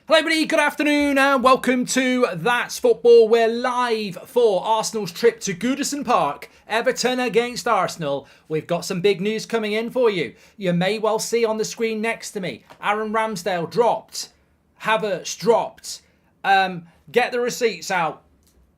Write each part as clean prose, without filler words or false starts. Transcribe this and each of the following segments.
Hello everybody, good afternoon and welcome to That's Football. We're live for Arsenal's trip to Goodison Park, Everton against Arsenal. We've got some big news coming in for you. You may well see on the screen next to me, Aaron Ramsdale dropped, Havertz dropped. Get the receipts out.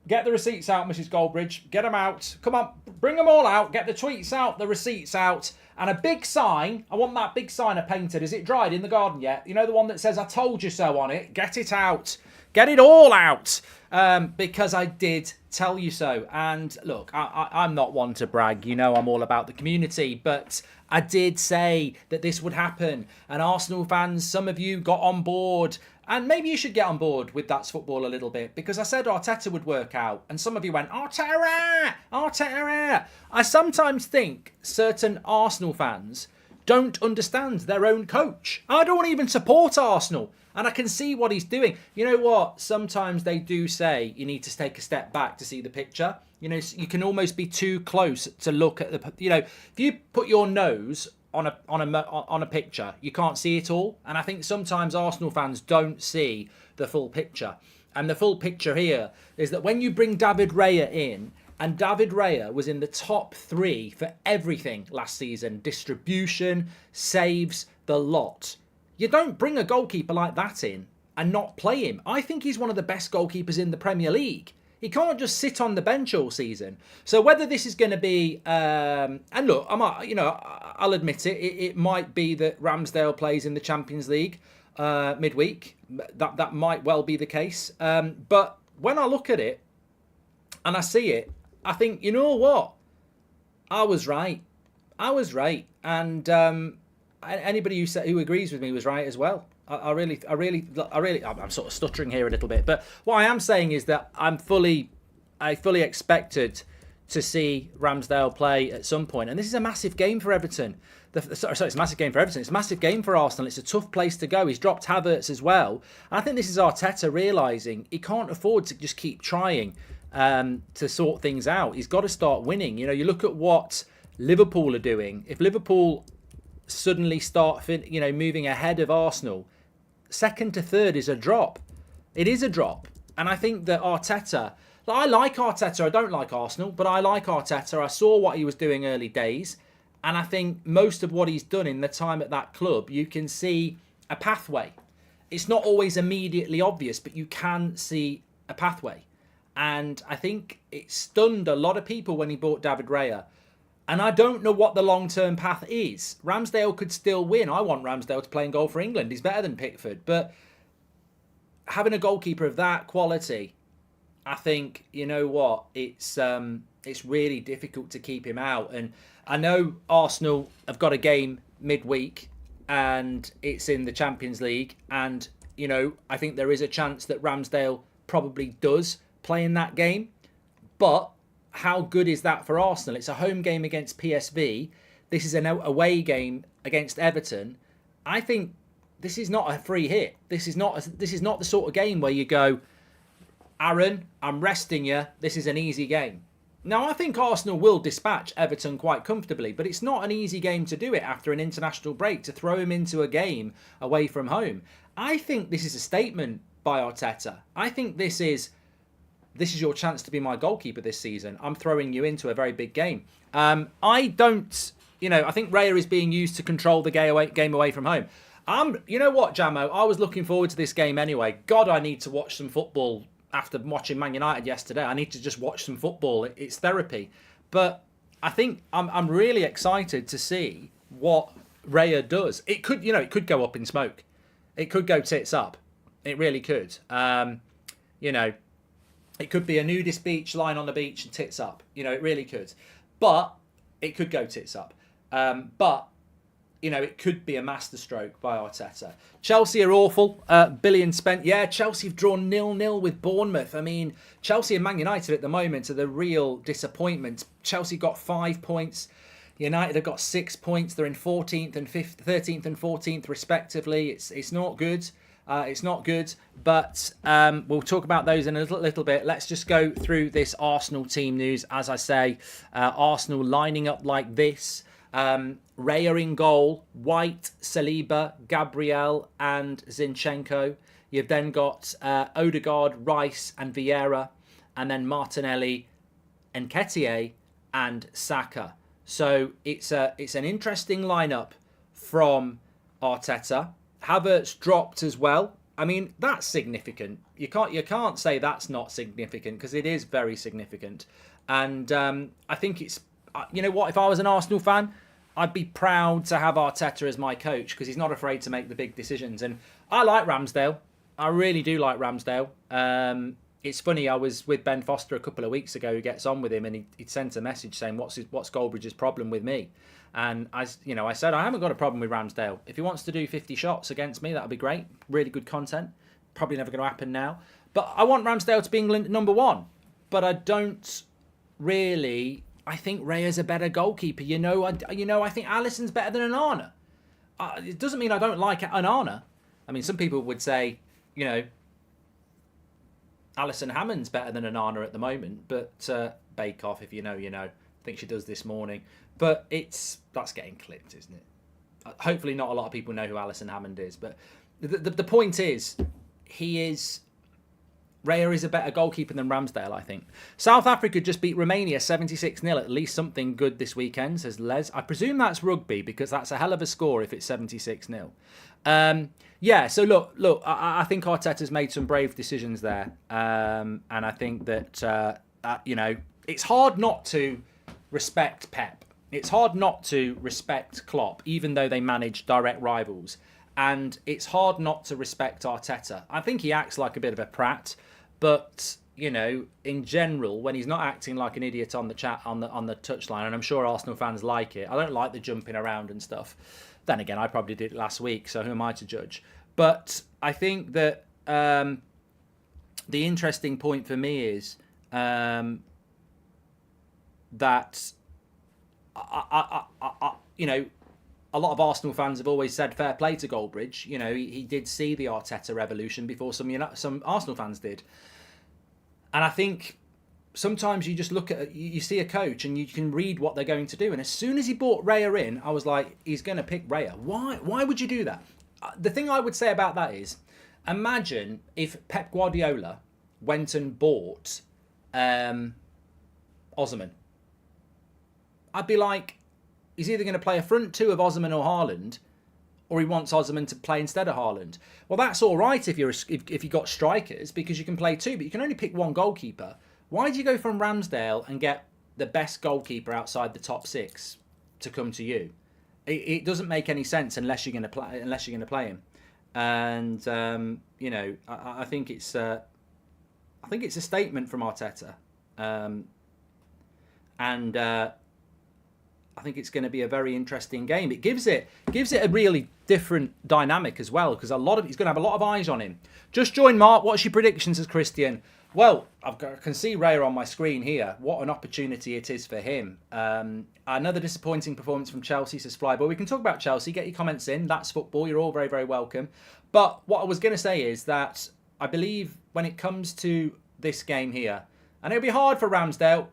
Get the receipts out, Mrs. Goldbridge. Get them out. Come on, bring them all out. Get the tweets out, the receipts out. And a big sign. I want that big sign I painted. Is it dried in the garden yet? You know, the one that says, I told you so on it. Get it out. Get it all out. Because I did tell you so. And look, I'm not one to brag. You know, I'm all about the community. But I did say that this would happen. And Arsenal fans, some of you got on board. And maybe you should get on board with That's Football a little bit, because I said Arteta would work out, and some of you went, Arteta! Arteta! I sometimes think certain Arsenal fans don't understand their own coach. I don't even support Arsenal, and I can see what he's doing. You know what? Sometimes they do say you need to take a step back to see the picture. You know, you can almost be too close to look at the, you know, if you put your nose on a picture, you can't see it all. And I think sometimes Arsenal fans don't see the full picture. And the full picture here is that when you bring David Raya in, and David Raya was in the top 3 for everything last season, distribution, saves, the lot. You don't bring a goalkeeper like that in and not play him. I think he's one of the best goalkeepers in the Premier League. He can't just sit on the bench all season. So whether this is going to be, and look, I'll admit it. It might be that Ramsdale plays in the Champions League midweek. That might well be the case. But when I look at it and I see it, I think, you know what? I was right. And anybody who agrees with me was right as well. I'm sort of stuttering here a little bit, but what I am saying is that I fully expected to see Ramsdale play at some point, and this is a massive game for Everton. It's a massive game for Everton. It's a massive game for Arsenal. It's a tough place to go. He's dropped Havertz as well. I think this is Arteta realising he can't afford to just keep trying to sort things out. He's got to start winning. You know, you look at what Liverpool are doing. If Liverpool suddenly start moving ahead of Arsenal, second to third is a drop. It is a drop. And I think that Arteta, I like Arteta. I don't like Arsenal, but I like Arteta. I saw what he was doing early days. And I think most of what he's done in the time at that club, you can see a pathway. It's not always immediately obvious, but you can see a pathway. And I think it stunned a lot of people when he bought David Raya. And I don't know what the long-term path is. Ramsdale could still win. I want Ramsdale to play in goal for England. He's better than Pickford. But having a goalkeeper of that quality, I think, you know what, it's really difficult to keep him out. And I know Arsenal have got a game midweek and it's in the Champions League. And, you know, I think there is a chance that Ramsdale probably does play in that game. But how good is that for Arsenal? It's a home game against PSV. This is an away game against Everton. I think this is not a free hit. This is not the sort of game where you go, Aaron, I'm resting you. This is an easy game. Now, I think Arsenal will dispatch Everton quite comfortably, but it's not an easy game to do it after an international break, to throw him into a game away from home. I think this is a statement by Arteta. I think this is your chance to be my goalkeeper this season. I'm throwing you into a very big game. I think Raya is being used to control the game away from home. You know what, Jamo? I was looking forward to this game anyway. God, I need to watch some football after watching Man United yesterday. I need to just watch some football. It's therapy. But I think I'm really excited to see what Raya does. It could go up in smoke. It could go tits up. It really could. It could be a nudist beach, lying on the beach and tits up. You know, it really could. But it could go tits up. It could be a masterstroke by Arteta. Chelsea are awful. Billion spent. Yeah, Chelsea have drawn 0-0 with Bournemouth. I mean, Chelsea and Man United at the moment are the real disappointment. Chelsea got 5 points. United have got 6 points. They're in 13th and 14th respectively. It's not good. It's not good, but we'll talk about those in a little bit. Let's just go through this Arsenal team news. As I say, Arsenal lining up like this. Raya in goal, White, Saliba, Gabriel and Zinchenko. You've then got Odegaard, Rice and Vieira, and then Martinelli, Nketiah and Saka. So it's an interesting lineup from Arteta. Havertz dropped as well. I mean, that's significant. You can't say that's not significant, because it is very significant. And I think it's, you know what, if I was an Arsenal fan, I'd be proud to have Arteta as my coach, because he's not afraid to make the big decisions. And I like Ramsdale. I really do like Ramsdale. It's funny, I was with Ben Foster a couple of weeks ago, who gets on with him, and he sent a message saying, what's Goldbridge's problem with me? And I said, I haven't got a problem with Ramsdale. If he wants to do 50 shots against me, that'd be great. Really good content. Probably never going to happen now. But I want Ramsdale to be England number one. But I don't really. I think Raya's a better goalkeeper. I think Alisson's better than Onana. It doesn't mean I don't like Onana. I mean, some people would say, Alison Hammond's better than Onana at the moment. But Bake Off, if you know, you know. I think she does this morning. But that's getting clipped, isn't it? Hopefully not a lot of people know who Alison Hammond is. But the point is, Raya is a better goalkeeper than Ramsdale, I think. South Africa just beat Romania 76-0. At least something good this weekend, says Les. I presume that's rugby, because that's a hell of a score if it's 76-0. So look, I think Arteta's made some brave decisions there. And I think that, it's hard not to respect Pep. It's hard not to respect Klopp, even though they manage direct rivals. And it's hard not to respect Arteta. I think he acts like a bit of a prat, but in general, when he's not acting like an idiot on the touchline, and I'm sure Arsenal fans like it. I don't like the jumping around and stuff. Then again, I probably did it last week, so who am I to judge? But I think that the interesting point for me is that a lot of Arsenal fans have always said fair play to Goldbridge. He did see the Arteta revolution before some Arsenal fans did. And I think sometimes you just you see a coach and you can read what they're going to do. And as soon as he brought Raya in, I was like, he's going to pick Raya. Why would you do that? The thing I would say about that is, imagine if Pep Guardiola went and bought Osimhen. I'd be like, he's either going to play a front two of Osimhen or Haaland, or he wants Osimhen to play instead of Haaland. Well, that's all right if you got strikers, because you can play two, but you can only pick one goalkeeper. Why do you go from Ramsdale and get the best goalkeeper outside the top six to come to you? It doesn't make any sense unless you're going to play him. And I think it's a statement from Arteta, and I think it's going to be a very interesting game. It gives it a really different dynamic as well, because he's going to have a lot of eyes on him. Just join Mark. What's your predictions, as Christian? Well, I can see Raya on my screen here. What an opportunity it is for him. Another disappointing performance from Chelsea, says Flyboy. We can talk about Chelsea. Get your comments in. That's football. You're all very, very welcome. But what I was going to say is that I believe when it comes to this game here, and it'll be hard for Ramsdale.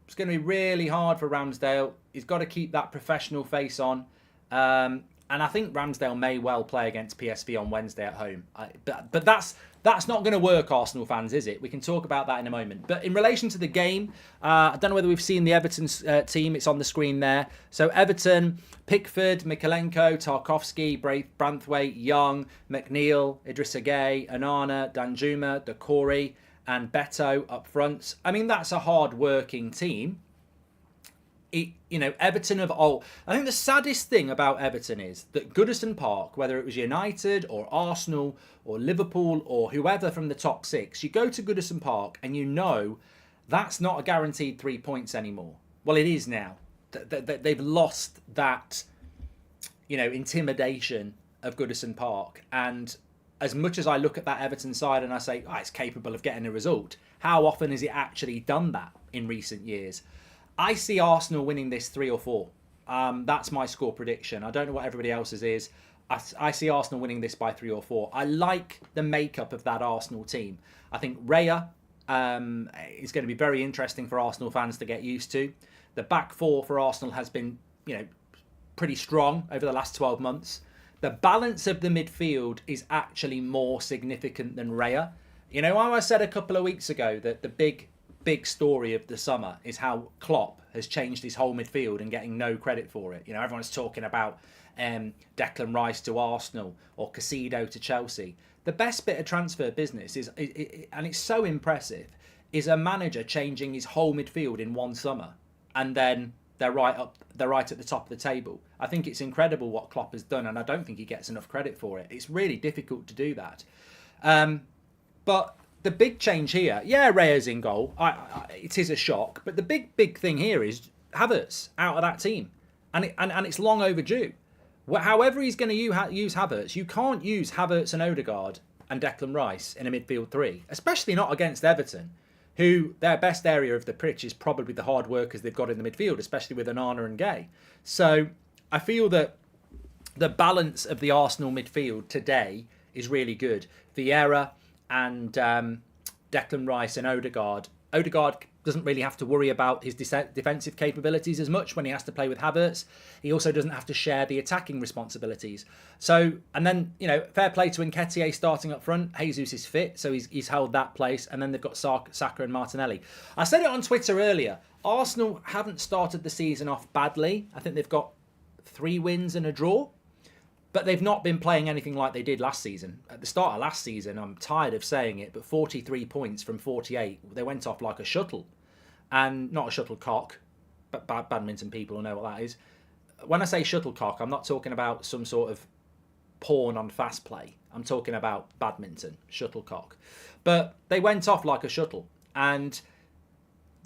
It's going to be really hard for Ramsdale. He's got to keep that professional face on. And I think Ramsdale may well play against PSV on Wednesday at home. But that's not going to work, Arsenal fans, is it? We can talk about that in a moment. But in relation to the game, I don't know whether we've seen the Everton team. It's on the screen there. So Everton, Pickford, Mikalenko, Tarkowski, Branthwaite, Young, McNeil, Idrissa Gueye, Onana, Danjuma, Doucouré, and Beto up front. I mean, that's a hard-working team. Everton of old. I think the saddest thing about Everton is that Goodison Park, whether it was United or Arsenal or Liverpool or whoever from the top six, you go to Goodison Park and that's not a guaranteed 3 points anymore. Well, it is now. They've lost that, intimidation of Goodison Park. And as much as I look at that Everton side and I say, it's capable of getting a result, how often has it actually done that in recent years? I see Arsenal winning this 3 or 4. That's my score prediction. I don't know what everybody else's is. I see Arsenal winning this by 3 or 4. I like the makeup of that Arsenal team. I think Raya is going to be very interesting for Arsenal fans to get used to. The back four for Arsenal has been, pretty strong over the last 12 months. The balance of the midfield is actually more significant than Raya. You know, I said a couple of weeks ago that the big story of the summer is how Klopp has changed his whole midfield and getting no credit for it. You know, everyone's talking about Declan Rice to Arsenal or Caicedo to Chelsea. The best bit of transfer business is, and it's so impressive, is a manager changing his whole midfield in one summer, and then they're right at the top of the table. I think it's incredible what Klopp has done, and I don't think he gets enough credit for it. It's really difficult to do that. But the big change here, yeah, Raya's in goal. It is a shock, but the big thing here is Havertz out of that team, and it's long overdue. However he's going to use Havertz, you can't use Havertz and Odegaard and Declan Rice in a midfield three, especially not against Everton, who their best area of the pitch is probably the hard workers they've got in the midfield, especially with Onana and Gay. So I feel that the balance of the Arsenal midfield today is really good. Vieira and Declan Rice and Odegaard. Odegaard doesn't really have to worry about his defensive capabilities as much when he has to play with Havertz. He also doesn't have to share the attacking responsibilities. So, and then, you know, fair play to Nketiah starting up front. Jesus is fit, so he's held that place. And then they've got Saka and Martinelli. I said it on Twitter earlier. Arsenal haven't started the season off badly. I think they've got 3 wins and a draw. But they've not been playing anything like they did last season. At the start of last season, I'm tired of saying it, but 43 points from 48. They went off like a shuttle. And not a shuttlecock, but badminton people will know what that is. When I say shuttlecock, I'm not talking about some sort of porn on fast play. I'm talking about badminton, shuttlecock. But they went off like a shuttle. And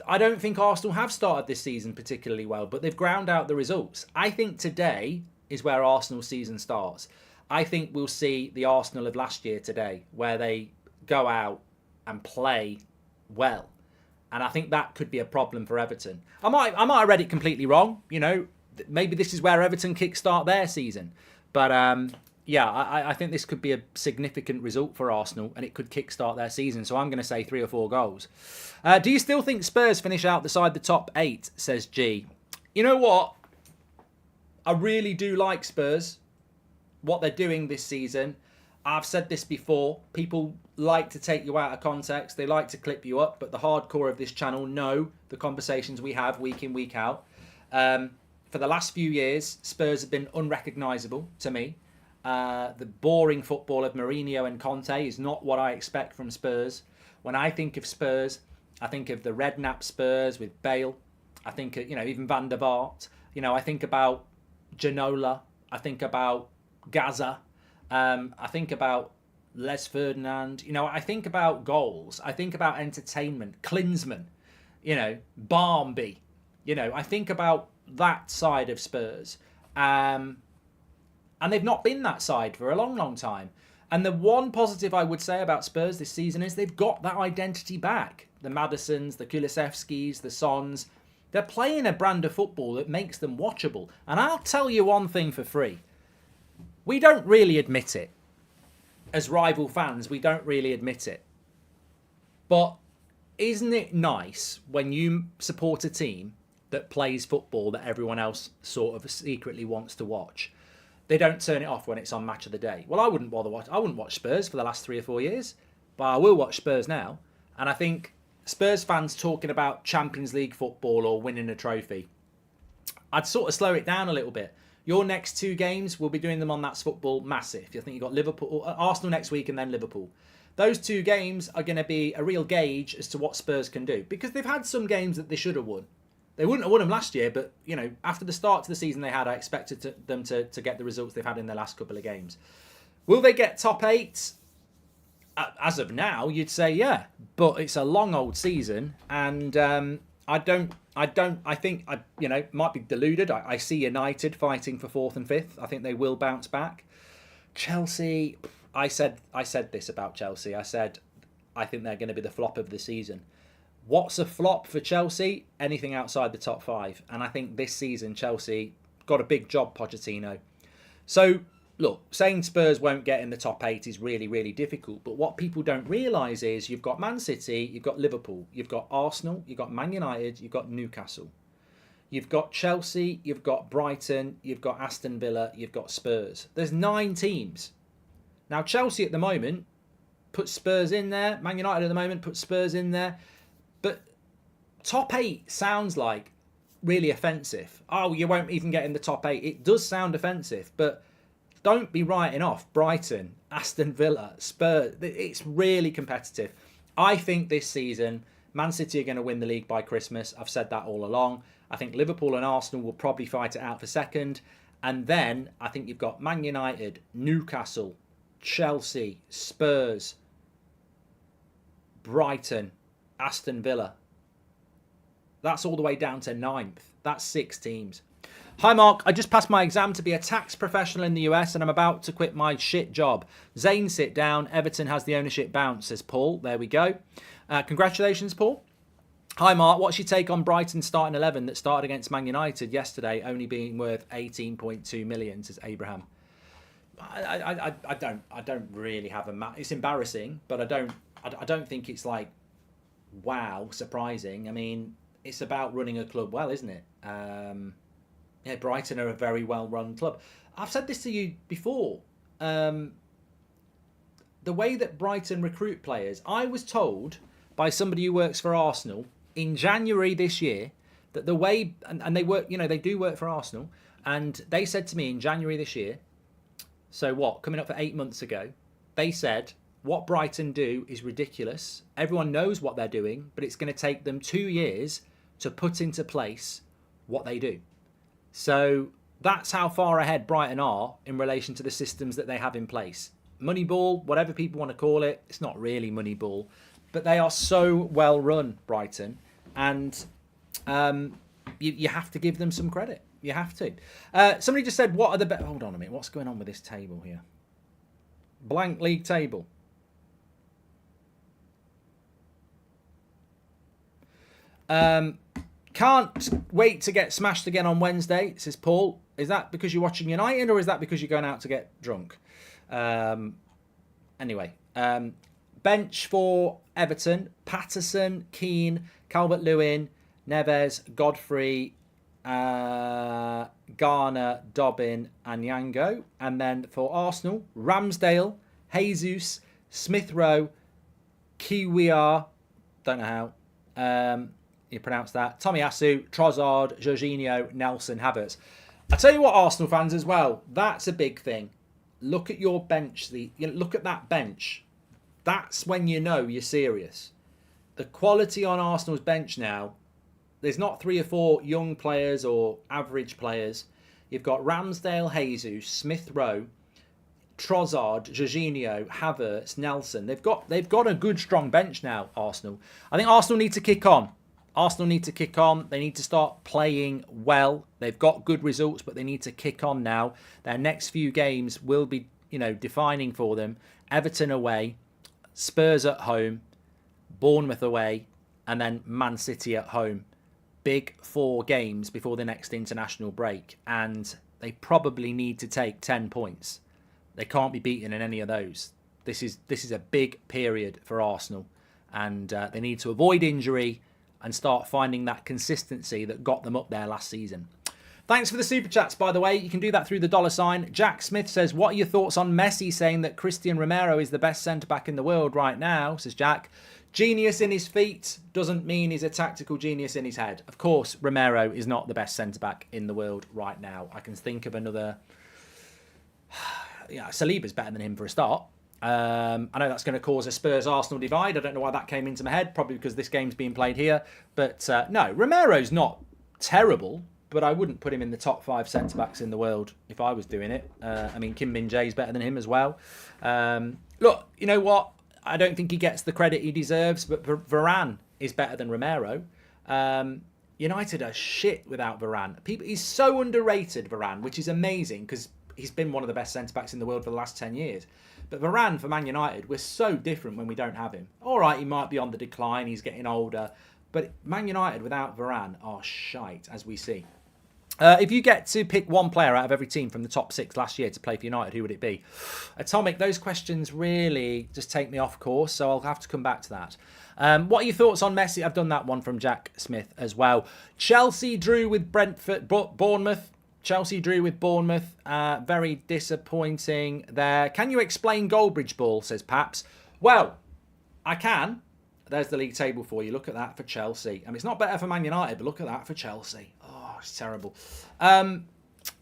I don't think Arsenal have started this season particularly well, but they've ground out the results. I think today is where Arsenal's season starts. I think we'll see the Arsenal of last year today, where they go out and play well. And I think that could be a problem for Everton. I might have read it completely wrong. You know, maybe this is where Everton kickstart their season. But yeah, I think this could be a significant result for Arsenal, and it could kickstart their season. So I'm going to say 3 or 4 goals. Do you still think Spurs finish outside the top 8, says G? You know what? I really do like Spurs, what they're doing this season. I've said this before. People like to take you out of context. They like to clip you up. But the hardcore of this channel know the conversations we have week in, week out. For the last few years, Spurs have been unrecognisable to me. The boring football of Mourinho and Conte is not what I expect from Spurs. When I think of Spurs, I think of the Redknapp Spurs with Bale. I think, you know, even Van der Vaart. You know, I think about Ginola. I think about Gaza. I think about Les Ferdinand. You know, I think about goals. I think about entertainment. Klinsmann. You know, Barmby. You know, I think about that side of Spurs. And they've not been that side for a long, long time. And the one positive I would say about Spurs this season is they've got that identity back. The Madisons, the Kulusevskis, the Sons. They're playing a brand of football that makes them watchable. And I'll tell you one thing for free. We don't really admit it. As rival fans, we don't really admit it. But isn't it nice when you support a team that plays football that everyone else sort of secretly wants to watch? They don't turn it off when it's on Match of the Day. Well, I wouldn't bother watch. I wouldn't watch Spurs for the last 3 or 4 years. But I will watch Spurs now. And I think Spurs fans talking about Champions League football or winning a trophy, I'd sort of slow it down a little bit. Your next 2 games, we'll be doing them on That's Football Massive. I think you've got Liverpool, Arsenal next week and then Liverpool. Those 2 games are going to be a real gauge as to what Spurs can do. Because they've had some games that they should have won. They wouldn't have won them last year, but, you know, after the start to the season they had, I expected them to get the results they've had in their last couple of games. Will they get top 8? As of now, you'd say yeah. But it's a long old season, and I think I might be deluded. I see United fighting for 4th and 5th. I think they will bounce back. Chelsea, I said this about Chelsea. I said I think they're going to be the flop of the season. What's a flop for Chelsea? Anything outside the top 5. And I think this season Chelsea got a big job, Pochettino. So look, saying Spurs won't get in the top 8 is really, really difficult. But what people don't realise is you've got Man City, you've got Liverpool, you've got Arsenal, you've got Man United, you've got Newcastle. You've got Chelsea, you've got Brighton, you've got Aston Villa, you've got Spurs. There's 9 teams. Now, Chelsea at the moment put Spurs in there. Man United at the moment put Spurs in there. But top 8 sounds like really offensive. Oh, you won't even get in the top 8. It does sound offensive, but don't be writing off Brighton, Aston Villa, Spurs. It's really competitive. I think this season, Man City are going to win the league by Christmas. I've said that all along. I think Liverpool and Arsenal will probably fight it out for second. And then I think you've got Man United, Newcastle, Chelsea, Spurs, Brighton, Aston Villa. That's all the way down to 9th. That's 6 teams. Hi Mark, I just passed my exam to be a tax professional in the US and I'm about to quit my shit job. Zane, sit down. Everton has the ownership bounce, says Paul. There we go. Congratulations, Paul. Hi Mark, what's your take on Brighton's starting 11 that started against Man United yesterday, only being worth 18.2 million, says Abraham. I don't really have a it's embarrassing, but I don't think it's like wow, surprising. I mean, it's about running a club well, isn't it? Yeah, Brighton are a very well-run club. I've said this to you before. The way that Brighton recruit players, I was told by somebody who works for Arsenal in January this year that the way, and they work, they do work for Arsenal, and they said to me in January this year, so what, coming up for 8 months ago, they said, what Brighton do is ridiculous. Everyone knows what they're doing, but it's going to take them 2 years to put into place what they do. So that's how far ahead Brighton are in relation to the systems that they have in place. Moneyball, whatever people want to call it, it's not really Moneyball, but they are so well run, Brighton, and you have to give them some credit. You have to. Somebody just said, what are the hold on a minute, what's going on with this table here? Blank league table. Can't wait to get smashed again on Wednesday, says Paul. Is that because you're watching United or is that because you're going out to get drunk? Anyway, bench for Everton, Patterson, Keane, Calvert-Lewin, Neves, Godfrey, Garner, Dobbin and Yango. And then for Arsenal, Ramsdale, Jesus, Smith Rowe, Kiwiar, don't know how you pronounce that, Tomiyasu, Trossard, Jorginho, Nelson, Havertz. I tell you what, Arsenal fans as well, that's a big thing. Look at your bench. Look at that bench. That's when you know you're serious. The quality on Arsenal's bench now, there's not 3 or 4 young players or average players. You've got Ramsdale, Jesus, Smith Rowe, Trossard, Jorginho, Havertz, Nelson. They've got a good, strong bench now, Arsenal. I think Arsenal need to kick on. Arsenal need to kick on. They need to start playing well. They've got good results, but they need to kick on now. Their next few games will be, defining for them. Everton away, Spurs at home, Bournemouth away, and then Man City at home. Big 4 games before the next international break, and they probably need to take 10 points. They can't be beaten in any of those. This is a big period for Arsenal, and they need to avoid injury and start finding that consistency that got them up there last season. Thanks for the super chats, by the way. You can do that through the $sign. Jack Smith says, what are your thoughts on Messi saying that Christian Romero is the best centre-back in the world right now, says Jack. Genius in his feet doesn't mean he's a tactical genius in his head. Of course, Romero is not the best centre-back in the world right now. I can think of another... Saliba's better than him for a start. I know that's going to cause a Spurs-Arsenal divide. I don't know why that came into my head. Probably because this game's being played here. But no, Romero's not terrible, but I wouldn't put him in the top 5 centre-backs in the world if I was doing it. Kim Min-jae's better than him as well. Look, you know what? I don't think he gets the credit he deserves, but Varane is better than Romero. United are shit without Varane. He's so underrated, Varane, which is amazing because he's been one of the best centre-backs in the world for the last 10 years. But Varane for Man United, we're so different when we don't have him. All right, he might be on the decline, he's getting older. But Man United without Varane are shite, as we see. If you get to pick one player out of every team from the top 6 last year to play for United, who would it be? Atomic, those questions really just take me off course, so I'll have to come back to that. What are your thoughts on Messi? I've done that one from Jack Smith as well. Chelsea drew with Bournemouth. Chelsea drew with Bournemouth. Very disappointing there. Can you explain Goldbridge ball, says Paps. Well, I can. There's the league table for you. Look at that for Chelsea. I mean, it's not better for Man United, but look at that for Chelsea. Oh, it's terrible.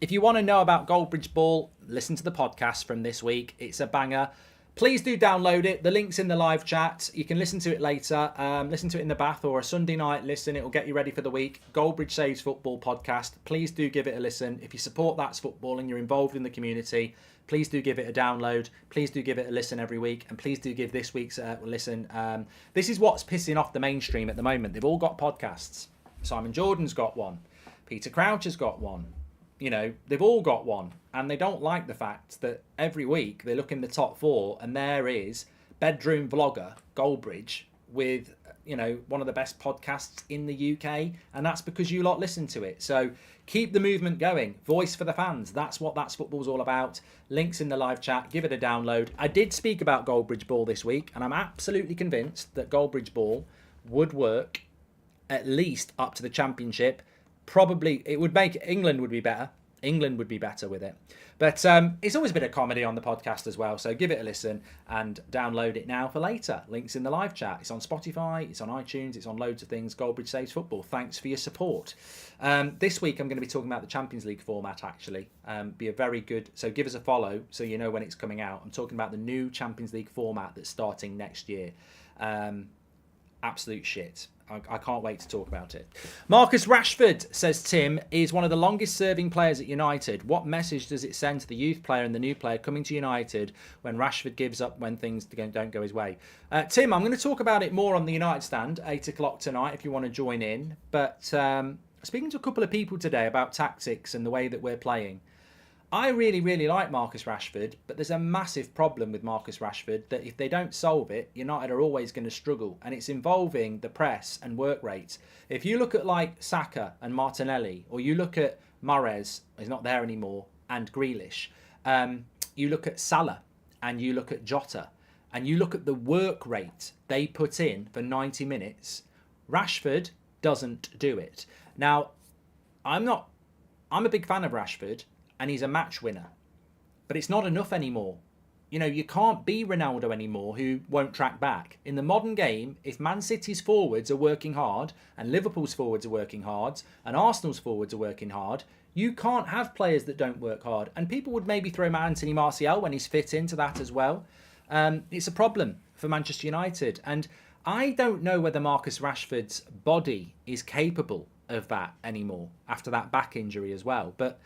If you want to know about Goldbridge ball, listen to the podcast from this week. It's a banger. Please do download it. The link's in the live chat. You can listen to it later. Listen to it in the bath or a Sunday night listen. It will get you ready for the week. Goldbridge Saves Football podcast. Please do give it a listen. If you support That's Football and you're involved in the community, please do give it a download. Please do give it a listen every week. And please do give this week's a listen. This is what's pissing off the mainstream at the moment. They've all got podcasts. Simon Jordan's got one. Peter Crouch has got one. You know, they've all got one. And they don't like the fact that every week they look in the top 4 and there is bedroom vlogger Goldbridge with, you know, one of the best podcasts in the UK. And that's because you lot listen to it. So keep the movement going. Voice for the fans. That's what That's Football's all about. Links in the live chat. Give it a download. I did speak about Goldbridge ball this week, and I'm absolutely convinced that Goldbridge ball would work at least up to the Championship. Probably it would make England would be better. England would be better with it. But it's always a bit of comedy on the podcast as well. So give it a listen and download it now for later. Links in the live chat. It's on Spotify. It's on iTunes. It's on loads of things. Goldbridge Saves Football. Thanks for your support. This week I'm going to be talking about the Champions League format actually. Be a very good... So give us a follow so you know when it's coming out. I'm talking about the new Champions League format that's starting next year. Absolute shit. I can't wait to talk about it. Marcus Rashford, says Tim, is one of the longest serving players at United. What message does it send to the youth player and the new player coming to United when Rashford gives up when things don't go his way? Tim, I'm going to talk about it more on the United stand, 8 o'clock tonight, if you want to join in. But speaking to a couple of people today about tactics and the way that we're playing, I really, really like Marcus Rashford, but there's a massive problem with Marcus Rashford that if they don't solve it, United are always going to struggle. And it's involving the press and work rate. If you look at like Saka and Martinelli, or you look at Mahrez, he's not there anymore, and Grealish, you look at Salah and you look at Jota, and you look at the work rate they put in for 90 minutes, Rashford doesn't do it. Now, I'm a big fan of Rashford, and he's a match winner. But it's not enough anymore. You know, you can't be Ronaldo anymore who won't track back. In the modern game, if Man City's forwards are working hard, and Liverpool's forwards are working hard, and Arsenal's forwards are working hard, you can't have players that don't work hard. And people would maybe throw Anthony Martial when he's fit into that as well. It's a problem for Manchester United. And I don't know whether Marcus Rashford's body is capable of that anymore after that back injury as well. But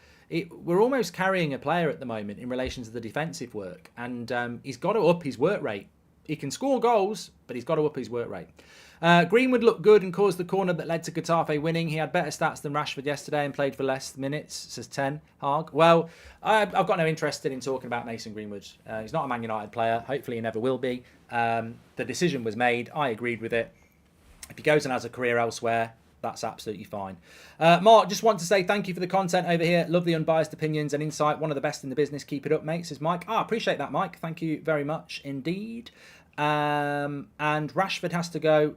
we're almost carrying a player at the moment in relation to the defensive work, and he's got to up his work rate. He can score goals, but he's got to up his work rate. Greenwood looked good and caused the corner that led to Getafe winning. He had better stats than Rashford yesterday and played for less minutes, says Ten Hag. Well, I've got no interest in talking about Mason Greenwood. He's not a Man United player. Hopefully he never will be. The decision was made. I agreed with it. If he goes and has a career elsewhere, that's absolutely fine. Mark, just want to say thank you for the content over here. Love the unbiased opinions and insight. One of the best in the business. Keep it up, mate, says Mike. Appreciate that, Mike. Thank you very much indeed. And Rashford has to go.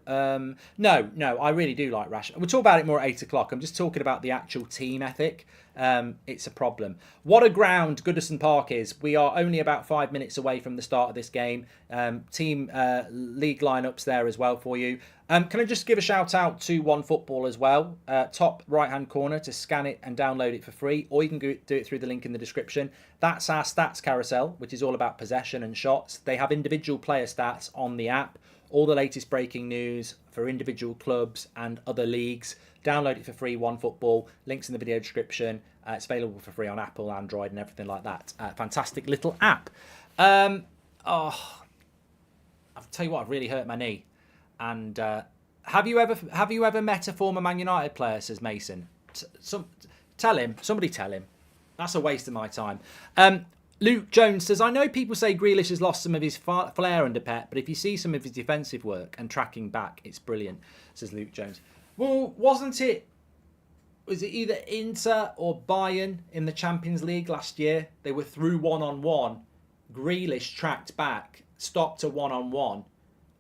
No, I really do like Rashford. We'll talk about it more at 8 o'clock. I'm just talking about the actual team ethic. It's a problem. What a ground Goodison Park is. We are only about 5 minutes away from the start of this game. Team league lineups there as well for you. Can I just give a shout out to OneFootball as well? Top right hand corner to scan it and download it for free, or you can do it through the link in the description. That's our stats carousel, which is all about possession and shots. They have individual player stats on the app, all the latest breaking news for individual clubs and other leagues. Download it for free, OneFootball. Links in the video description. It's available for free on Apple, Android, and everything like that. Fantastic little app. I'll tell you what, I've really hurt my knee. And have you ever met a former Man United player, says Mason? Somebody tell him. That's a waste of my time. Luke Jones says, I know people say Grealish has lost some of his flair under Pep, but if you see some of his defensive work and tracking back, it's brilliant, says Luke Jones. Well, wasn't it was it either Inter or Bayern in the Champions League last year? They were through one-on-one. Grealish tracked back, stopped a one-on-one,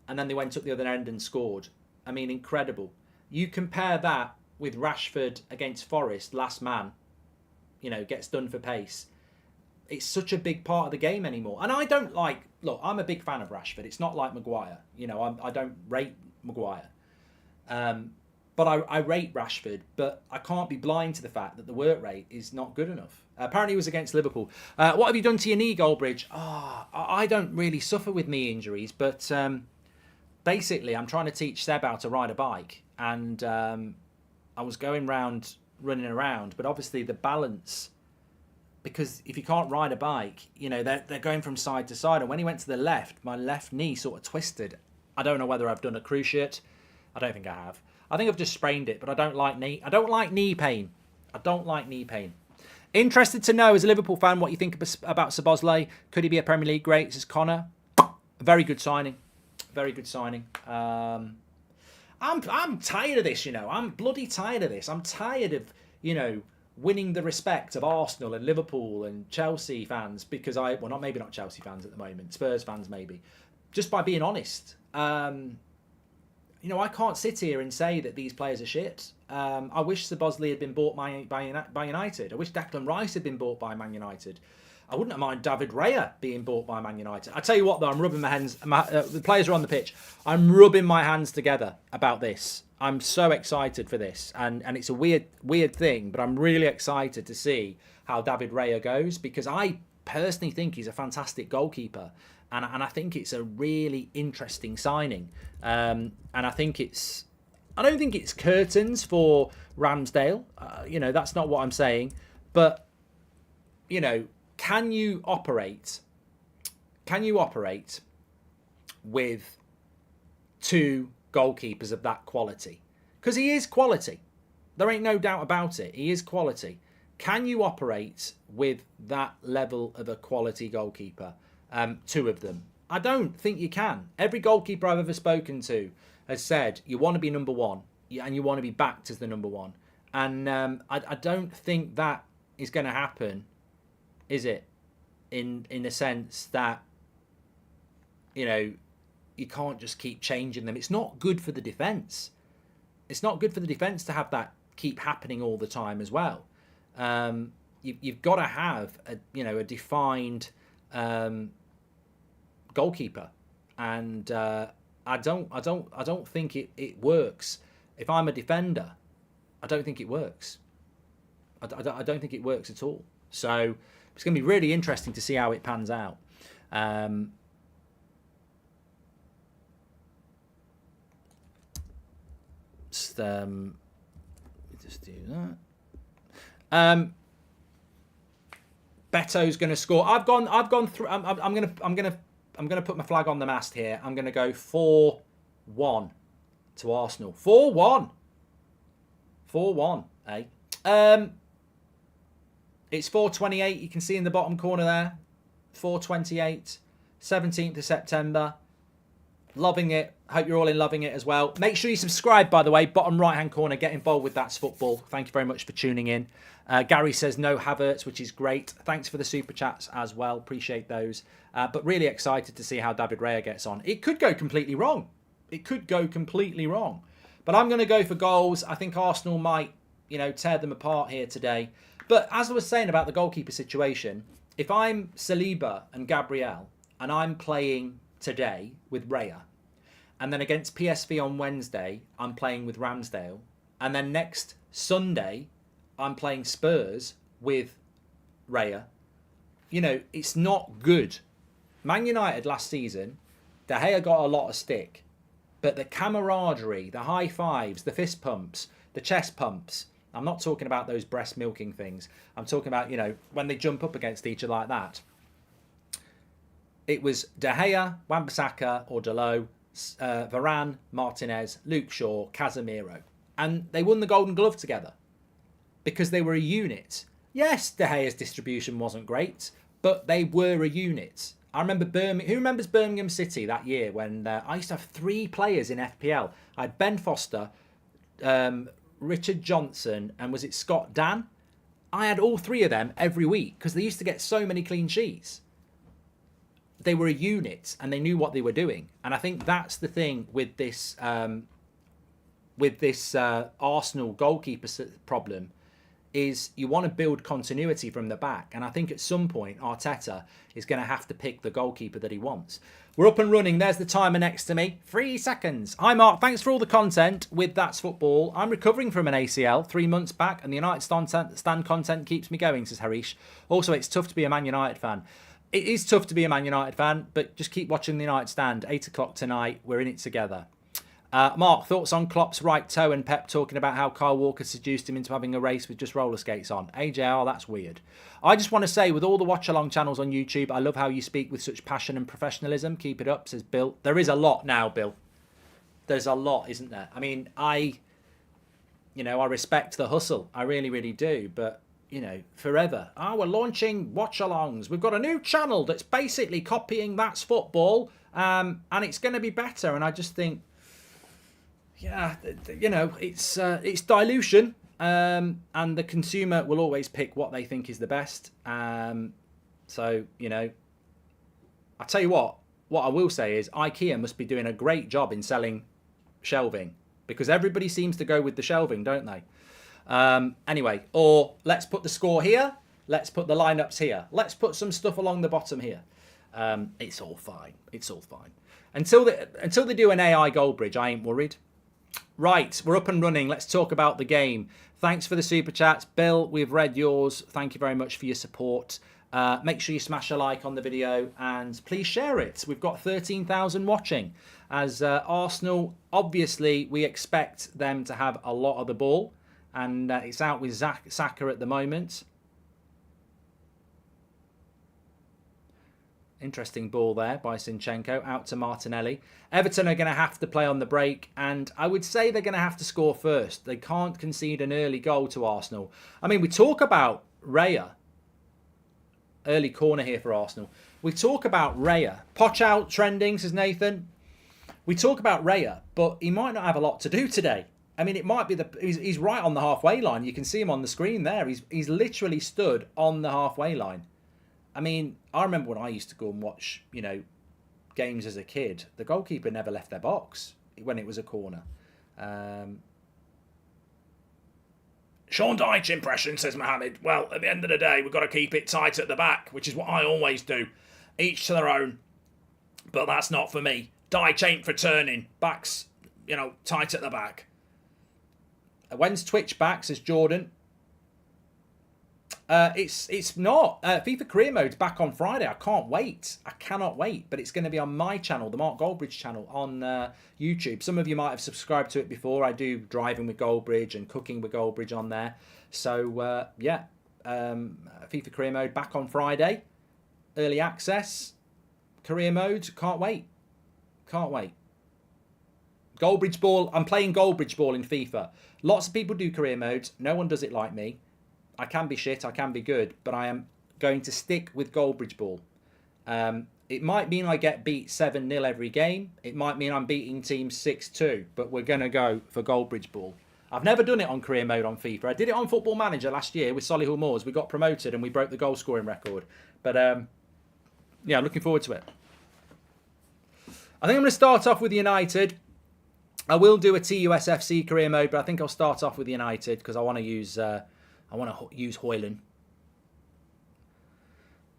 and then they went up the other end and scored. I mean, incredible. You compare that with Rashford against Forest, last man, gets done for pace. It's such a big part of the game anymore. And I don't look, I'm a big fan of Rashford. It's not like Maguire. I don't rate Maguire. But I rate Rashford, but I can't be blind to the fact that the work rate is not good enough. Apparently it was against Liverpool. What have you done to your knee, Goldbridge? I don't really suffer with knee injuries, but basically I'm trying to teach Seb how to ride a bike. And I was going round, running around, but obviously the balance, because if you can't ride a bike, they're going from side to side. And when he went to the left, my left knee sort of twisted. I don't know whether I've done a cruciate. I don't think I have. I think I've just sprained it, but I don't like knee pain. I don't like knee pain. Interested to know, as a Liverpool fan, what you think about Szoboszlai. Could he be a Premier League great? Says Connor. Very good signing. Very good signing. I'm tired of this, I'm bloody tired of this. I'm tired of, winning the respect of Arsenal and Liverpool and Chelsea fans because maybe not Chelsea fans at the moment, Spurs fans maybe, just by being honest. I can't sit here and say that these players are shit. I wish Szoboszlai had been bought by United. I wish Declan Rice had been bought by Man United. I wouldn't have minded David Raya being bought by Man United. I tell you what, though, I'm rubbing my hands. The players are on the pitch. I'm rubbing my hands together about this. I'm so excited for this, and it's a weird thing, but I'm really excited to see how David Raya goes because I personally think he's a fantastic goalkeeper. And I think it's a really interesting signing. And I don't think it's curtains for Ramsdale. That's not what I'm saying. But, can you operate with two goalkeepers of that quality? Because he is quality. There ain't no doubt about it. He is quality. Can you operate with that level of a quality goalkeeper? Two of them. I don't think you can. Every goalkeeper I've ever spoken to has said you want to be number one and you want to be backed as the number one. And I don't think that is going to happen, is it? In the sense that, you can't just keep changing them. It's not good for the defence. It's not good for the defence to have that keep happening all the time as well. You've got to have a defined goalkeeper, and I don't think it works. If I'm a defender, I don't think it works. I don't think it works at all. So it's going to be really interesting to see how it pans out. Just do that. Beto's going to score. I've gone through. I'm going to put my flag on the mast here. I'm going to go 4-1 to Arsenal. 4-1. 4-1, eh? It's 4:28. You can see in the bottom corner there. 4:28. 17th of September. Loving it. Hope you're all loving it as well. Make sure you subscribe, by the way. Bottom right-hand corner. Get involved with That's Football. Thank you very much for tuning in. Gary says no Havertz, which is great. Thanks for the super chats as well. Appreciate those. But really excited to see how David Raya gets on. It could go completely wrong. It could go completely wrong. But I'm going to go for goals. I think Arsenal might, tear them apart here today. But as I was saying about the goalkeeper situation, if I'm Saliba and Gabriel and I'm playing today with Raya, and then against PSV on Wednesday, I'm playing with Ramsdale, and then next Sunday, I'm playing Spurs with Raya, it's not good. Man United last season, De Gea got a lot of stick, but the camaraderie, the high fives, the fist pumps, the chest pumps, I'm not talking about those breast milking things. I'm talking about, when they jump up against each other like that. It was De Gea, Wan-Bissaka or Dalot, Varane, Martinez, Luke Shaw, Casemiro. And they won the Golden Glove together because they were a unit. Yes, De Gea's distribution wasn't great, but they were a unit. I remember Birmingham. Who remembers Birmingham City that year when I used to have 3 players in FPL? I had Ben Foster, Richard Johnson, and was it Scott Dan? I had all three of them every week because they used to get so many clean sheets. They were a unit and they knew what they were doing. And I think that's the thing with this Arsenal goalkeeper problem, is you want to build continuity from the back. And I think at some point Arteta is going to have to pick the goalkeeper that he wants. We're up and running. There's the timer next to me. 3 seconds. Hi, Mark. Thanks for all the content with That's Football. I'm recovering from an ACL 3 months back, and the United stand content keeps me going, says Harish. Also, it's tough to be a Man United fan. It is tough to be a Man United fan, but just keep watching the United stand. 8 o'clock tonight. We're in it together. Mark, thoughts on Klopp's right toe and Pep talking about how Kyle Walker seduced him into having a race with just roller skates on? AJR, that's weird. I just want to say, with all the Watchalong channels on YouTube, I love how you speak with such passion and professionalism. Keep it up, says Bill. There is a lot now, Bill. There's a lot, isn't there? I mean, I respect the hustle. I really, really do. But, forever. We're launching Watchalongs. We've got a new channel that's basically copying That's Football. And it's going to be better. And I just think, yeah, it's dilution, and the consumer will always pick what they think is the best. So, I tell you what I will say is IKEA must be doing a great job in selling shelving, because everybody seems to go with the shelving, don't they? Anyway, or let's put the score here. Let's put the lineups here. Let's put some stuff along the bottom here. It's all fine. It's all fine. Until they do an AI Goldbridge, I ain't worried. Right, we're up and running. Let's talk about the game. Thanks for the super chats. Bill, we've read yours. Thank you very much for your support. Make sure you smash a like on the video and please share it. We've got 13,000 watching. As Arsenal, obviously, we expect them to have a lot of the ball. And it's out with Saka at the moment. Interesting ball there by Zinchenko, out to Martinelli. Everton are going to have to play on the break, and I would say they're going to have to score first. They can't concede an early goal to Arsenal. I mean, we talk about Raya. Early corner here for Arsenal. We talk about Raya. Poch out trending, says Nathan. We talk about Raya, but he might not have a lot to do today. I mean, it might be he's right on the halfway line. You can see him on the screen there. He's literally stood on the halfway line. I mean, I remember when I used to go and watch, games as a kid. The goalkeeper never left their box when it was a corner. Sean Dyche impression, says Mohammed. Well, at the end of the day, we've got to keep it tight at the back, which is what I always do. Each to their own. But that's not for me. Dyche ain't for turning. Back's, tight at the back. When's Twitch back, says Jordan. It's not. FIFA Career Mode's back on Friday. I can't wait. I cannot wait. But it's going to be on my channel, the Mark Goldbridge channel on YouTube. Some of you might have subscribed to it before. I do driving with Goldbridge and cooking with Goldbridge on there. So, FIFA Career Mode back on Friday. Early access. Career Mode. Can't wait. Can't wait. Goldbridge Ball. I'm playing Goldbridge Ball in FIFA. Lots of people do Career Modes. No one does it like me. I can be shit, I can be good, but I am going to stick with Goldbridge Ball. It might mean I get beat 7-0 every game. It might mean I'm beating teams 6-2, but we're going to go for Goldbridge Ball. I've never done it on career mode on FIFA. I did it on Football Manager last year with Solihull Moors. We got promoted and we broke the goal scoring record. But, I'm looking forward to it. I think I'm going to start off with United. I will do a TUSFC career mode, but I think I'll start off with United because I want to use Hoyland.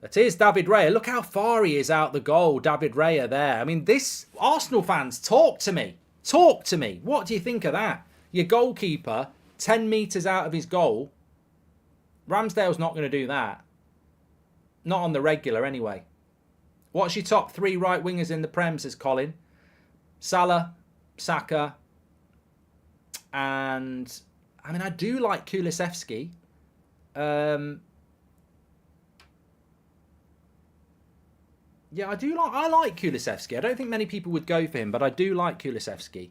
That is David Raya. Look how far he is out the goal. David Raya there. I mean, this Arsenal fans, talk to me. Talk to me. What do you think of that? Your goalkeeper, 10 metres out of his goal. Ramsdale's not going to do that. Not on the regular anyway. What's your top 3 right wingers in the Prem, says Colin? Salah, Saka, and I mean, I do like Kulusevski. Yeah, I like Kulusevski. I don't think many people would go for him, but I do like Kulusevski.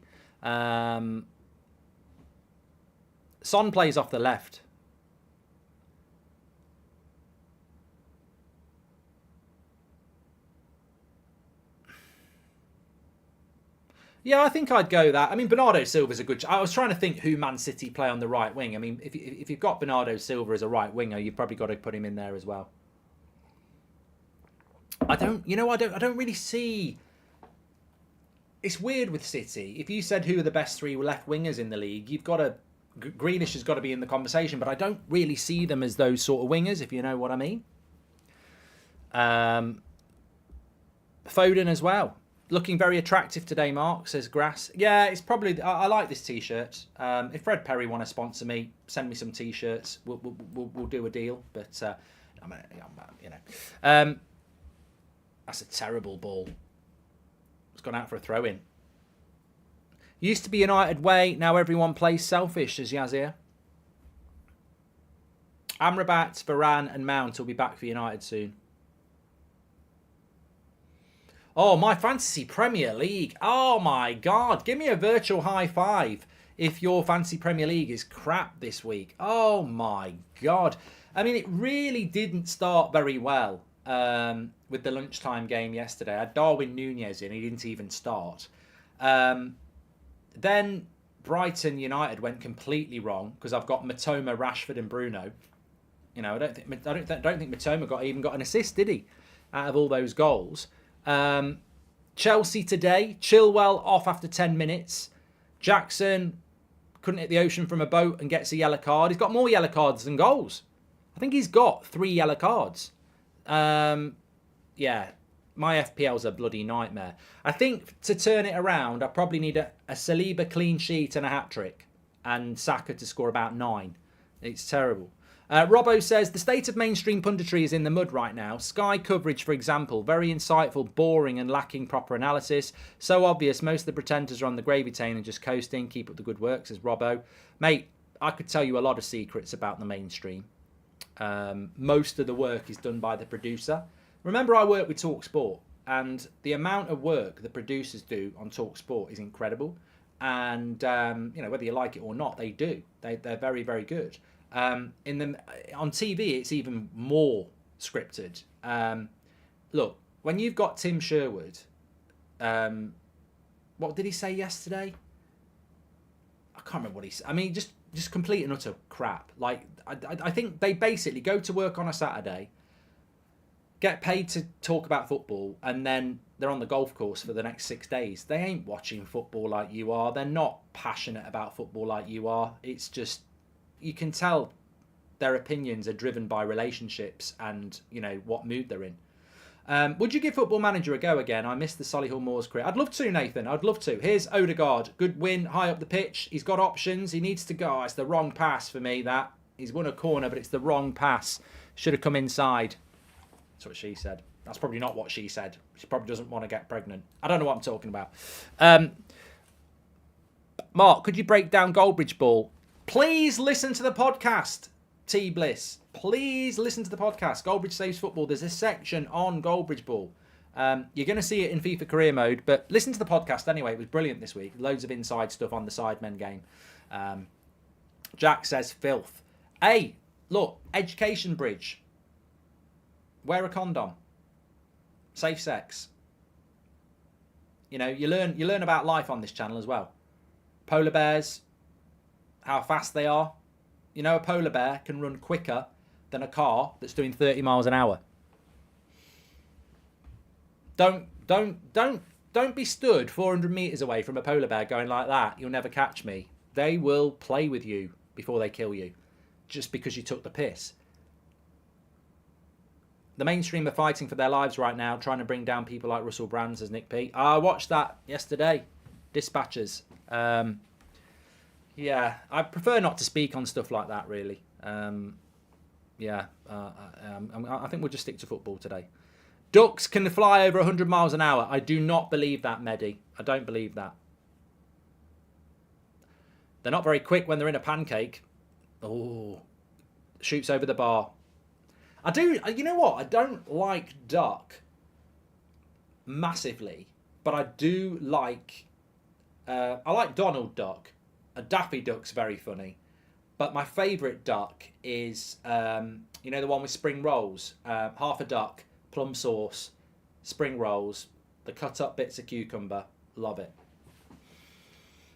Son plays off the left. Yeah, I think I'd go that. I mean, Bernardo Silva's a good... I was trying to think who Man City play on the right wing. I mean, if you've got Bernardo Silva as a right winger, you've probably got to put him in there as well. I don't really see... It's weird with City. If you said who are the best three left wingers in the league, you've got to... Grealish has got to be in the conversation, but I don't really see them as those sort of wingers, if you know what I mean. Foden as well. Looking very attractive today, Mark, says Grass. Yeah, it's probably... I like this T-shirt. If Fred Perry want to sponsor me, send me some T-shirts. We'll do a deal. But, that's a terrible ball. It's gone out for a throw-in. Used to be United way. Now everyone plays selfish, says Yazir. Amrabat, Varane and Mount will be back for United soon. Oh, my Fantasy Premier League. Oh, my God. Give me a virtual high five if your Fantasy Premier League is crap this week. Oh, my God. I mean, it really didn't start very well with the lunchtime game yesterday. I had Darwin Núñez in. He didn't even start. Then Brighton United went completely wrong because I've got Matoma, Rashford and Bruno. You know, I don't think Matoma even got an assist, did he? Out of all those goals. Chelsea today, Chilwell off after 10 minutes. Jackson couldn't hit the ocean from a boat and gets a yellow card. He's got more yellow cards than goals. I think he's got 3 yellow cards. Yeah, my FPL's a bloody nightmare. I think to turn it around, I probably need a Saliba clean sheet and a hat-trick. And Saka to score about 9. It's terrible. Robbo says, the state of mainstream punditry is in the mud right now. Sky coverage, for example, very insightful, boring and lacking proper analysis. So obvious, most of the pretenders are on the gravy train and just coasting. Keep up the good work, says Robbo. Mate, I could tell you a lot of secrets about the mainstream. Most of the work is done by the producer. Remember, I work with TalkSport, and the amount of work the producers do on TalkSport is incredible. And, whether you like it or not, they do. They're very, very good. On TV, it's even more scripted. Look, when you've got Tim Sherwood, what did he say yesterday? I can't remember what he said. I mean, just complete and utter crap. Like, I think they basically go to work on a Saturday, get paid to talk about football, and then they're on the golf course for the next 6 days. They ain't watching football like you are. They're not passionate about football like you are. It's just... You can tell their opinions are driven by relationships and, what mood they're in. Would you give Football Manager a go again? I missed the Solihull Moors career. I'd love to, Nathan. I'd love to. Here's Odegaard. Good win, high up the pitch. He's got options. He needs to go. It's the wrong pass for me, that. He's won a corner, but it's the wrong pass. Should have come inside. That's what she said. That's probably not what she said. She probably doesn't want to get pregnant. I don't know what I'm talking about. Mark, could you break down Goldbridge ball? Please listen to the podcast, T Bliss. Please listen to the podcast. Goldbridge Saves Football. There's a section on Goldbridge Ball. You're going to see it in FIFA Career Mode, but listen to the podcast anyway. It was brilliant this week. Loads of inside stuff on the Sidemen game. Jack says, filth. Hey, look, Education Bridge. Wear a condom. Safe sex. You learn about life on this channel as well. Polar bears. How fast they are. A polar bear can run quicker than a car that's doing 30 miles an hour. Don't be stood 400 meters away from a polar bear going like that. You'll never catch me. They will play with you before they kill you, just because you took the piss. The mainstream are fighting for their lives right now, trying to bring down people like Russell Brand, says Nick P. I watched that yesterday. Dispatches. Yeah, I prefer not to speak on stuff like that, really. I think we'll just stick to football today. Ducks can fly over 100 miles an hour. I do not believe that, Mehdi. I don't believe that. They're not very quick when they're in a pancake. Oh, shoots over the bar. I do. You know what? I don't like duck massively, but I do like... I like Donald Duck. A Daffy Duck's very funny. But my favourite duck is, the one with spring rolls. Half a duck, plum sauce, spring rolls, the cut up bits of cucumber. Love it.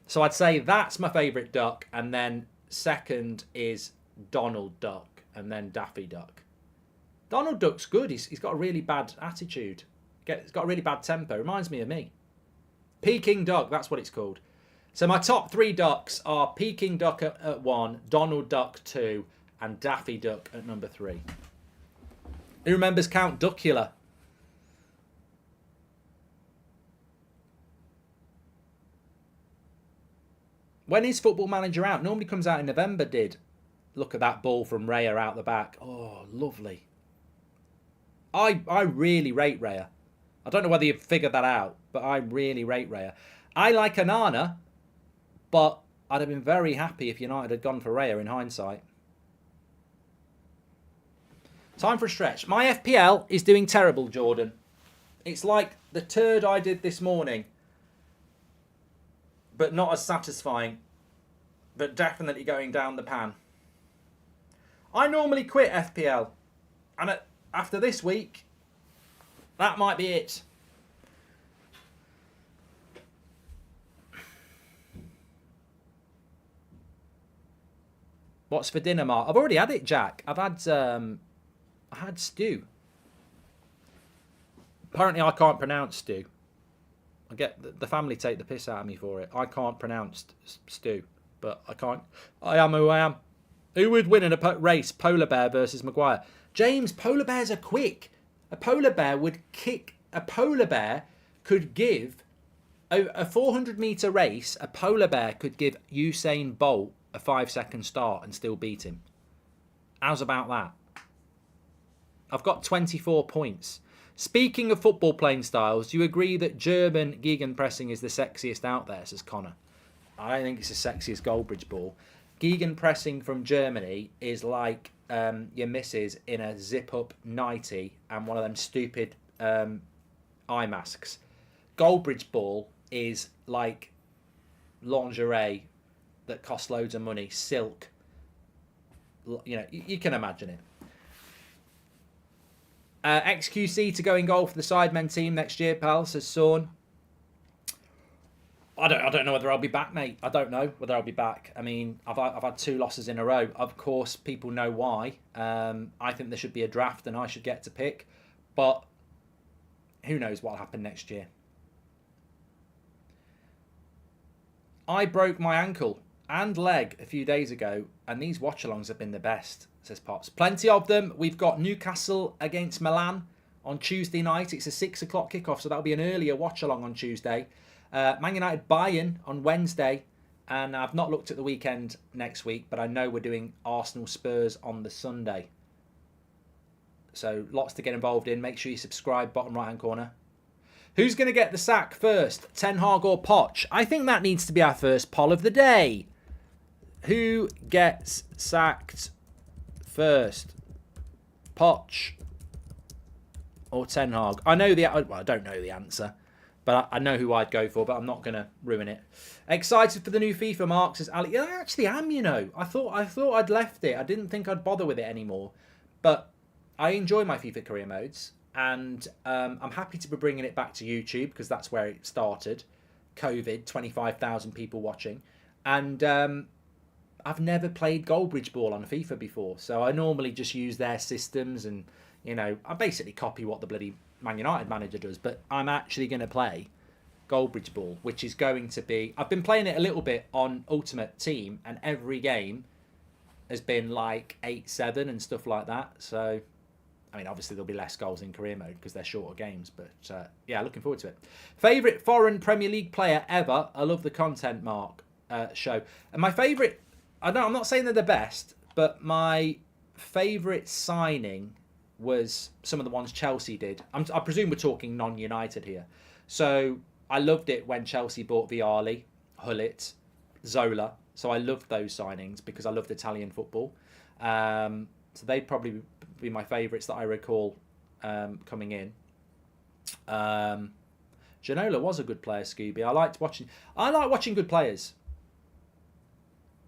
So I'd say that's my favourite duck, and then second is Donald Duck, and then Daffy Duck. Donald Duck's good. He's got a really bad attitude. He's got a really bad temper. Reminds me of me. Peking Duck, that's what it's called. So my top 3 ducks are Peking Duck at 1, Donald Duck 2, and Daffy Duck at number 3. Who remembers Count Duckula? When is Football Manager out? Normally comes out in November, did. Look at that ball from Raya out the back. Oh, lovely. I really rate Raya. I don't know whether you've figured that out, but I really rate Raya. I like Anana, but I'd have been very happy if United had gone for Raya in hindsight. Time for a stretch. My FPL is doing terrible, Jordan. It's like the turd I did this morning, but not as satisfying, but definitely going down the pan. I normally quit FPL, and after this week, that might be it. What's for dinner, Mark? I've already had it, Jack. I had stew. Apparently, I can't pronounce stew. I get the family take the piss out of me for it. I can't pronounce stew, but I can't. I am who I am. Who would win in a race? Polar bear versus Maguire. James, polar bears are quick. A polar bear would kick. A polar bear could give a 400-meter race. A polar bear could give Usain Bolt a 5-second start and still beat him. How's about that? I've got 24 points. Speaking of football playing styles, do you agree that German gegenpressing is the sexiest out there, says Connor? I don't think it's the sexiest Goldbridge ball. Gegenpressing from Germany is like your missus in a zip-up nightie and one of them stupid eye masks. Goldbridge ball is like lingerie that costs loads of money, silk. You know, you can imagine it. XQC to go in goal for the Sidemen team next year, pal, says Sean. I don't know whether I'll be back, mate. I don't know whether I'll be back. I mean, I've had 2 losses in a row. Of course, people know why. I think there should be a draft and I should get to pick. But who knows what'll happen next year. I broke my ankle and leg a few days ago, and these watchalongs have been the best, says Pops. Plenty of them. We've got Newcastle against Milan on Tuesday night. It's a 6 o'clock kickoff, so that'll be an earlier watchalong on Tuesday. Man United Bayern on Wednesday, and I've not looked at the weekend next week, but I know we're doing Arsenal Spurs on the Sunday. So lots to get involved in. Make sure you subscribe, bottom right hand corner. Who's going to get the sack first, Ten Hag or Poch? I think that needs to be our first poll of the day. Who gets sacked first, Poch or Ten Hag? I don't know the answer. But I know who I'd go for, but I'm not going to ruin it. Excited for the new FIFA, Mark, says Ali. Yeah, I actually am, you know. I thought I'd left it. I didn't think I'd bother with it anymore. But I enjoy my FIFA career modes. And I'm happy to be bringing it back to YouTube because that's where it started. COVID, 25,000 people watching. And I've never played Goldbridge ball on FIFA before. So I normally just use their systems and, you know, I basically copy what the bloody Man United manager does, but I'm actually going to play Goldbridge ball, which is going to be... I've been playing it a little bit on Ultimate Team, and every game has been like 8-7 and stuff like that. So, I mean, obviously there'll be less goals in career mode because they're shorter games, but yeah, looking forward to it. Favourite foreign Premier League player ever? I love the content, Mark, show. And my favourite... I'm not saying they're the best, but my favourite signing was some of the ones Chelsea did. I presume we're talking non-United here. So I loved it when Chelsea bought Vialli, Hullet, Zola. So I loved those signings because I loved Italian football. So they'd probably be my favourites that I recall coming in. Ginola was a good player, Scooby. I like watching good players.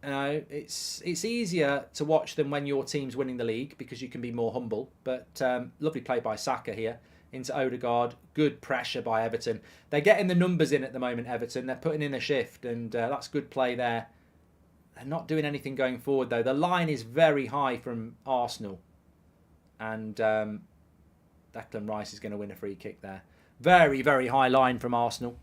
You know, it's easier to watch them when your team's winning the league because you can be more humble. But lovely play by Saka here into Odegaard. Good pressure by Everton. They're getting the numbers in at the moment, Everton. They're putting in a shift, and that's good play there. They're not doing anything going forward, though. The line is very high from Arsenal. And Declan Rice is going to win a free kick there. Very, very high line from Arsenal.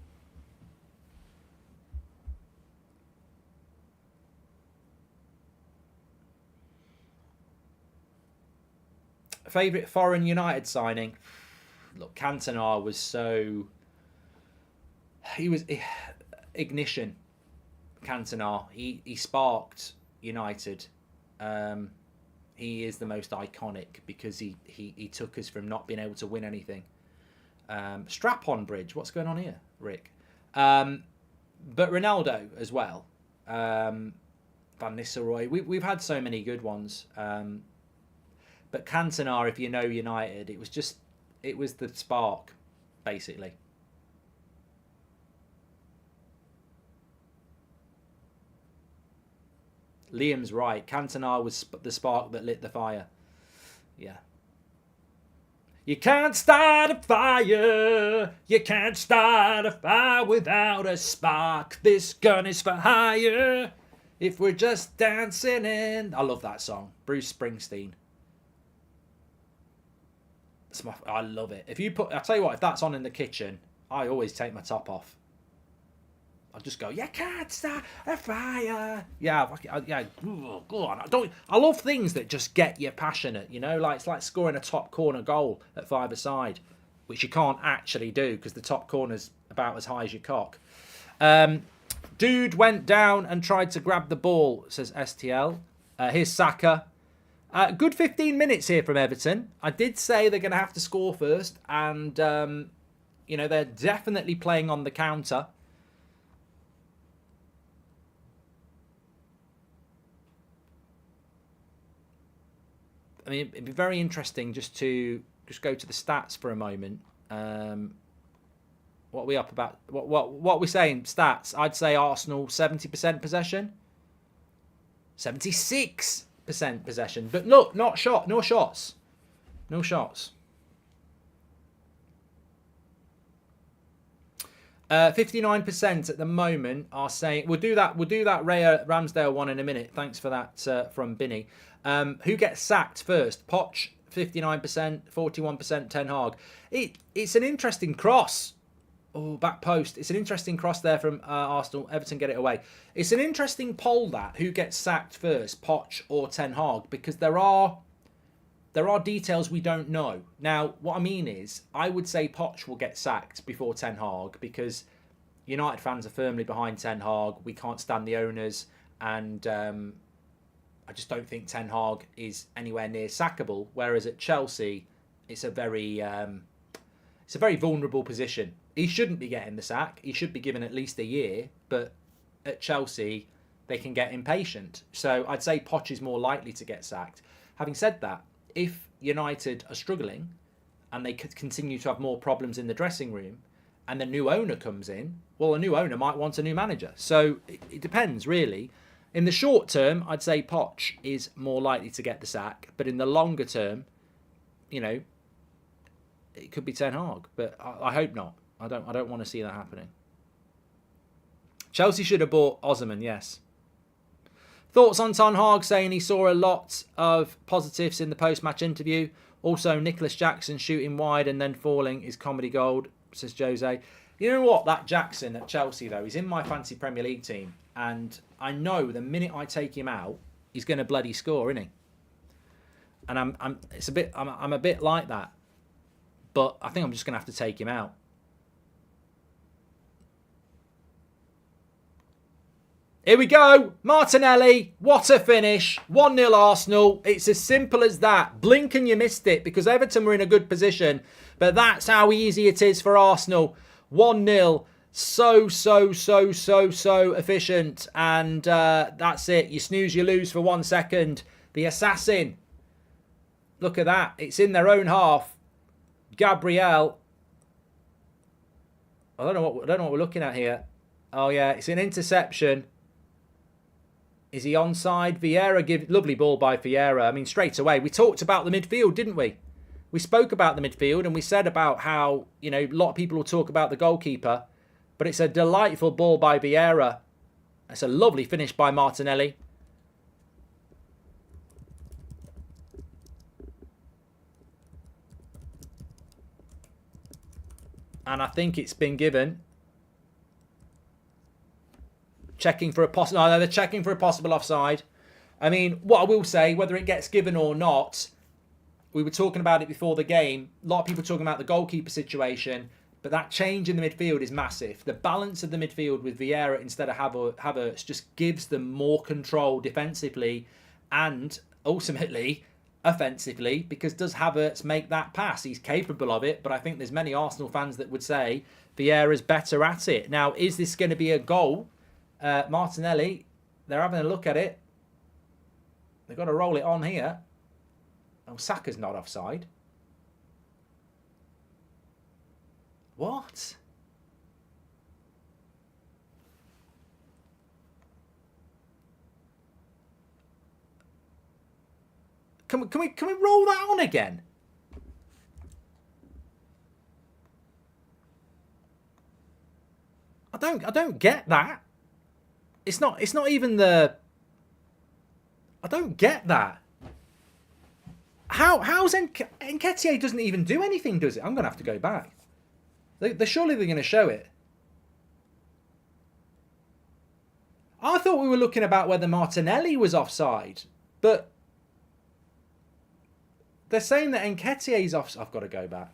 Favourite foreign United signing? Look, Cantona was so... He was... Ignition. Cantona. He sparked United. He is the most iconic because he took us from not being able to win anything. Strap-on bridge. What's going on here, Rick? But Ronaldo as well. Van Nistelrooy. We've had so many good ones. But Cantona, if you know United, it was the spark, basically. Liam's right. Cantona was the spark that lit the fire. Yeah. You can't start a fire. You can't start a fire without a spark. This gun is for hire. If we're just dancing in... I love that song. Bruce Springsteen. I love it. I'll tell you what, if that's on in the kitchen, I always take my top off. I'll just go, you can't start a fire. Yeah, go on. I love things that just get you passionate, you know? It's like scoring a top corner goal at five-a-side, which you can't actually do because the top corner's about as high as your cock. Dude went down and tried to grab the ball, says STL. Here's Saka. Good 15 minutes here from Everton. I did say they're going to have to score first. And, they're definitely playing on the counter. I mean, it'd be very interesting just go to the stats for a moment. What are we up about? What are we saying? Stats. I'd say Arsenal 70% possession. 76% possession. But look, no shots. No shots. 59% at the moment are saying we'll do that Raya Ramsdale one in a minute. Thanks for that from Binny. Who gets sacked first? Poch 59%, 41% Ten Hag. It's an interesting cross. Oh, back post. It's an interesting cross there from Arsenal. Everton get it away. It's an interesting poll that who gets sacked first, Poch or Ten Hag, because there are details we don't know. Now, what I mean is, I would say Poch will get sacked before Ten Hag because United fans are firmly behind Ten Hag. We can't stand the owners, and I just don't think Ten Hag is anywhere near sackable. Whereas at Chelsea, it's a very vulnerable position. He shouldn't be getting the sack. He should be given at least a year. But at Chelsea, they can get impatient. So I'd say Poch is more likely to get sacked. Having said that, if United are struggling and they could continue to have more problems in the dressing room and the new owner comes in, well, a new owner might want a new manager. So it depends, really. In the short term, I'd say Poch is more likely to get the sack. But in the longer term, it could be Ten Hag. But I hope not. I don't want to see that happening. Chelsea should have bought Osimhen, yes. Thoughts on Ten Hag saying he saw a lot of positives in the post-match interview. Also, Nicholas Jackson shooting wide and then falling is comedy gold, says Jose. You know what? That Jackson at Chelsea, though, he's in my fancy Premier League team. And I know the minute I take him out, he's going to bloody score, isn't he? And I'm a bit like that. But I think I'm just going to have to take him out. Here we go. Martinelli. What a finish. 1-0 Arsenal. It's as simple as that. Blink and you missed it because Everton were in a good position. But that's how easy it is for Arsenal. 1-0. So efficient. And that's it. You snooze, you lose for 1 second. The assassin. Look at that. It's in their own half. Gabriel. I don't know what we're looking at here. Oh, yeah. It's an interception. Is he onside? Vieira lovely ball by Vieira. I mean, straight away. We talked about the midfield, didn't we? We spoke about the midfield and we said about how, you know, a lot of people will talk about the goalkeeper, but it's a delightful ball by Vieira. It's a lovely finish by Martinelli. And I think it's been given. Checking for a possible... No, they're checking for a possible offside. I mean, what I will say, whether it gets given or not, we were talking about it before the game. A lot of people talking about the goalkeeper situation, but that change in the midfield is massive. The balance of the midfield with Vieira instead of Havertz just gives them more control defensively and ultimately offensively, because does Havertz make that pass? He's capable of it, but I think there's many Arsenal fans that would say Vieira's better at it. Now, is this going to be a goal? Martinelli, they're having a look at it. They've got to roll it on here. Oh, Saka's not offside. What? Can we roll that on again? I don't get that. It's not even the... I don't get that. How's Nketiah doesn't even do anything, does it? I'm going to have to go back. Surely they're going to show it. I thought we were looking about whether Martinelli was offside, but they're saying that Nketiah's off. I've got to go back.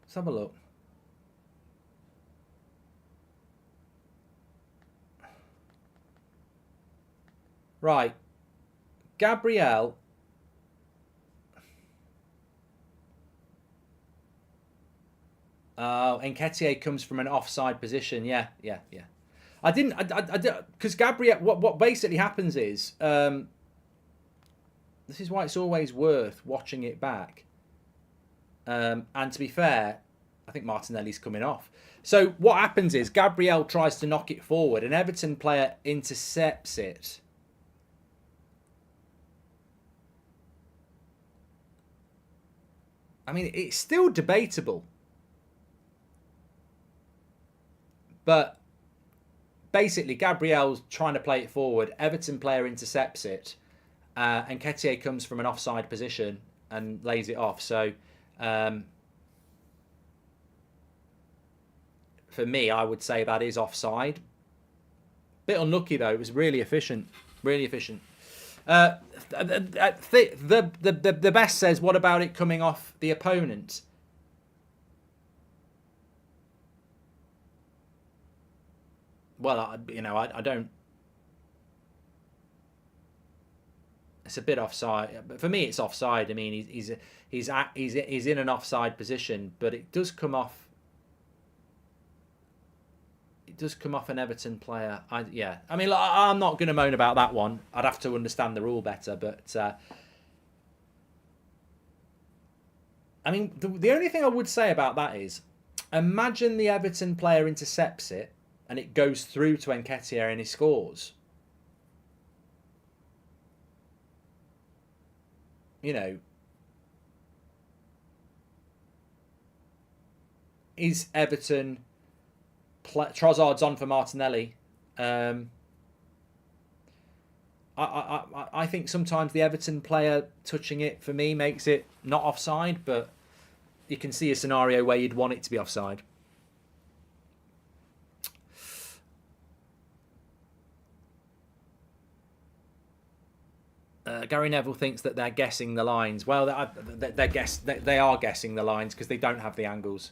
Let's have a look. Right. Gabriel. Nketiah comes from an offside position. Yeah. I didn't, because Gabriel, what basically happens is, this is why it's always worth watching it back. And to be fair, I think Martinelli's coming off. So what happens is Gabriel tries to knock it forward, an Everton player intercepts it. I mean, it's still debatable. But basically, Gabriel's trying to play it forward. Everton player intercepts it. And Nketiah comes from an offside position and lays it off. So, for me, I would say that is offside. Bit unlucky, though. It was really efficient. Really efficient. The best says, what about it coming off the opponent? Well, I don't. It's a bit offside, but for me, it's offside. I mean, he's in an offside position, but it does come off. It does come off an Everton player. Yeah. I mean, I'm not going to moan about that one. I'd have to understand the rule better, but I mean, the only thing I would say about that is, imagine the Everton player intercepts it and it goes through to Nketiah and he scores. You know, is Everton... Trossard's on for Martinelli. I think sometimes the Everton player touching it, for me, makes it not offside, but you can see a scenario where you'd want it to be offside. Gary Neville thinks that they're guessing the lines. Well, they are guessing the lines because they don't have the angles.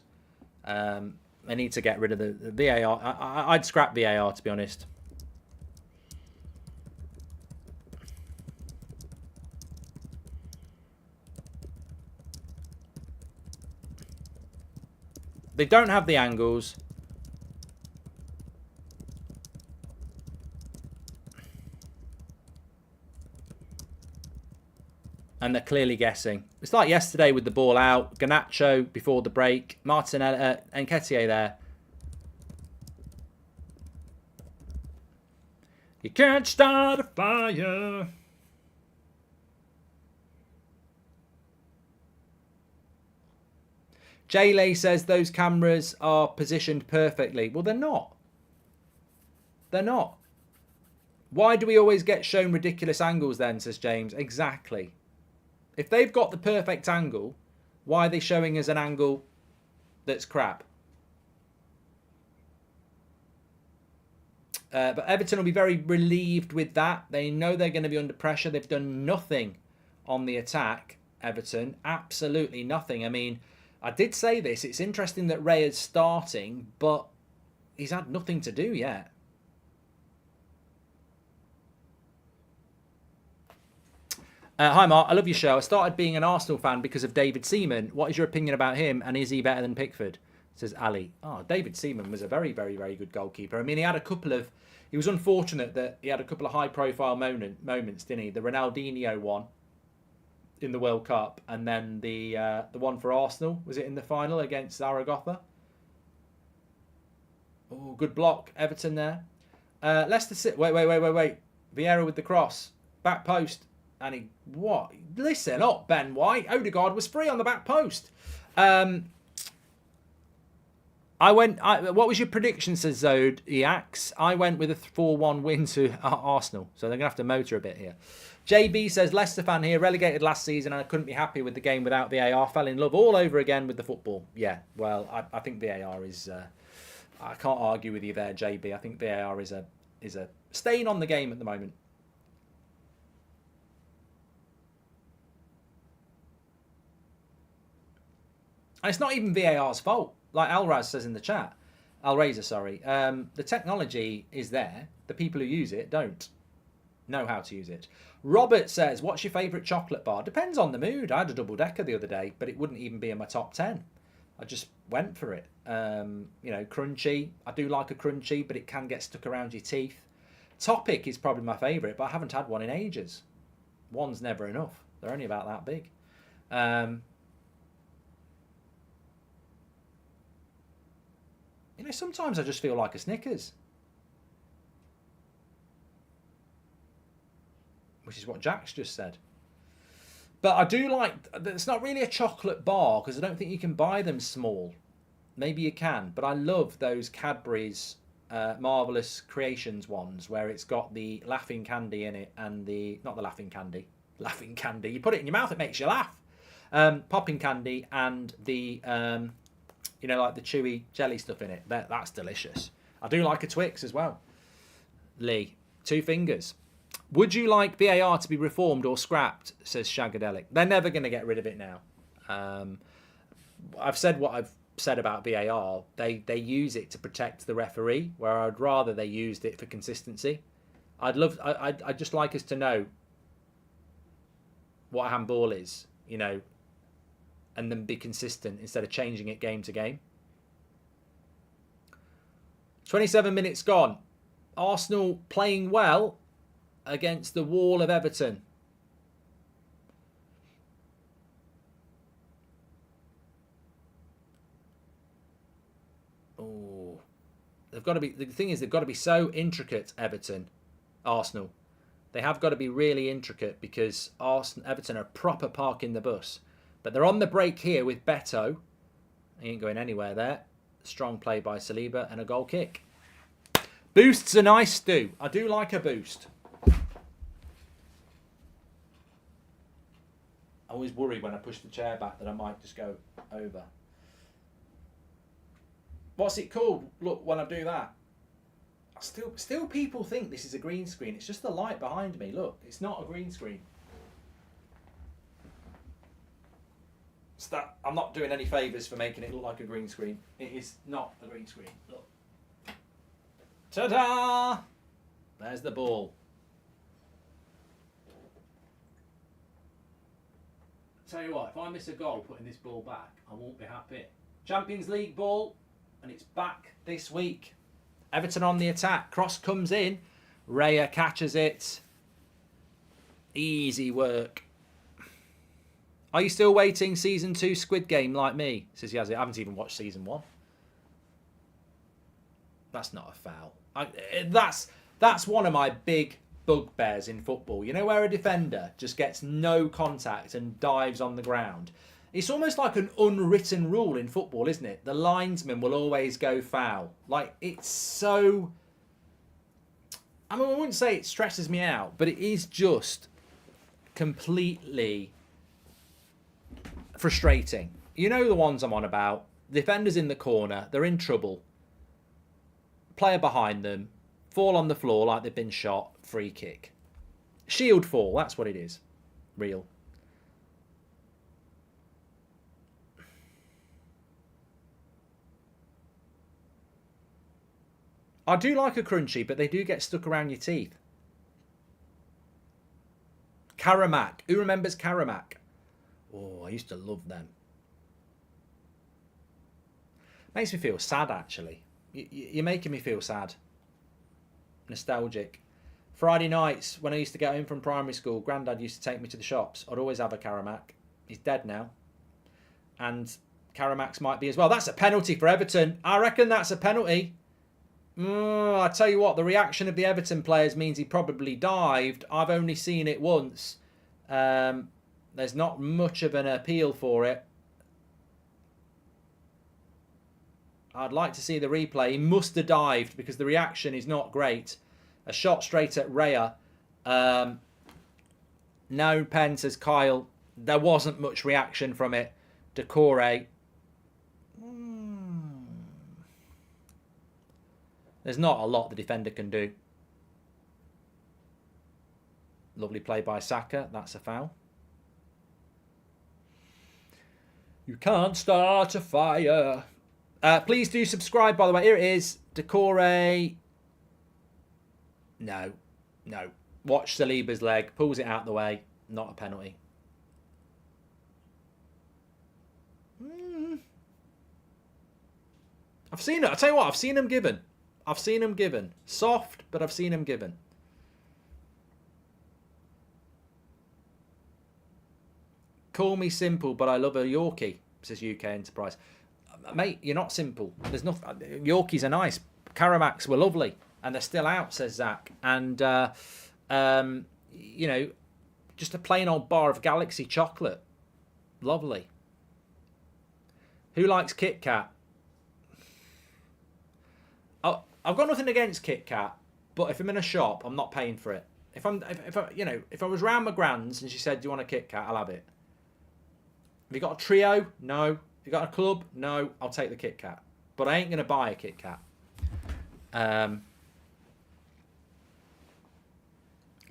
They need to get rid of the VAR. I'd scrap VAR, to be honest. They don't have the angles. And they're clearly guessing. It's like yesterday with the ball out. Garnacho before the break. Martinelli and Nketiah there. can't start a fire. Jaylay says those cameras are positioned perfectly. Well, they're not. They're not. Why do we always get shown ridiculous angles then, says James? Exactly. If they've got the perfect angle, why are they showing us an angle that's crap? But Everton will be very relieved with that. They know they're going to be under pressure. They've done nothing on the attack, Everton. Absolutely nothing. I mean, I did say this. It's interesting that Raya's starting, but he's had nothing to do yet. Hi, Mark. I love your show. I started being an Arsenal fan because of David Seaman. What is your opinion about him, and is he better than Pickford? Says Ali. Oh, David Seaman was a very, very, very good goalkeeper. I mean, he had a couple of... He was unfortunate that he had a couple of high-profile moments, didn't he? The Ronaldinho one in the World Cup, and then the one for Arsenal. Was it in the final against Zaragoza? Oh, good block. Everton there. Leicester City... Wait. Vieira with the cross. Back post. And he... What? Listen up, Ben White. Odegaard was free on the back post. What was your prediction, says Zodiacs? I went with a 4-1 win to Arsenal. So they're going to have to motor a bit here. JB says, Leicester fan here, relegated last season and I couldn't be happy with the game without VAR. Fell in love all over again with the football. Yeah, well, I think VAR is... I can't argue with you there, JB. I think VAR is a stain on the game at the moment. And it's not even VAR's fault. Like Alraz says in the chat. Alraza, sorry. The technology is there. The people who use it don't know how to use it. Robert says, what's your favourite chocolate bar? Depends on the mood. I had a double-decker the other day, but it wouldn't even be in my top 10. I just went for it. Crunchy. I do like a crunchy, but it can get stuck around your teeth. Topic is probably my favourite, but I haven't had one in ages. One's never enough. They're only about that big. Sometimes I just feel like a Snickers. Which is what Jack's just said. But I do like... It's not really a chocolate bar because I don't think you can buy them small. Maybe you can. But I love those Cadbury's Marvellous Creations ones where it's got the laughing candy in it and the... Not the laughing candy. Laughing candy. You put it in your mouth, it makes you laugh. Popping candy and the... like the chewy jelly stuff in it. That's delicious. I do like a Twix as well. Lee, 2 fingers. Would you like VAR to be reformed or scrapped, says Shagadelic. They're never going to get rid of it now. I've said what I've said about VAR. They use it to protect the referee, where I'd rather they used it for consistency. I'd just like us to know what a handball is, and then be consistent instead of changing it game to game. 27 minutes gone. Arsenal playing well against the wall of Everton. Oh, they've got to be. The thing is, they've got to be so intricate. Arsenal, they have got to be really intricate because Everton are proper parking the bus. But they're on the break here with Beto. He ain't going anywhere there. Strong play by Saliba and a goal kick. Boosts are nice, Stu. I do like a boost. I always worry when I push the chair back that I might just go over. What's it called? Look, when I do that. Still people think this is a green screen. It's just the light behind me. Look, it's not a green screen. I'm not doing any favours for making it look like a green screen. It is not a green screen. Look. Ta-da! There's the ball. Tell you what, if I miss a goal putting this ball back, I won't be happy. Champions League ball, and it's back this week. Everton on the attack. Cross comes in. Raya catches it. Easy work. Are you still waiting season 2 Squid Game like me? Says he has it. I haven't even watched season 1. That's not a foul. That's That's one of my big bugbears in football. You know, where a defender just gets no contact and dives on the ground. It's almost like an unwritten rule in football, isn't it? The linesman will always go foul. Like, it's so... I mean, I wouldn't say it stresses me out, but it is just completely frustrating. You know the ones I'm on about. Defenders in the corner, they're in trouble. Player behind them, fall on the floor like they've been shot, free kick. Shield fall, that's what it is. Real. I do like a crunchy, but they do get stuck around your teeth. Karamak. Who remembers Karamak? Oh, I used to love them. Makes me feel sad, actually. You're making me feel sad. Nostalgic. Friday nights, when I used to get home from primary school, Grandad used to take me to the shops. I'd always have a Karamak. He's dead now. And Karamaks might be as well. That's a penalty for Everton. I reckon that's a penalty. I tell you what, the reaction of the Everton players means he probably dived. I've only seen it once. There's not much of an appeal for it. I'd like to see the replay. He must have dived because the reaction is not great. A shot straight at Raya. No pen, says Kyle. There wasn't much reaction from it. Decore. There's not a lot the defender can do. Lovely play by Saka. That's a foul. You can't start a fire. Please do subscribe, by the way. Here it is. Decore. No. Watch Saliba's leg. Pulls it out the way. Not a penalty. I've seen it. I'll tell you what. I've seen him given. Soft, but I've seen him given. Call me simple, but I love a Yorkie, says UK Enterprise. Mate, you're not simple. There's nothing. Yorkies are nice. Karamaks were lovely, and they're still out, says Zach. And you know, just a plain old bar of Galaxy chocolate, lovely. Who likes Kit Kat? I've got nothing against Kit Kat, but if I'm in a shop, I'm not paying for it. If I was round my grand's and she said, "Do you want a Kit Kat?" I'll have it. Have you got a trio? No. Have you got a club? No. I'll take the Kit Kat, but I ain't gonna buy a Kit Kat.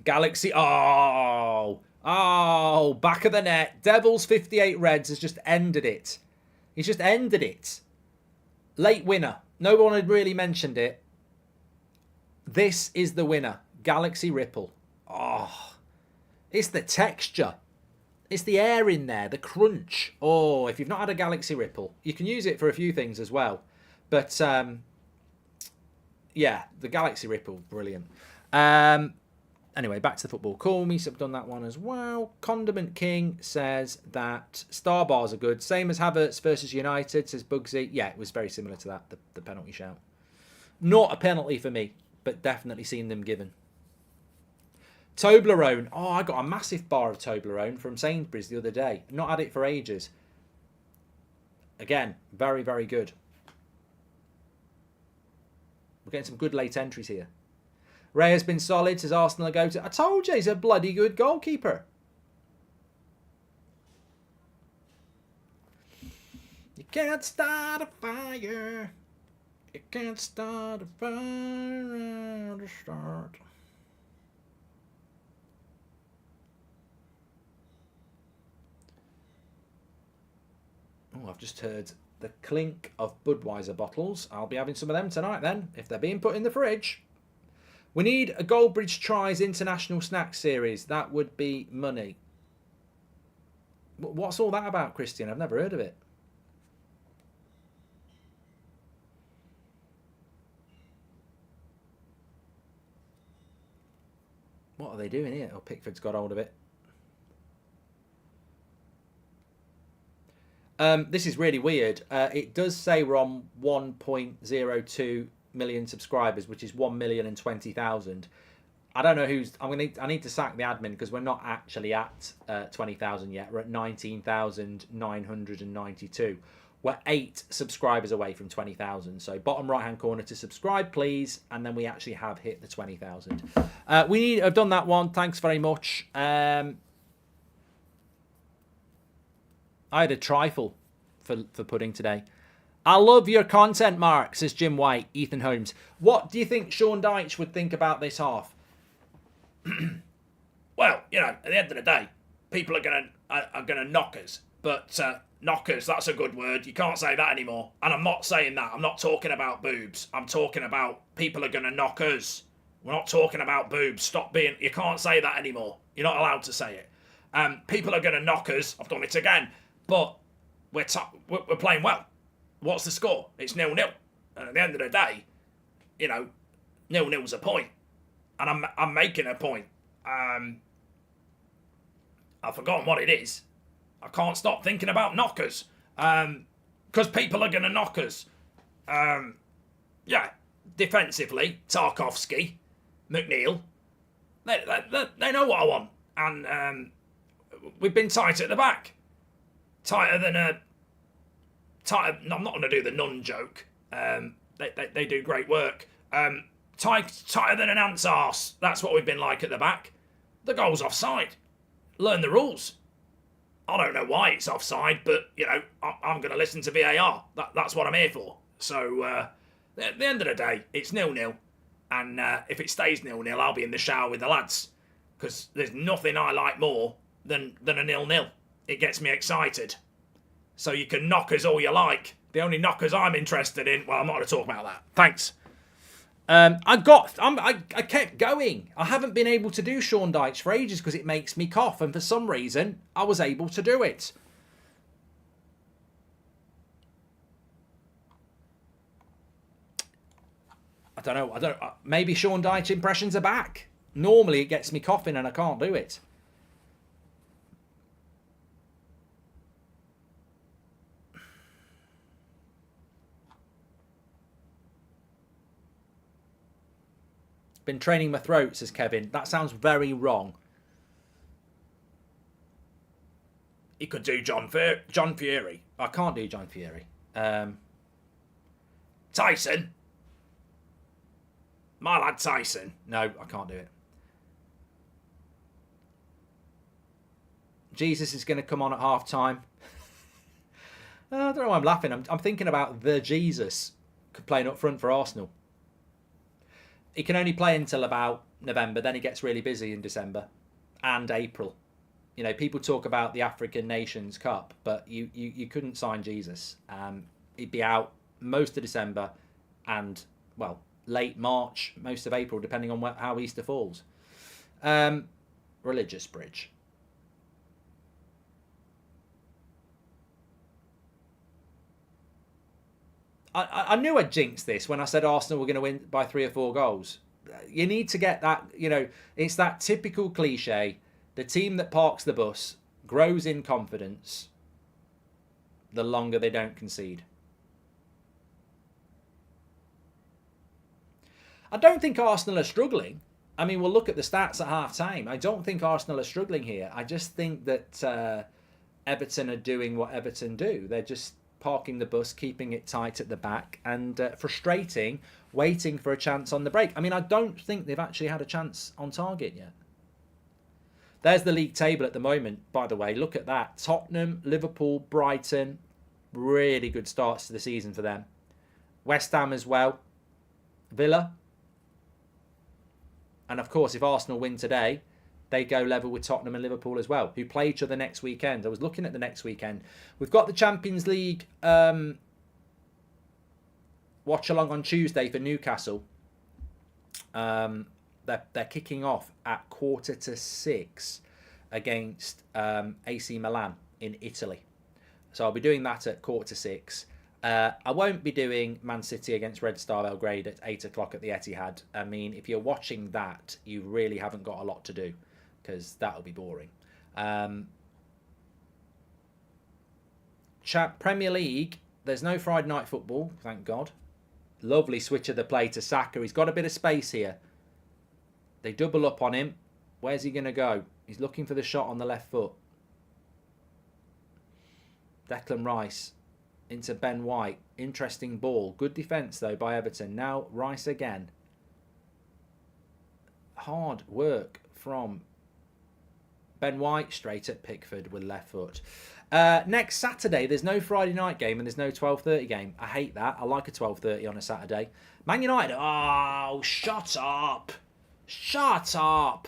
Galaxy. Oh, back of the net. Devils 58 Reds has just ended it. He's just ended it. Late winner. No one had really mentioned it. This is the winner. Galaxy Ripple. Oh, it's the texture. It's the air in there, the crunch. Oh, if you've not had a Galaxy Ripple, you can use it for a few things as well. But, yeah, the Galaxy Ripple, brilliant. Anyway, back to the football. Call me, so I've done that one as well. Condiment King says that star bars are good. Same as Havertz versus United, says Bugsy. Yeah, it was very similar to that, the penalty shout. Not a penalty for me, but definitely seen them given. Toblerone. Oh, I got a massive bar of Toblerone from Sainsbury's the other day. Not had it for ages. Again, very, very good. We're getting some good late entries here. Raya's been solid, says Arsenal go to. I told you he's a bloody good goalkeeper. You can't start a fire. You can't start a fire to start. Oh, I've just heard the clink of Budweiser bottles. I'll be having some of them tonight then, if they're being put in the fridge. We need a Goldbridge Tries International Snack Series. That would be money. What's all that about, Christian? I've never heard of it. What are they doing here? Oh, Pickford's got hold of it. This is really weird. It does say we're on 1.02 million subscribers, which is 1,020,000. I don't know who's. I need to sack the admin because we're not actually at 20,000 yet. We're at 19,992. We're 8 subscribers away from 20,000. So bottom right hand corner to subscribe, please, and then we actually have hit the 20,000. I've done that one. Thanks very much. I had a trifle for pudding today. I love your content, Mark, says Jim White, Ethan Holmes. What do you think Sean Dyche would think about this half? Well, at the end of the day, people are gonna knock us. But knockers, that's a good word. You can't say that anymore. And I'm not saying that. I'm not talking about boobs. I'm talking about people are gonna knock us. We're not talking about boobs. Stop being. You can't say that anymore. You're not allowed to say it. People are gonna knock us. I've done it again. But we're playing well. What's the score? It's 0-0. And at the end of the day, 0-0's a point. And I'm making a point. I've forgotten what it is. I can't stop thinking about knockers. Because people are going to knock us. Defensively, Tarkowski, McNeil, they know what I want. And we've been tight at the back. Tighter than a... I'm not going to do the nun joke. They do great work. Tighter than an ant's arse. That's what we've been like at the back. The goal's offside. Learn the rules. I don't know why it's offside, but, I'm going to listen to VAR. That's what I'm here for. So, at the end of the day, it's 0-0. And if it stays 0-0, I'll be in the shower with the lads. Because there's nothing I like more than a 0-0. It gets me excited. So you can knock us all you like. The only knockers I'm interested in... Well, I'm not going to talk about that. Thanks. I kept going. I haven't been able to do Sean Dyche for ages because it makes me cough, and for some reason I was able to do it. I don't know. Maybe Sean Dyche impressions are back. Normally it gets me coughing and I can't do it. Been training my throat, says Kevin. That sounds very wrong. He could do John Fury. I can't do John Fury. Tyson. My lad Tyson. No, I can't do it. Jesus is going to come on at half time. I don't know why I'm laughing. I'm thinking about the Jesus playing up front for Arsenal. He can only play until about November. Then he gets really busy in December and April. People talk about the African Nations Cup, but you couldn't sign Jesus. He'd be out most of December and, well, late March, most of April, depending on how Easter falls. Religious Bridge. I knew I'd jinx this when I said Arsenal were going to win by 3 or 4 goals. You need to get that, it's that typical cliche. The team that parks the bus grows in confidence the longer they don't concede. I don't think Arsenal are struggling. I mean, we'll look at the stats at half-time. I don't think Arsenal are struggling here. I just think that Everton are doing what Everton do. They're just parking the bus, keeping it tight at the back, and frustrating, waiting for a chance on the break. I mean, I don't think they've actually had a chance on target yet. There's the league table at the moment, by the way. Look at that. Tottenham, Liverpool, Brighton. Really good starts to the season for them. West Ham as well. Villa. And of course, if Arsenal win today, they go level with Tottenham and Liverpool as well, who play each other next weekend. I was looking at the next weekend. We've got the Champions League watch-along on Tuesday for Newcastle. They're kicking off at 5:45 against AC Milan in Italy. So I'll be doing that at 5:45. I won't be doing Man City against Red Star Belgrade at 8 o'clock at the Etihad. I mean, if you're watching that, you really haven't got a lot to do, because that'll be boring. Premier League, there's no Friday night football, thank God. Lovely switch of the play to Saka. He's got a bit of space here. They double up on him. Where's he going to go? He's looking for the shot on the left foot. Declan Rice into Ben White. Interesting ball. Good defence, though, by Everton. Now Rice again. Hard work from Ben White. Straight at Pickford with left foot. Next Saturday, there's no Friday night game and there's no 12:30 game. I hate that. I like a 12:30 on a Saturday. Man United. Oh, shut up. Shut up.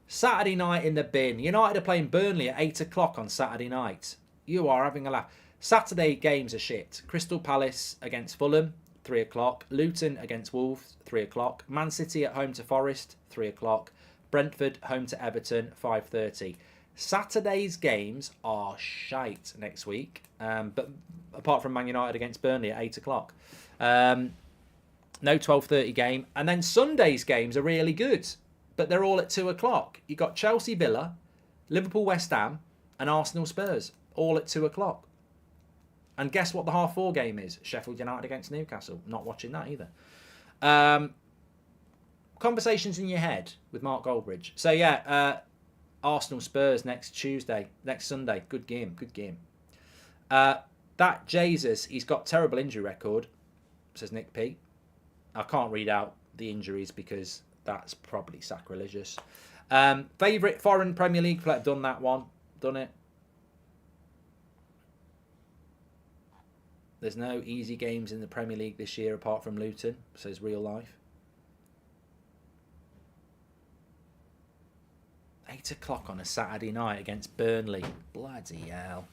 Saturday night in the bin. United are playing Burnley at 8 o'clock on Saturday night. You are having a laugh. Saturday games are shit. Crystal Palace against Fulham, 3 o'clock. Luton against Wolves, 3 o'clock. Man City at home to Forest, 3 o'clock. Brentford home to Everton, 5:30. Saturday's games are shite next week. But apart from Man United against Burnley at 8 o'clock. No 12:30 game. And then Sunday's games are really good. But they're all at 2 o'clock. You've got Chelsea Villa, Liverpool West Ham, and Arsenal Spurs, all at 2 o'clock. And guess what the half-4 game is? Sheffield United against Newcastle. Not watching that either. Conversations in your head with Mark Goldbridge. So yeah, Arsenal Spurs next Sunday. Good game. That Jesus, he's got terrible injury record, says Nick P. I can't read out the injuries because that's probably sacrilegious. Favourite foreign Premier League player? Done that one. Done it. There's no easy games in the Premier League this year apart from Luton, says Real Life. 8 o'clock on a Saturday night against Burnley. Bloody hell.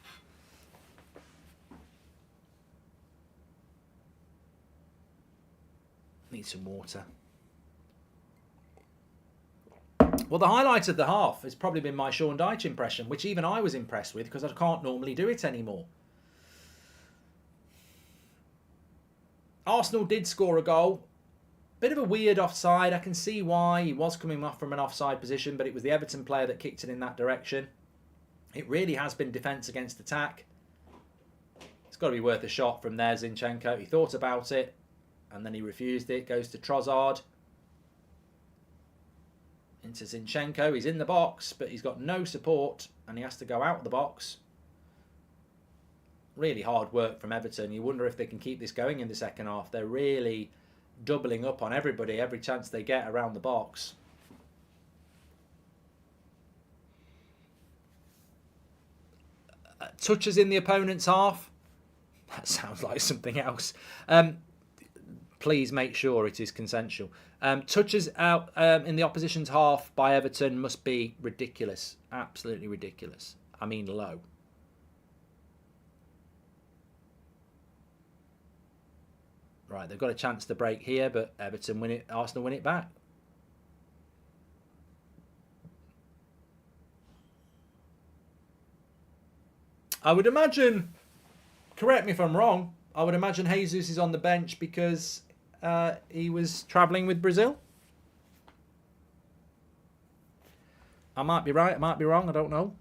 Need some water. Well, the highlight of the half has probably been my Sean Dyche impression, which even I was impressed with because I can't normally do it anymore. Arsenal did score a goal. Bit of a weird offside. I can see why. He was coming off from an offside position, but it was the Everton player that kicked it in that direction. It really has been defence against attack. It's got to be worth a shot from there, Zinchenko. He thought about it, and then he refused it. Goes to Trossard. Into Zinchenko. He's in the box, but he's got no support, and he has to go out of the box. Really hard work from Everton. You wonder if they can keep this going in the second half. They're really doubling up on everybody every chance they get around the box. Touches in the opponent's half. That sounds like something else. Please make sure it is consensual. Touches out in the opposition's half by Everton must be ridiculous. Absolutely ridiculous. I mean low. Right, they've got a chance to break here, but Everton win it. Arsenal win it back. I would imagine, correct me if I'm wrong, I would imagine Jesus is on the bench because he was travelling with Brazil. I might be right, I might be wrong, I don't know.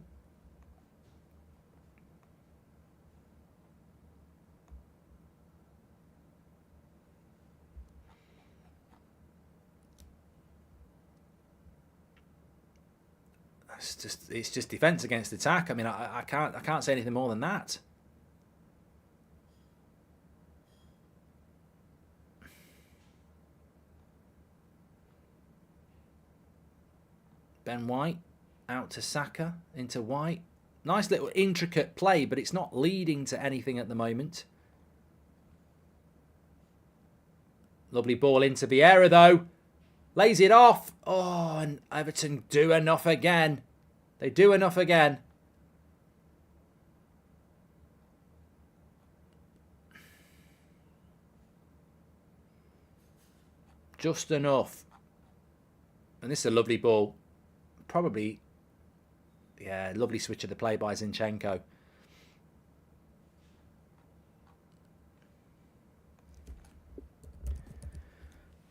It's just defence against attack. I mean, I can't say anything more than that. Ben White out to Saka into White. Nice little intricate play, but it's not leading to anything at the moment. Lovely ball into Vieira though. Lays it off. Oh, and Everton do enough again. They do enough again. Just enough. And this is a lovely ball. Probably, yeah, lovely switch of the play by Zinchenko.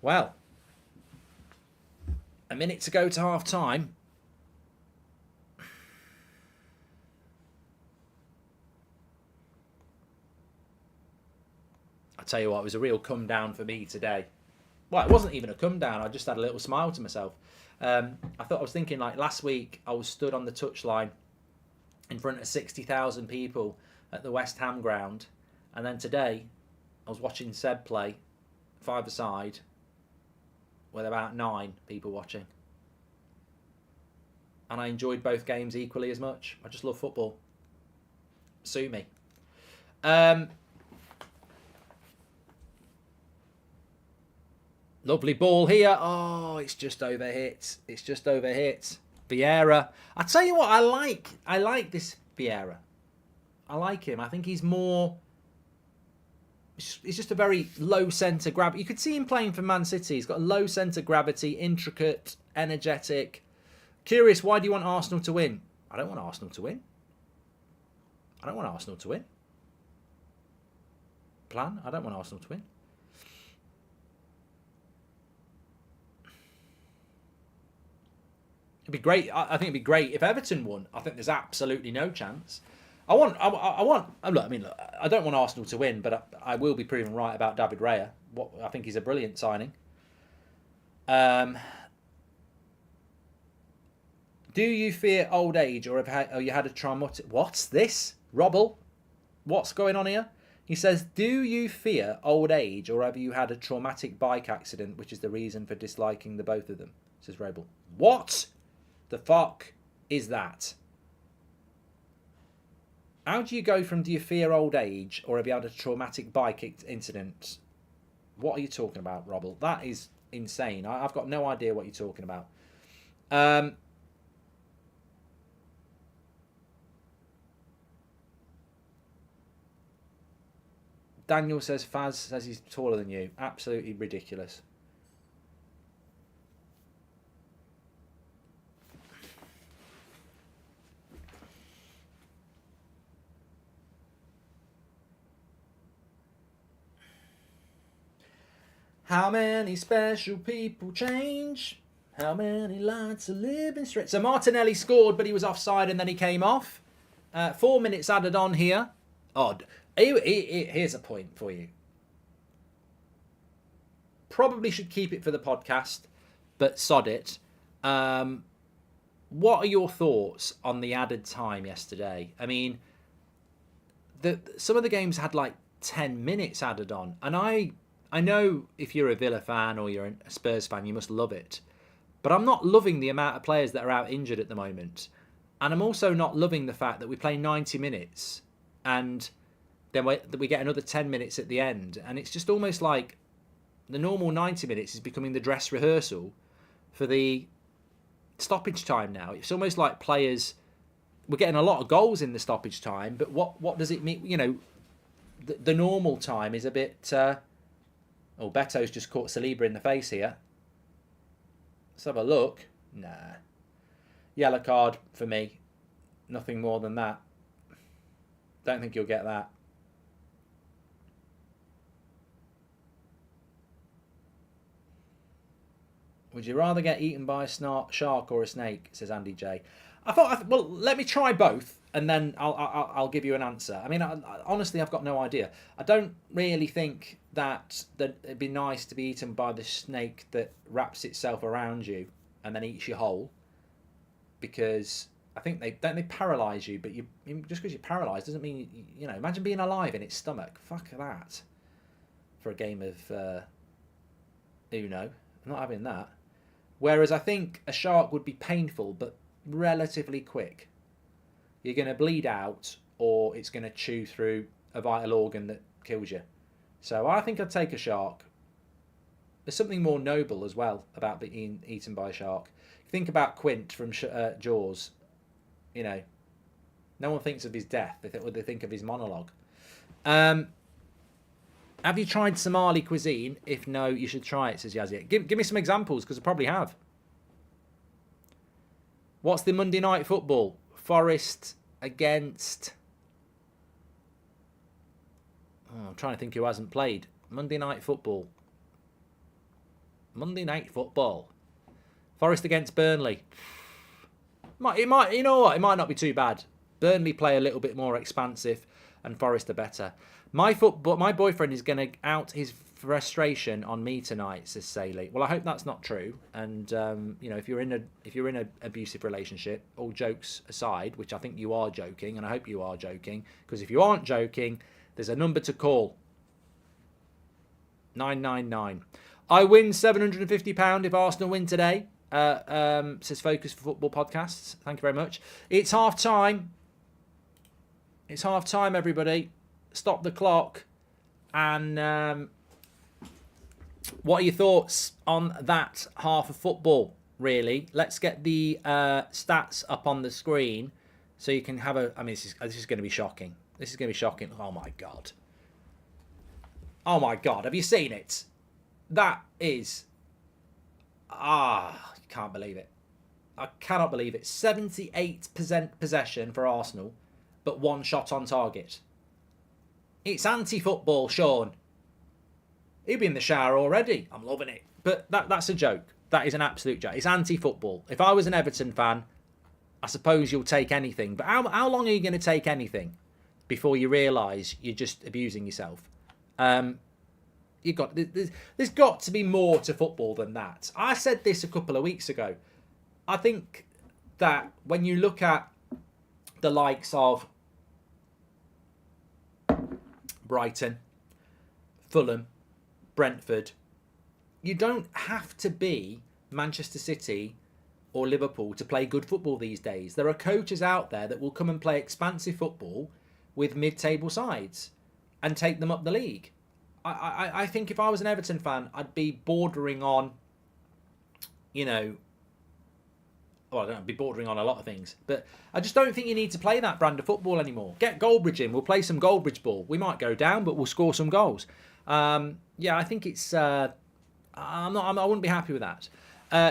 Well, a minute to go to half time. I tell you what, it was a real come down for me today. Well, it wasn't even a come down. I just had a little smile to myself. I was thinking, like, last week I was stood on the touchline in front of 60,000 people at the West Ham ground, and then today I was watching Seb play 5-a-side with about 9 people watching, and I enjoyed both games equally as much. I just love football. Sue me. Lovely ball here. Oh, it's just overhit. It's just overhit. Vieira. I tell you what, I like this Vieira. I like him. I think he's more... He's just a very low centre gravity. You could see him playing for Man City. He's got a low centre gravity, intricate, energetic. Curious, why do you want Arsenal to win? I don't want Arsenal to win. I don't want Arsenal to win. Plan? I don't want Arsenal to win. It'd be great. I think it'd be great if Everton won. I think there's absolutely no chance. Look, I don't want Arsenal to win, but I will be proven right about David Raya. I think he's a brilliant signing. Do you fear old age, or have you had a traumatic... What's this? Robble? What's going on here? He says, do you fear old age, or have you had a traumatic bike accident, which is the reason for disliking the both of them? Says Robble. What the fuck is that? How do you go from do you fear old age, or have you had a traumatic bike incident? What are you talking about, Robble? That is insane. I've got no idea what you're talking about. Daniel says Faz says he's taller than you. Absolutely ridiculous. How many special people change? How many lads are living straight? So Martinelli scored, but he was offside and then he came off. 4 minutes added on here. Odd. Here's a point for you. Probably should keep it for the podcast, but sod it. What are your thoughts on the added time yesterday? I mean, some of the games had like 10 minutes added on, and I know if you're a Villa fan or you're a Spurs fan, you must love it. But I'm not loving the amount of players that are out injured at the moment. And I'm also not loving the fact that we play 90 minutes and then we get another 10 minutes at the end. And it's just almost like the normal 90 minutes is becoming the dress rehearsal for the stoppage time now. It's almost like players... We're getting a lot of goals in the stoppage time, but what does it mean? You know, the normal time is a bit... Oh, Beto's just caught Saliba in the face here. Let's have a look. Nah. Yellow card for me. Nothing more than that. Don't think you'll get that. Would you rather get eaten by a shark or a snake? Says Andy J. Well, let me try both, and then I'll give you an answer. I mean, honestly, I've got no idea. I don't really think that it'd be nice to be eaten by the snake that wraps itself around you and then eats you whole, because I think they paralyse you. But just because you're paralysed doesn't mean you know. Imagine being alive in its stomach. Fuck that. For a game of Uno, I'm not having that. Whereas I think a shark would be painful, but relatively quick. You're going to bleed out, or it's going to chew through a vital organ that kills you. So I think I'd take a shark. There's something more noble as well about being eaten by a shark. Think about Quint from Jaws. You know, no one thinks of his death. They think of his monologue. Have you tried Somali cuisine? If no, you should try it, says Yazzie. Give me some examples, because I probably have. What's the Monday night football? Forest against... Oh, I'm trying to think who hasn't played. Monday night football. Monday night football. Forest against Burnley. You know what? It might not be too bad. Burnley play a little bit more expansive, and Forest are better. My boyfriend is going to out his frustration on me tonight, says Saley. Well, I hope that's not true. And if you're in a abusive relationship, all jokes aside, which I think you are joking, and I hope you are joking, because if you aren't joking, there's a number to call. 999. I win £750 if Arsenal win today. Says Focus for Football Podcasts. Thank you very much. It's half time. It's half time, everybody. Stop the clock. And what are your thoughts on that half of football, really? Let's get the stats up on the screen so you can have a... I mean, this is going to be shocking. This is going to be shocking. Oh, my God. Oh, my God. Have you seen it? That is... you can't believe it. I cannot believe it. 78% possession for Arsenal, but 1 shot on target. It's anti-football, Sean. He'd be in the shower already. I'm loving it. But that's a joke. That is an absolute joke. It's anti-football. If I was an Everton fan, I suppose you'll take anything. But how long are you going to take anything before you realise you're just abusing yourself? There's got to be more to football than that. I said this a couple of weeks ago. I think that when you look at the likes of Brighton, Fulham, Brentford, you don't have to be Manchester City or Liverpool to play good football these days. There are coaches out there that will come and play expansive football with mid-table sides and take them up the league. I think if I was an Everton fan, I'd be bordering on, I'd be bordering on a lot of things. But I just don't think you need to play that brand of football anymore. Get Goldbridge in. We'll play some Goldbridge ball. We might go down, but we'll score some goals. I think it's... I wouldn't be happy with that.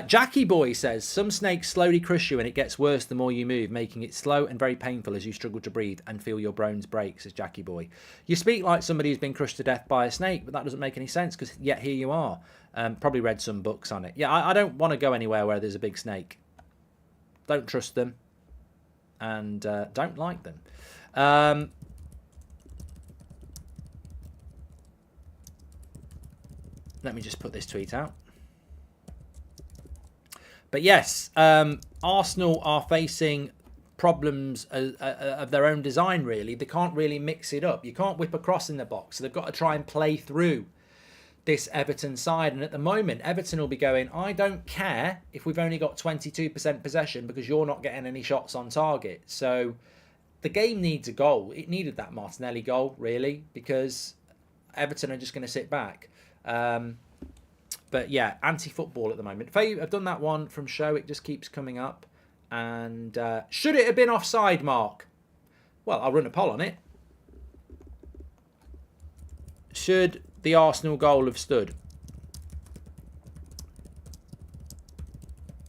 Jackie Boy says, some snakes slowly crush you and it gets worse the more you move, making it slow and very painful as you struggle to breathe and feel your bones break, says Jackie Boy. You speak like somebody who's been crushed to death by a snake, but that doesn't make any sense because yet here you are. Probably read some books on it. Yeah, I don't want to go anywhere where there's a big snake. Don't trust them and don't like them. Let me just put this tweet out. But yes, Arsenal are facing problems of their own design, really. They can't really mix it up. You can't whip a cross in the box. So they've got to try and play through this Everton side. And at the moment, Everton will be going, I don't care if we've only got 22% possession because you're not getting any shots on target. So the game needs a goal. It needed that Martinelli goal, really, because Everton are just going to sit back. But yeah, anti-football at the moment. I've done that one from show. It just keeps coming up. And should it have been offside, Mark? Well, I'll run a poll on it. Should the Arsenal goal have stood?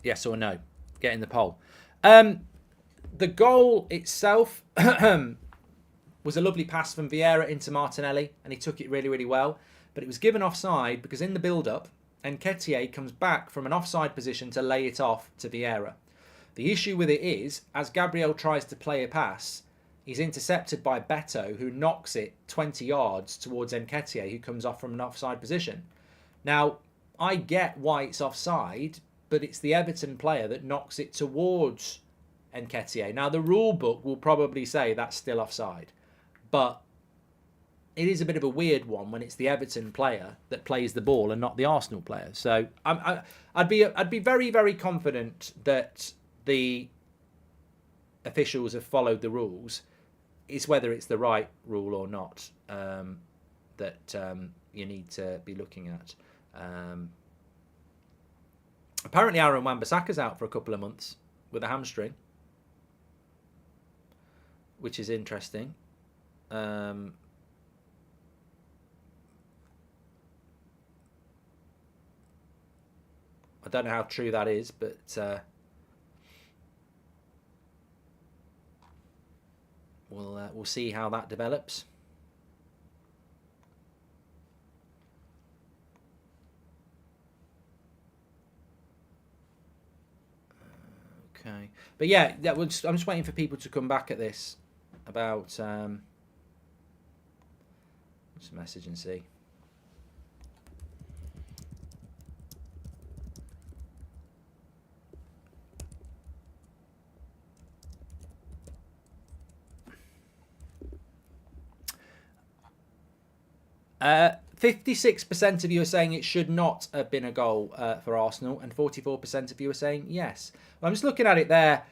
Yes or no? Get in the poll. The goal itself was a lovely pass from Vieira into Martinelli, and he took it really, really well. But it was given offside because in the build-up, Nketiah comes back from an offside position to lay it off to Vieira. The issue with it is, as Gabriel tries to play a pass, he's intercepted by Beto, who knocks it 20 yards towards Nketiah, who comes off from an offside position. Now, I get why it's offside, but it's the Everton player that knocks it towards Nketiah. Now, the rule book will probably say that's still offside, but it is a bit of a weird one when it's the Everton player that plays the ball and not the Arsenal player. So I'd be very, very confident that the officials have followed the rules. It's whether it's the right rule or not that you need to be looking at. Apparently Aaron Wan-Bissaka's out for a couple of months with a hamstring, which is interesting. I don't know how true that is, but we'll see how that develops. Okay. But yeah, I'm just waiting for people to come back at this about just message and see. Uh, 56% of you are saying it should not have been a goal for Arsenal, and 44% of you are saying yes. Well, I'm just looking at it there.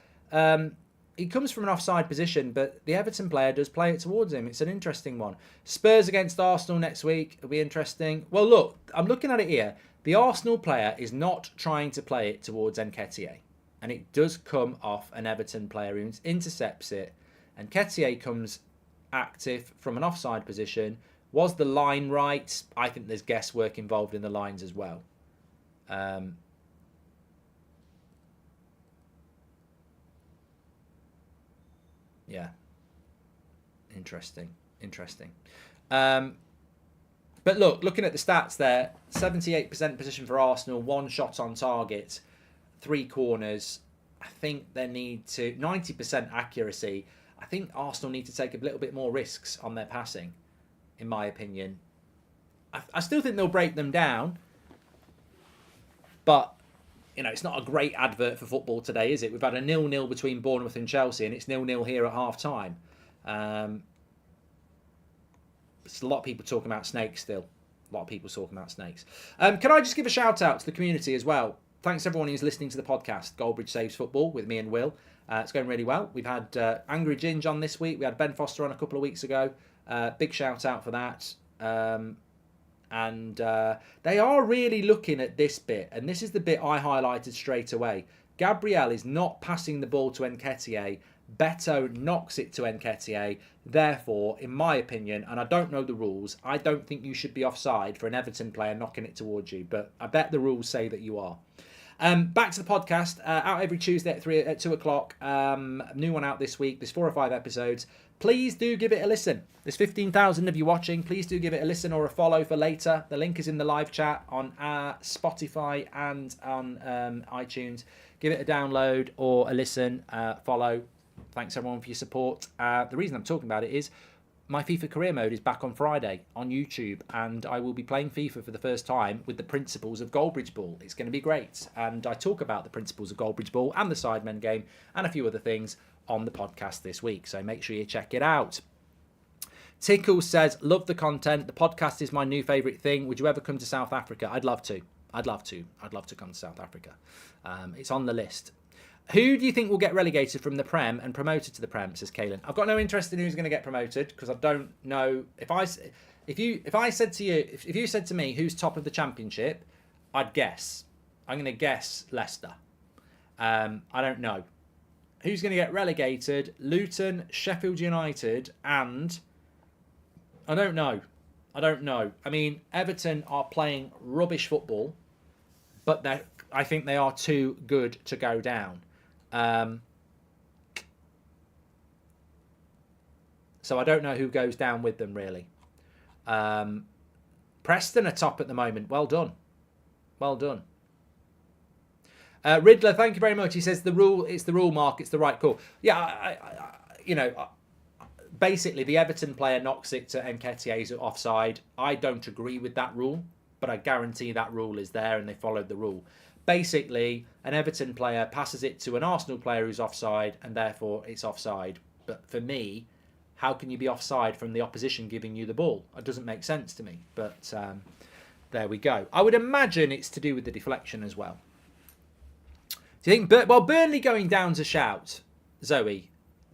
He comes from an offside position, but the Everton player does play it towards him. It's an interesting one. Spurs against Arsenal next week. It'll be interesting. Well, look, I'm looking at it here. The Arsenal player is not trying to play it towards Nketiah, and it does come off an Everton player who intercepts it. And Nketiah comes active from an offside position. Was the line right? I think there's guesswork involved in the lines as well. Yeah. Interesting. But look, looking at the stats there, 78% position for Arsenal, 1 shot on target, 3 corners. I think they need to 90% accuracy. I think Arsenal need to take a little bit more risks on their passing, in my opinion. I still think they'll break them down, but it's not a great advert for football today, is it? We've had a 0-0 between Bournemouth and Chelsea, and it's 0-0 here at half time. There's a lot of people talking about snakes still. A lot of people talking about snakes. Can I just give a shout out to the community as well? Thanks to everyone who's listening to the podcast, Goldbridge Saves Football, with me and Will. It's going really well. We've had Angry Ginge on this week. We had Ben Foster on a couple of weeks ago. Big shout out for that. And they are really looking at this bit, and this is the bit I highlighted straight away. Gabriel is not passing the ball to Nketiah. Beto knocks it to Nketiah. Therefore, in my opinion, and I don't know the rules, I don't think you should be offside for an Everton player knocking it towards you, but I bet the rules say that you are. Back to the podcast, out every Tuesday at 2 o'clock. New one out this week. There's 4 or 5 episodes. Please do give it a listen. There's 15,000 of you watching. Please do give it a listen or a follow for later. The link is in the live chat on Spotify and on iTunes. Give it a download or a listen, follow. Thanks everyone for your support. The reason I'm talking about it is my FIFA career mode is back on Friday on YouTube, and I will be playing FIFA for the first time with the principles of Goldbridge Ball. It's going to be great, and I talk about the principles of Goldbridge Ball and the Sidemen game and a few other things on the podcast this week, so make sure you check it out. Tickle says, love the content. The podcast is my new favourite thing. Would you ever come to South Africa? I'd love to. I'd love to come to South Africa. It's on the list. Who do you think will get relegated from the Prem and promoted to the Prem, says Kaylin? I've got no interest in who's going to get promoted because I don't know. If you said to me who's top of the Championship, I'd guess. I'm going to guess Leicester. I don't know. Who's going to get relegated? Luton, Sheffield United, and I don't know. I mean, Everton are playing rubbish football, but I think they are too good to go down. So I don't know who goes down with them, really. Preston are top at the moment. Well done. Riddler, thank you very much. He says it's the rule, Mark. It's the right call. Yeah, basically the Everton player knocks it to Nketiah's offside. I don't agree with that rule, but I guarantee that rule is there and they followed the rule. Basically, an Everton player passes it to an Arsenal player who's offside, and therefore it's offside. But for me, how can you be offside from the opposition giving you the ball? It doesn't make sense to me. But there we go. I would imagine it's to do with the deflection as well. Do you think... Burnley going down's a shout, Zoe.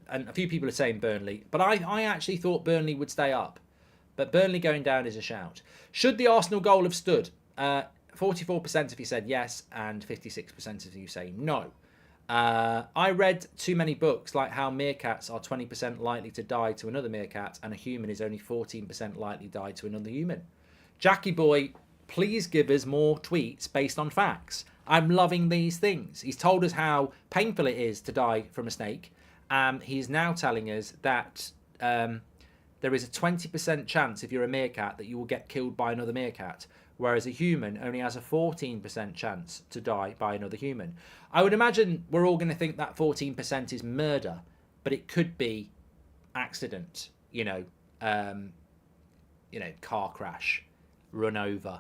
And a few people are saying Burnley. But I actually thought Burnley would stay up. But Burnley going down is a shout. Should the Arsenal goal have stood? 44% of you said yes, and 56% of you say no. I read too many books like how meerkats are 20% likely to die to another meerkat, and a human is only 14% likely to die to another human. Jackie boy, please give us more tweets based on facts. I'm loving these things. He's told us how painful it is to die from a snake. He's now telling us that there is a 20% chance if you're a meerkat that you will get killed by another meerkat, whereas a human only has a 14% chance to die by another human. I would imagine we're all going to think that 14% is murder, but it could be accident, car crash, run over,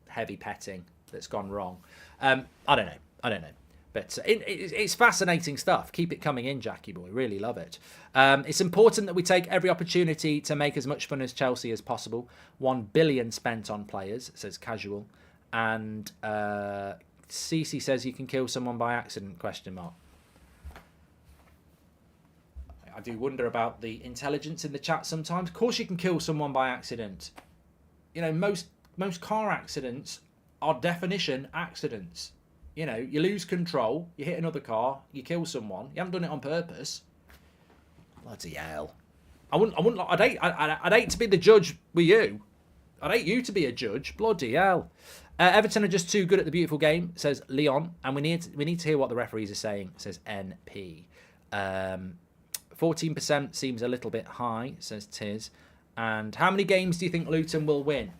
heavy petting that's gone wrong. I don't know. But it's fascinating stuff. Keep it coming in, Jackie boy. Really love it. It's important that we take every opportunity to make as much fun as Chelsea as possible. 1 billion spent on players, says Casual. And Cece says you can kill someone by accident, ? I do wonder about the intelligence in the chat sometimes. Of course you can kill someone by accident. Most car accidents are definition accidents. You lose control, you hit another car, you kill someone. You haven't done it on purpose. Bloody hell! I'd hate to be the judge with you. I'd hate you to be a judge. Bloody hell! Everton are just too good at the beautiful game, says Leon, and we need to hear what the referees are saying, says NP. 14% seems a little bit high, says Tiz. And how many games do you think Luton will win?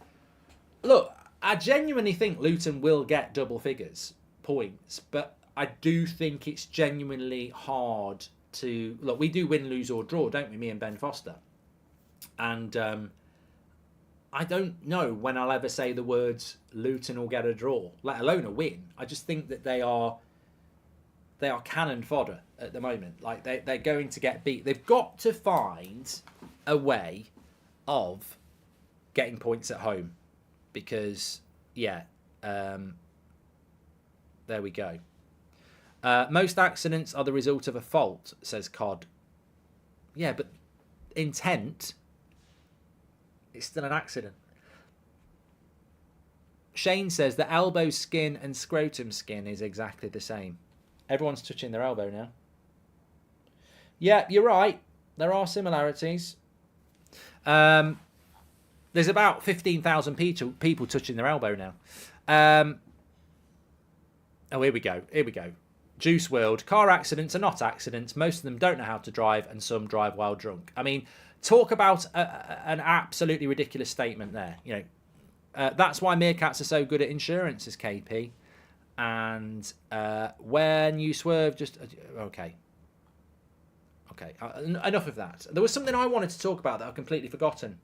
Look, I genuinely think Luton will get double figures points, but I do think it's genuinely hard to... Look, we do win, lose or draw, don't we, me and Ben Foster? And I don't know when I'll ever say the words Luton will get a draw, let alone a win. I just think that they are cannon fodder at the moment. Like, they're going to get beat. They've got to find a way of getting points at home because, there we go. Most accidents are the result of a fault, says Cod. Yeah, but intent is still an accident. Shane says the elbow skin and scrotum skin is exactly the same. Everyone's touching their elbow now. Yeah, you're right. There are similarities. There's about 15,000 people touching their elbow now. Oh, here we go. Juice World. Car accidents are not accidents. Most of them don't know how to drive and some drive while drunk. I mean, talk about an absolutely ridiculous statement there. That's why meerkats are so good at insurance, as KP. And when you swerve, just... Okay, enough of that. There was something I wanted to talk about that I've completely forgotten.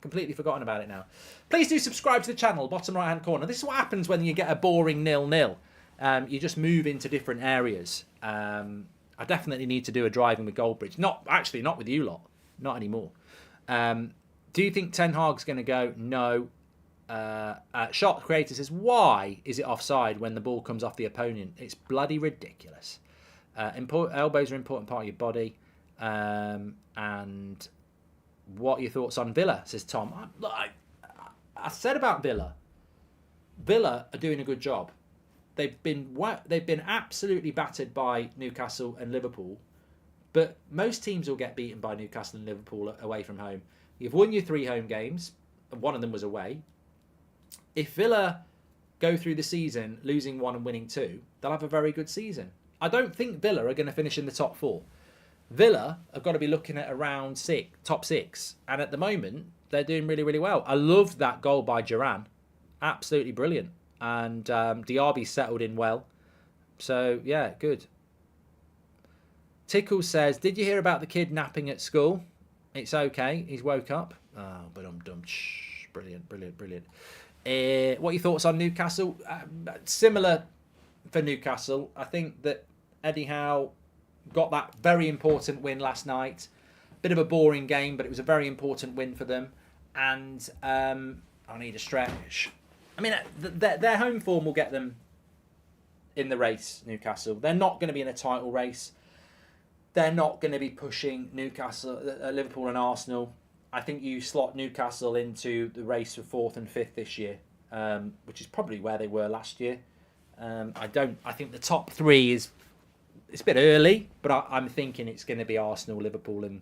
About it now. Please do subscribe to the channel, bottom right hand corner. This is what happens when you get a boring 0-0. You just move into different areas. I definitely need to do a driving with Goldbridge. Not with you lot. Not anymore. Do you think Ten Hag's going to go? No. Shot Creator says, why is it offside when the ball comes off the opponent? It's bloody ridiculous. Elbows are an important part of your body. And what are your thoughts on Villa, says Tom. I said about Villa. Villa are doing a good job. They've been absolutely battered by Newcastle and Liverpool, but most teams will get beaten by Newcastle and Liverpool away from home. You've won your 3 home games, and one of them was away. If Villa go through the season losing 1 and winning 2, they'll have a very good season. I don't think Villa are going to finish in the top 4. Villa have got to be looking at around top 6, and at the moment they're doing really, really well. I loved that goal by Duran, absolutely brilliant. And Diaby settled in well. So, yeah, good. Tickle says, did you hear about the kid napping at school? It's okay. He's woke up. Oh, but I'm dumb. Shh. Brilliant. What are your thoughts on Newcastle? Similar for Newcastle. I think that Eddie Howe got that very important win last night. Bit of a boring game, but it was a very important win for them. And I need a stretch. I mean, their home form will get them in the race, Newcastle. They're not going to be in a title race. They're not going to be pushing Liverpool and Arsenal. I think you slot Newcastle into the race for 4th and 5th this year, which is probably where they were last year. I think the top 3 it's a bit early, but I'm thinking it's going to be Arsenal, Liverpool and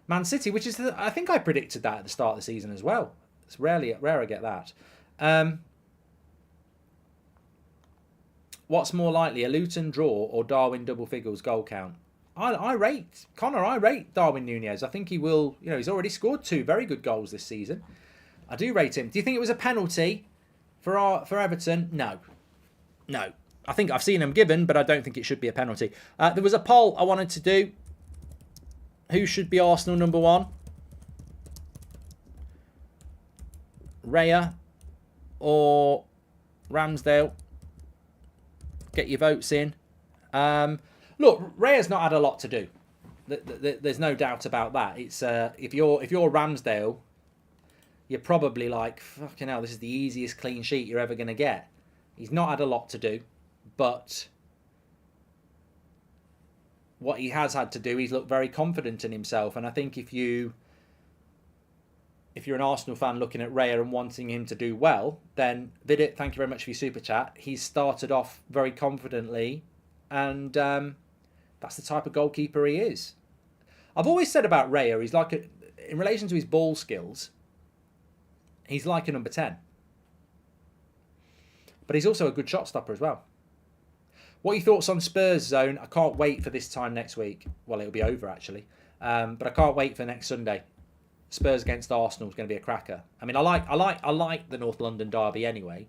Man City, which is, I think I predicted that at the start of the season as well. It's rare I get that. What's more likely, a Luton draw or Darwin double figures goal count? I rate Connor. I rate Darwin Nunez. I think he will. He's already scored 2 very good goals this season. I do rate him. Do you think it was a penalty for Everton? No. I think I've seen them given, but I don't think it should be a penalty. There was a poll I wanted to do. Who should be Arsenal number 1? Raya or Ramsdale? Get your votes in. Look, Raya's not had a lot to do. There's no doubt about that. It's if you're Ramsdale, you're probably like, fucking hell, this is the easiest clean sheet you're ever going to get. He's not had a lot to do, but what he has had to do, he's looked very confident in himself. And I think if you're an Arsenal fan looking at Raya and wanting him to do well, then Vidit, thank you very much for your super chat. He's started off very confidently, and that's the type of goalkeeper he is. I've always said about Raya, he's like in relation to his ball skills, he's like a number 10. But he's also a good shot stopper as well. What are your thoughts on Spurs zone? I can't wait for this time next week. Well, it'll be over actually. But I can't wait for next Sunday. Spurs against Arsenal is going to be a cracker. I mean, I like the North London derby anyway,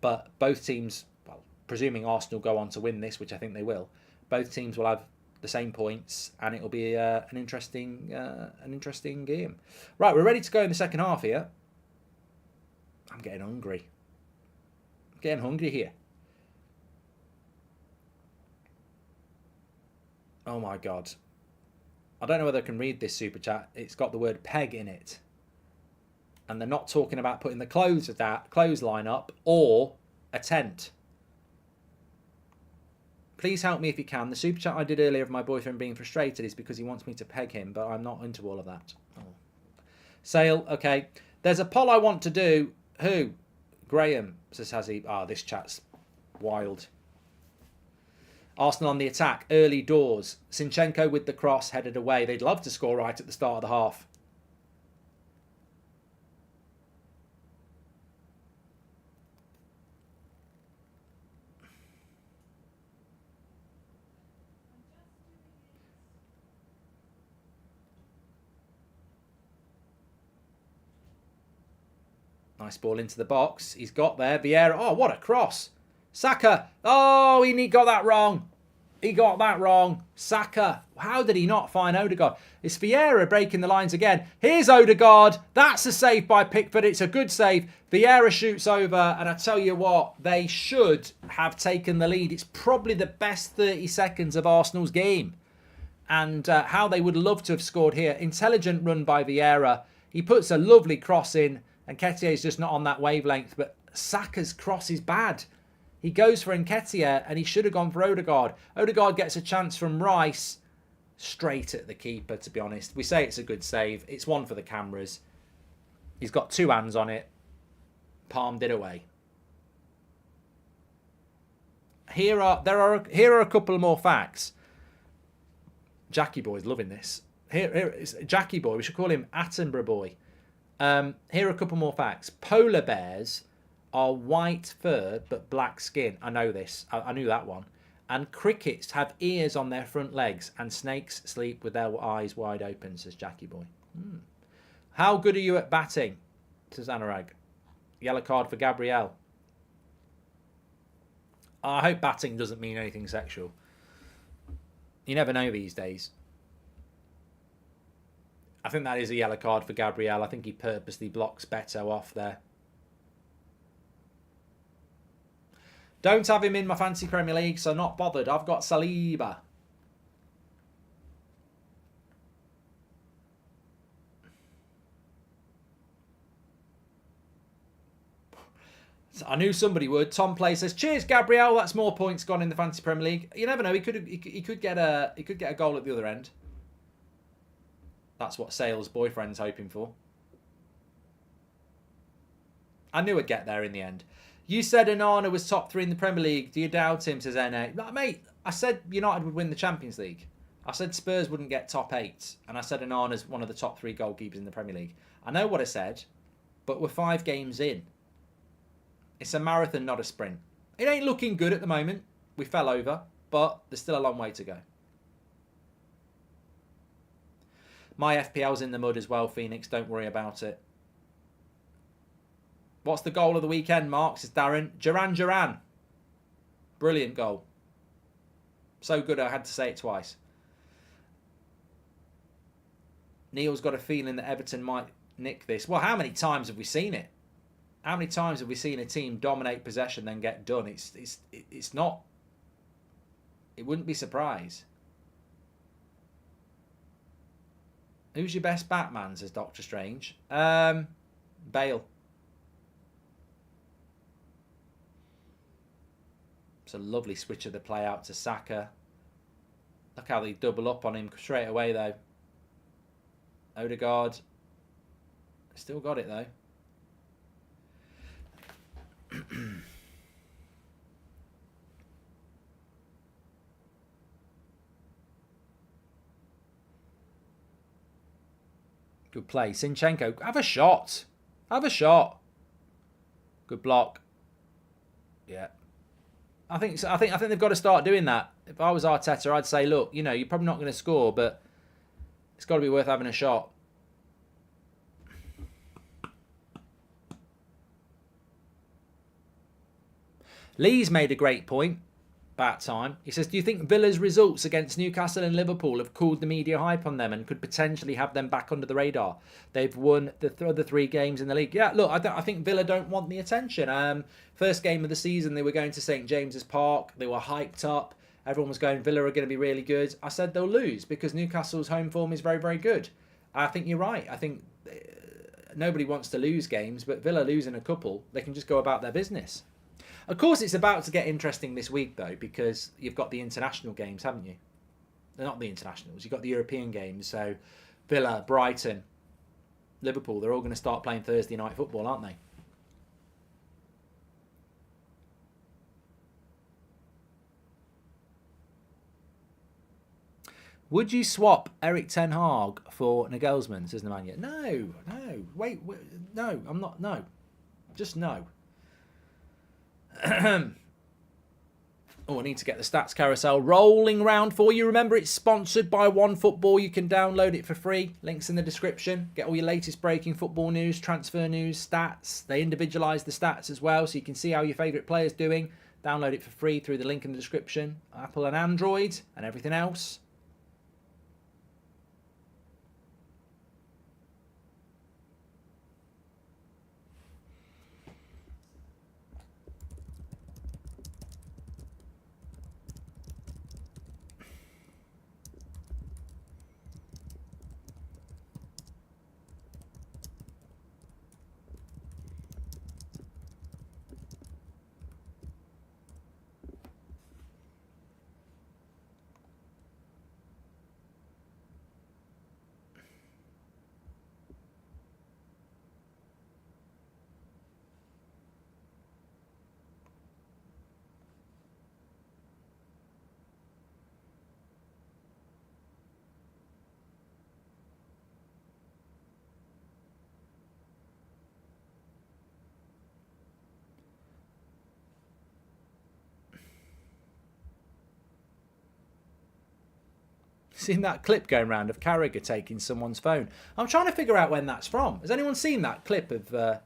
but both teams, well, presuming Arsenal go on to win this, which I think they will, both teams will have the same points, and it'll be an interesting game. Right, we're ready to go in the second half here. I'm getting hungry. Here. Oh my God. I don't know whether I can read this super chat. It's got the word peg in it. And they're not talking about putting the clothesline up or a tent. Please help me if you can. The super chat I did earlier of my boyfriend being frustrated is because he wants me to peg him, but I'm not into all of that. Oh. Sale, okay. There's a poll I want to do. Who? Graham says, has he? This chat's wild. Arsenal on the attack, early doors. Zinchenko with the cross, headed away. They'd love to score right at the start of the half. Nice ball into the box. He's got there. Vieira. Oh, what a cross. Saka. Oh, he got that wrong. Saka. How did he not find Odegaard? It's Vieira breaking the lines again. Here's Odegaard. That's a save by Pickford. It's a good save. Vieira shoots over. And I tell you what, they should have taken the lead. It's probably the best 30 seconds of Arsenal's game. And how they would love to have scored here. Intelligent run by Vieira. He puts a lovely cross in. And Nketiah's just not on that wavelength. But Saka's cross is bad. He goes for Nketiah and he should have gone for Odegaard. Odegaard gets a chance from Rice. Straight at the keeper, to be honest. We say it's a good save. It's one for the cameras. He's got 2 hands on it. Palmed it away. Here are a couple more facts. Jackie Boy's loving this. Here is Jackie Boy. We should call him Attenborough Boy. Here are a couple more facts. Polar bears are white fur but black skin. I know this. I knew that one. And crickets have ears on their front legs, and snakes sleep with their eyes wide open, says Jackie Boy. How good are you at batting, says Anurag. Yellow card for Gabrielle. I hope batting doesn't mean anything sexual. You never know these days. I think that is a yellow card for Gabrielle. I think he purposely blocks Beto off there. Don't have him in my fancy Premier League, so not bothered. I've got Saliba. I knew somebody would. Tom Play says, "Cheers, Gabriel. That's more points gone in the fantasy Premier League." You never know. He could get a goal at the other end. That's what Sale's boyfriend's hoping for. I knew I'd get there in the end. You said Onana was top 3 in the Premier League. Do you doubt him, says NA? No, mate, I said United would win the Champions League. I said Spurs wouldn't get top 8. And I said Onana's one of the top 3 goalkeepers in the Premier League. I know what I said, but we're 5 games in. It's a marathon, not a sprint. It ain't looking good at the moment. We fell over, but there's still a long way to go. My FPL's in the mud as well, Phoenix. Don't worry about it. What's the goal of the weekend, Mark? Says Darren. Duran. Brilliant goal. So good I had to say it twice. Neil's got a feeling that Everton might nick this. Well, how many times have we seen it? How many times have we seen a team dominate possession then get done? It's not. It wouldn't be surprise. Who's your best Batman? Says Doctor Strange. Bale. It's a lovely switch of the play out to Saka. Look how they double up on him straight away though. Odegaard. Still got it though. Good play. Zinchenko. Have a shot. Have a shot. Good block. Yeah. I think they've got to start doing that. If I was Arteta, I'd say, look, you know, you're probably not going to score, but it's got to be worth having a shot. Lee's made a great point about time. He says, do you think Villa's results against Newcastle and Liverpool have cooled the media hype on them and could potentially have them back under the radar? They've won the other 3 games in the league. Yeah, look, I think Villa don't want the attention. First game of the season, they were going to St James's Park. They were hyped up. Everyone was going, Villa are going to be really good. I said they'll lose because Newcastle's home form is very, very good. I think you're right. I think nobody wants to lose games, but Villa losing a couple, they can just go about their business. Of course, it's about to get interesting this week, though, because you've got the international games, haven't you? They're not the internationals. You've got the European games. So Villa, Brighton, Liverpool, they're all going to start playing Thursday night football, aren't they? Would you swap Eric Ten Hag for Nagelsmann, says Nemanja? No. Wait, no, I'm not. No. Just no. Oh, I need to get the stats carousel rolling round for you. Remember, it's sponsored by OneFootball. You can download it for free. Links in the description. Get all your latest breaking football news, transfer news, stats. They individualise the stats as well, so you can see how your favourite player's doing. Download it for free through the link in the description. Apple and Android and everything else. Seen that clip going around of Carragher taking someone's phone? I'm trying to figure out when that's from. Has anyone seen that clip of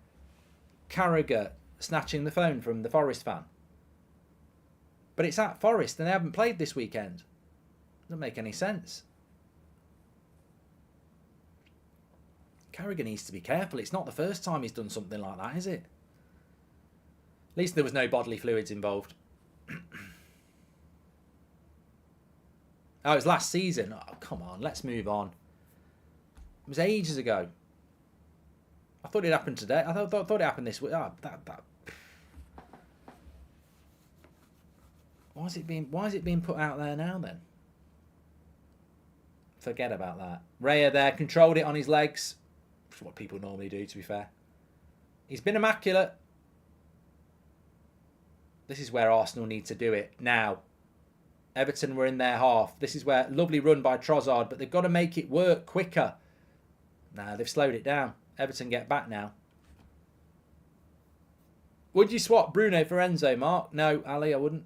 Carragher snatching the phone from the Forest fan? But it's at Forest and they haven't played this weekend. Doesn't make any sense. Carragher needs to be careful. It's not the first time he's done something like that, is it? At least there was no bodily fluids involved. Oh, it was last season. Oh, come on, let's move on. It was ages ago. I thought it happened today. I thought it happened this week. Oh, that. Why is it being put out there now then? Forget about that. Raya there controlled it on his legs. Which is what people normally do, to be fair. He's been immaculate. This is where Arsenal need to do it now. Everton were in their half. This is where, lovely run by Trossard, but they've got to make it work quicker. Nah, they've slowed it down. Everton get back now. Would you swap Bruno for Enzo, Mark? No, Ali, I wouldn't.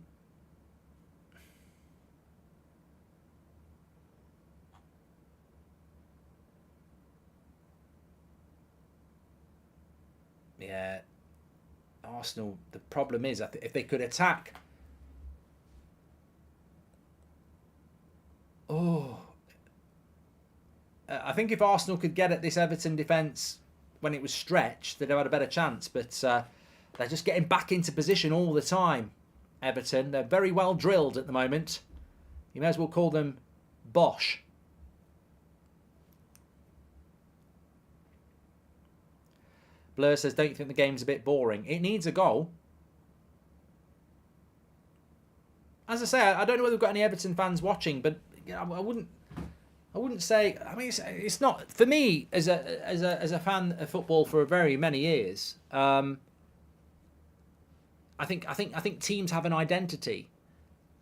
Yeah, Arsenal, the problem is, if they could attack... I think if Arsenal could get at this Everton defence when it was stretched, they'd have had a better chance. But they're just getting back into position all the time, Everton. They're very well drilled at the moment. You may as well call them Bosch. Blur says, don't you think the game's a bit boring? It needs a goal. As I say, I don't know whether we've got any Everton fans watching, but you know, I wouldn't say. I mean, it's not for me as a fan of football for very many years. I think teams have an identity,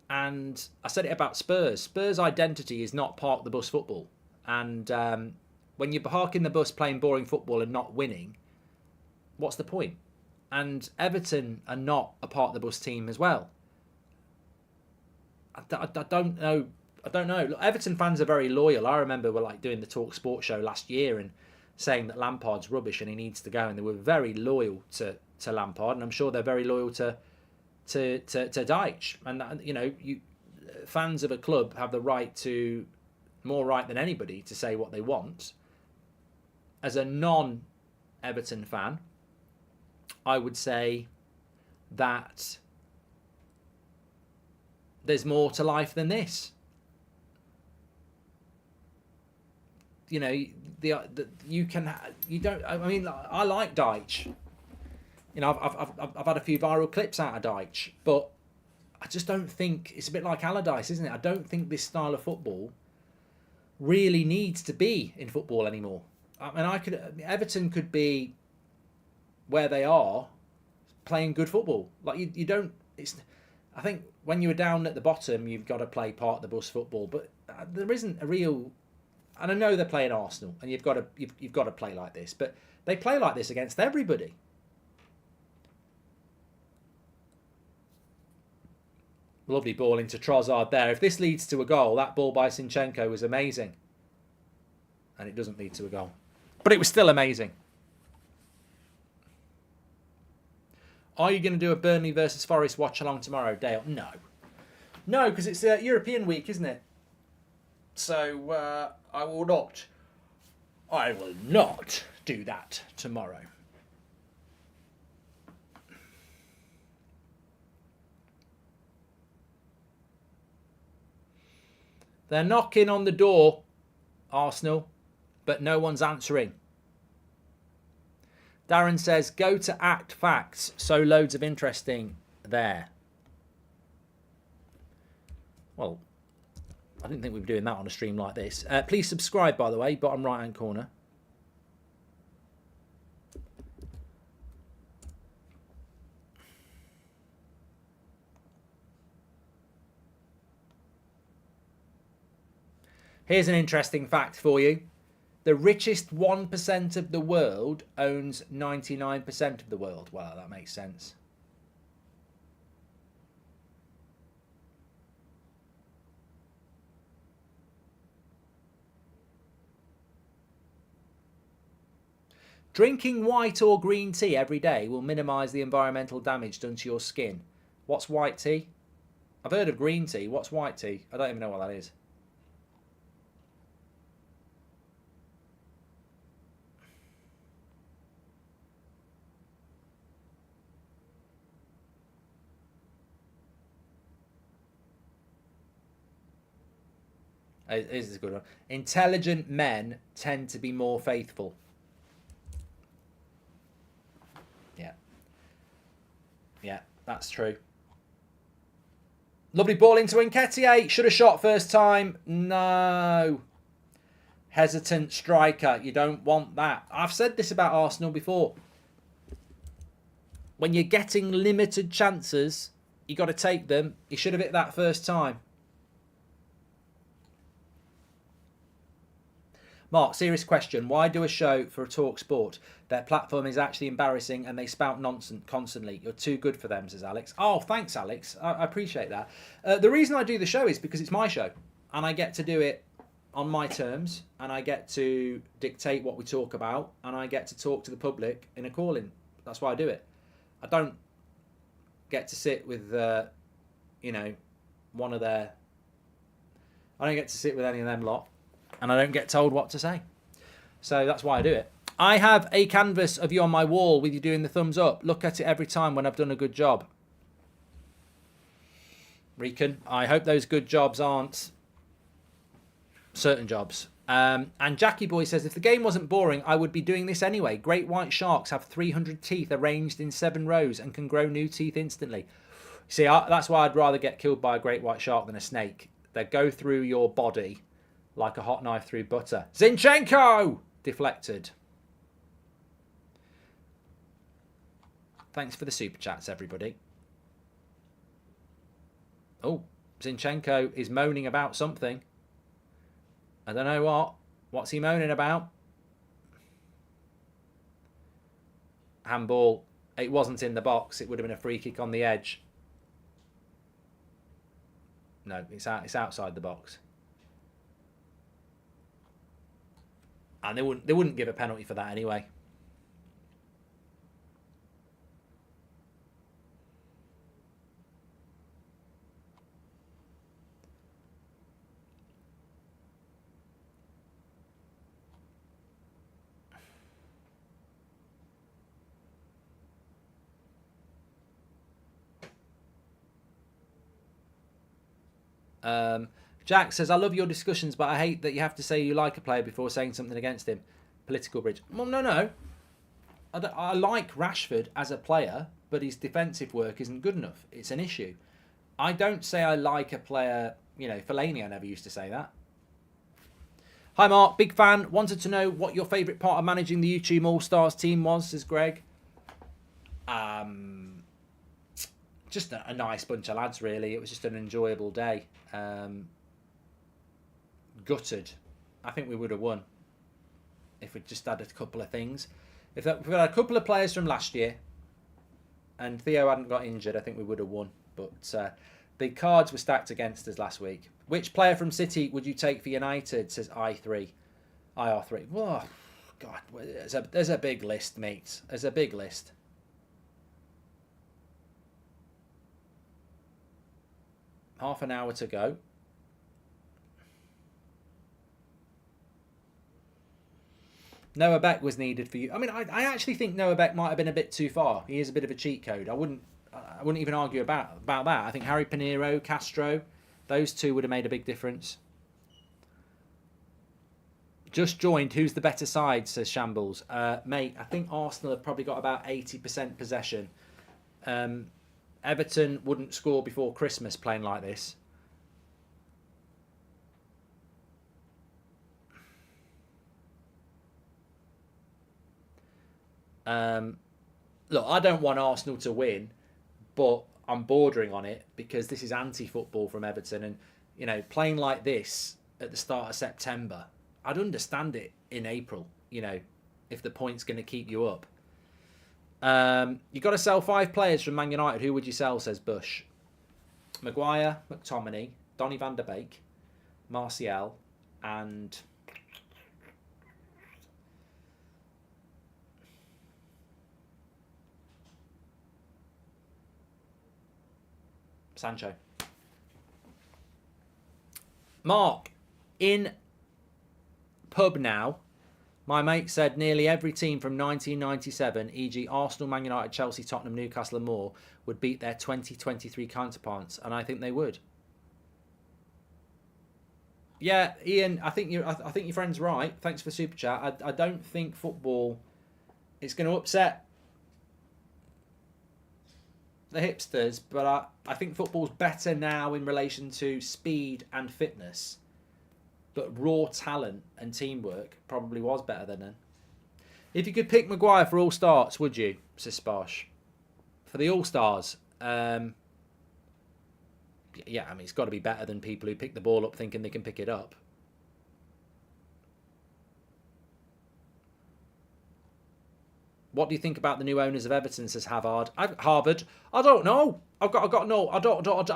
and I said it about Spurs. Spurs' identity is not park the bus football, and when you're parking the bus playing boring football and not winning, what's the point? And Everton are not a park the bus team as well. I don't know. Look, Everton fans are very loyal. I remember we're like doing the Talk Sport show last year and saying that Lampard's rubbish and he needs to go, and they were very loyal to Lampard, and I'm sure they're very loyal to Dyche. And you know, fans of a club have the right to, more right than anybody, to say what they want. As a non-Everton fan, I would say that there's more to life than this. You know, I mean, I like Dyche. You know, I've had a few viral clips out of Dyche, but I just don't think it's a bit like Allardyce, isn't it? I don't think this style of football really needs to be in football anymore. I mean, Everton could be where they are, playing good football. Like you don't. I think when you're down at the bottom, you've got to play part of the bus football, but there isn't a real. And I know they're playing Arsenal, and you've got to play like this, but they play like this against everybody. Lovely ball into Trossard there. If this leads to a goal, that ball by Zinchenko was amazing, and it doesn't lead to a goal, but it was still amazing. Are you going to do a Burnley versus Forest watch along tomorrow, Dale? No, because it's European week, isn't it? So I will not do that tomorrow. They're knocking on the door, Arsenal, but no one's answering. Darren says, go to Act Facts. So loads of interesting there. Well, I didn't think we'd be doing that on a stream like this. Please subscribe, by the way, bottom right-hand corner. Here's an interesting fact for you. The richest 1% of the world owns 99% of the world. Well, that makes sense. Drinking white or green tea every day will minimise the environmental damage done to your skin. What's white tea? I've heard of green tea. What's white tea? I don't even know what that is. This is a good one. Intelligent men tend to be more faithful. Yeah, that's true. Lovely ball into Nketiah. Should have shot first time. No. Hesitant striker. You don't want that. I've said this about Arsenal before. When you're getting limited chances, you got to take them. You should have hit that first time. Mark, serious question. Why do a show for a Talk Sport? Their platform is actually embarrassing and they spout nonsense constantly. You're too good for them, says Alex. Oh, thanks, Alex. I appreciate that. The reason I do the show is because it's my show. And I get to do it on my terms. And I get to dictate what we talk about. And I get to talk to the public in a call-in. That's why I do it. I don't get to sit with, one of their... I don't get to sit with any of them lot. And I don't get told what to say. So that's why I do it. I have a canvas of you on my wall with you doing the thumbs up. Look at it every time when I've done a good job. Recon, I hope those good jobs aren't certain jobs. And Jackie Boy says, if the game wasn't boring, I would be doing this anyway. Great white sharks have 300 teeth arranged in 7 rows and can grow new teeth instantly. See, that's why I'd rather get killed by a great white shark than a snake. They go through your body like a hot knife through butter. Zinchenko! Deflected. Thanks for the super chats, everybody. Oh, Zinchenko is moaning about something. I don't know what. What's he moaning about? Handball. It wasn't in the box. It would have been a free kick on the edge. No, it's outside the box. And they wouldn't give a penalty for that anyway. Jack says, I love your discussions, but I hate that you have to say you like a player before saying something against him. Political bridge. Well, no. I like Rashford as a player, but his defensive work isn't good enough. It's an issue. I don't say I like a player, Fellaini, I never used to say that. Hi, Mark. Big fan. Wanted to know what your favourite part of managing the YouTube All-Stars team was, says Greg. Just a nice bunch of lads, really. It was just an enjoyable day. Gutted. I think we would have won if we'd just had a couple of things. If we had a couple of players from last year and Theo hadn't got injured, I think we would have won. But the cards were stacked against us last week. Which player from City would you take for United, says IR3. Oh, God, there's a big list, mate. There's a big list. Half an hour to go. Noah Beck was needed for you. I mean, I actually think Noah Beck might have been a bit too far. He is a bit of a cheat code. I wouldn't even argue about that. I think Harry Pinero, Castro, those two would have made a big difference. Just joined. Who's the better side, says Shambles. Mate, I think Arsenal have probably got about 80% possession. Everton wouldn't score before Christmas playing like this. Look, I don't want Arsenal to win, but I'm bordering on it because this is anti-football from Everton. And, playing like this at the start of September, I'd understand it in April, if the point's going to keep you up. You've got to sell 5 players from Man United. Who would you sell, says Bush? Maguire, McTominay, Donny van der Beek, Martial, and Sancho. Mark, in pub now, my mate said nearly every team from 1997, e.g. Arsenal, Man United, Chelsea, Tottenham, Newcastle and more, would beat their 2023 counterparts, and I think they would. Yeah, Ian, I think your friend's right. Thanks for super chat. I don't think football is going to upset the hipsters, but I think football's better now in relation to speed and fitness. But raw talent and teamwork probably was better than then. If you could pick Maguire for all starts, would you, says Sparsh? For the all stars, yeah, I mean, it's got to be better than people who pick the ball up thinking they can pick it up. What do you think about the new owners of Everton, says Harvard? Harvard? I don't know. I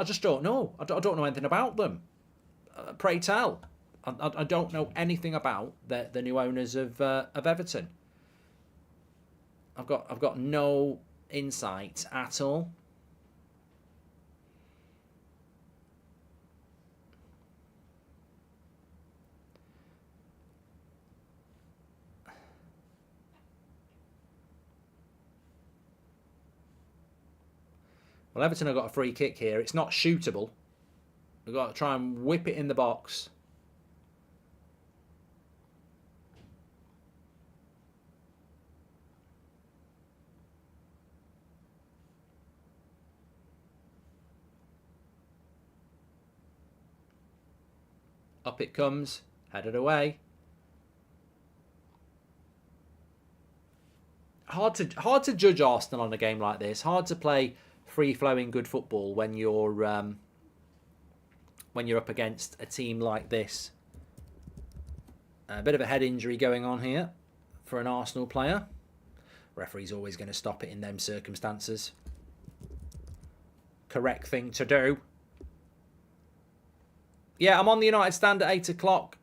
just don't know. I don't know anything about them. Pray tell. I don't know anything about the new owners of Everton. I've got no insight at all. Well, Everton have got a free kick here. It's not shootable. We've got to try and whip it in the box. Up it comes, headed away. Hard to judge Arsenal on a game like this. Hard to play free-flowing good football when you're up against a team like this. A bit of a head injury going on here for an Arsenal player. Referee's always going to stop it in them circumstances. Correct thing to do. Yeah, I'm on the United stand at 8 o'clock.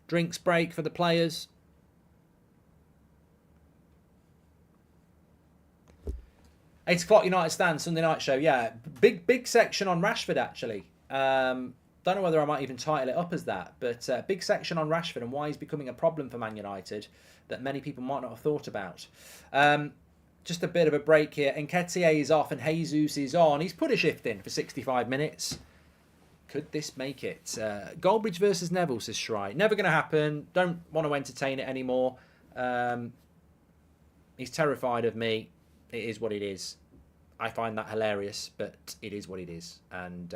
Drinks break for the players. Eight o'clock United stand, Sunday night show. Yeah, big section on Rashford actually. Don't know whether I might even title it up as that, but big section on Rashford and why he's becoming a problem for Man United that many people might not have thought about. Just a bit of a break here. Nketiah is off and Jesus is on. He's put a shift in for 65 minutes. Could this make it? Goldbridge versus Neville, says Shry. Never going to happen. Don't want to entertain it anymore. He's terrified of me. It is what it is. I find that hilarious, but it is what it is. And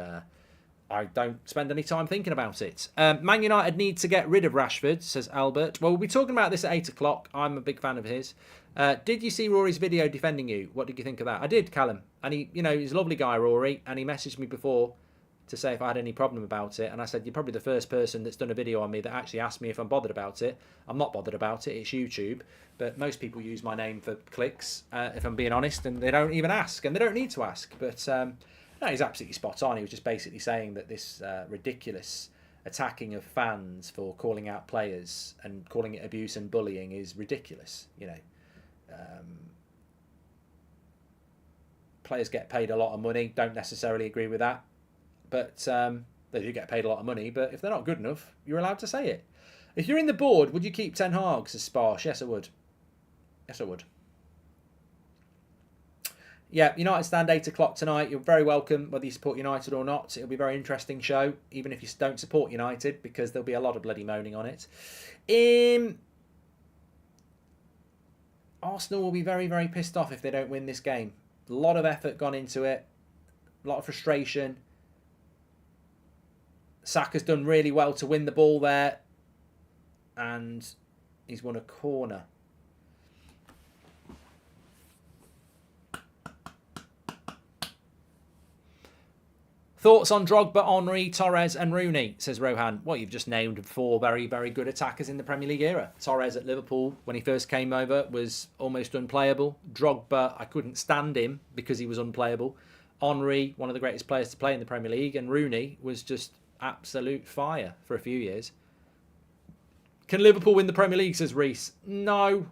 I don't spend any time thinking about it. Man United need to get rid of Rashford, says Albert. Well, we'll be talking about this at 8 o'clock. I'm a big fan of his. Did you see Rory's video defending you? What did you think of that? I did, Callum. And he's a lovely guy, Rory. And he messaged me before to say if I had any problem about it. And I said, you're probably the first person that's done a video on me that actually asked me if I'm bothered about it. I'm not bothered about it. It's YouTube. But most people use my name for clicks, if I'm being honest, and they don't even ask. And they don't need to ask. But no, he's absolutely spot on. He was just basically saying that this ridiculous attacking of fans for calling out players and calling it abuse and bullying is ridiculous. Players get paid a lot of money. Don't necessarily agree with that. But they do get paid a lot of money. But if they're not good enough, you're allowed to say it. If you're in the board, would you keep Ten Hag as Sparsh? Yes, I would. Yes, I would. Yeah, United stand 8 o'clock tonight. You're very welcome, whether you support United or not. It'll be a very interesting show, even if you don't support United, because there'll be a lot of bloody moaning on it. Arsenal will be very, very pissed off if they don't win this game. A lot of effort gone into it. A lot of frustration. Saka's done really well to win the ball there. And he's won a corner. Thoughts on Drogba, Henry, Torres and Rooney, says Rohan. Well, you've just named 4 very, very good attackers in the Premier League era. Torres at Liverpool, when he first came over, was almost unplayable. Drogba, I couldn't stand him because he was unplayable. Henry, one of the greatest players to play in the Premier League. And Rooney was just absolute fire for a few years. Can Liverpool win the Premier League, says Reese? No.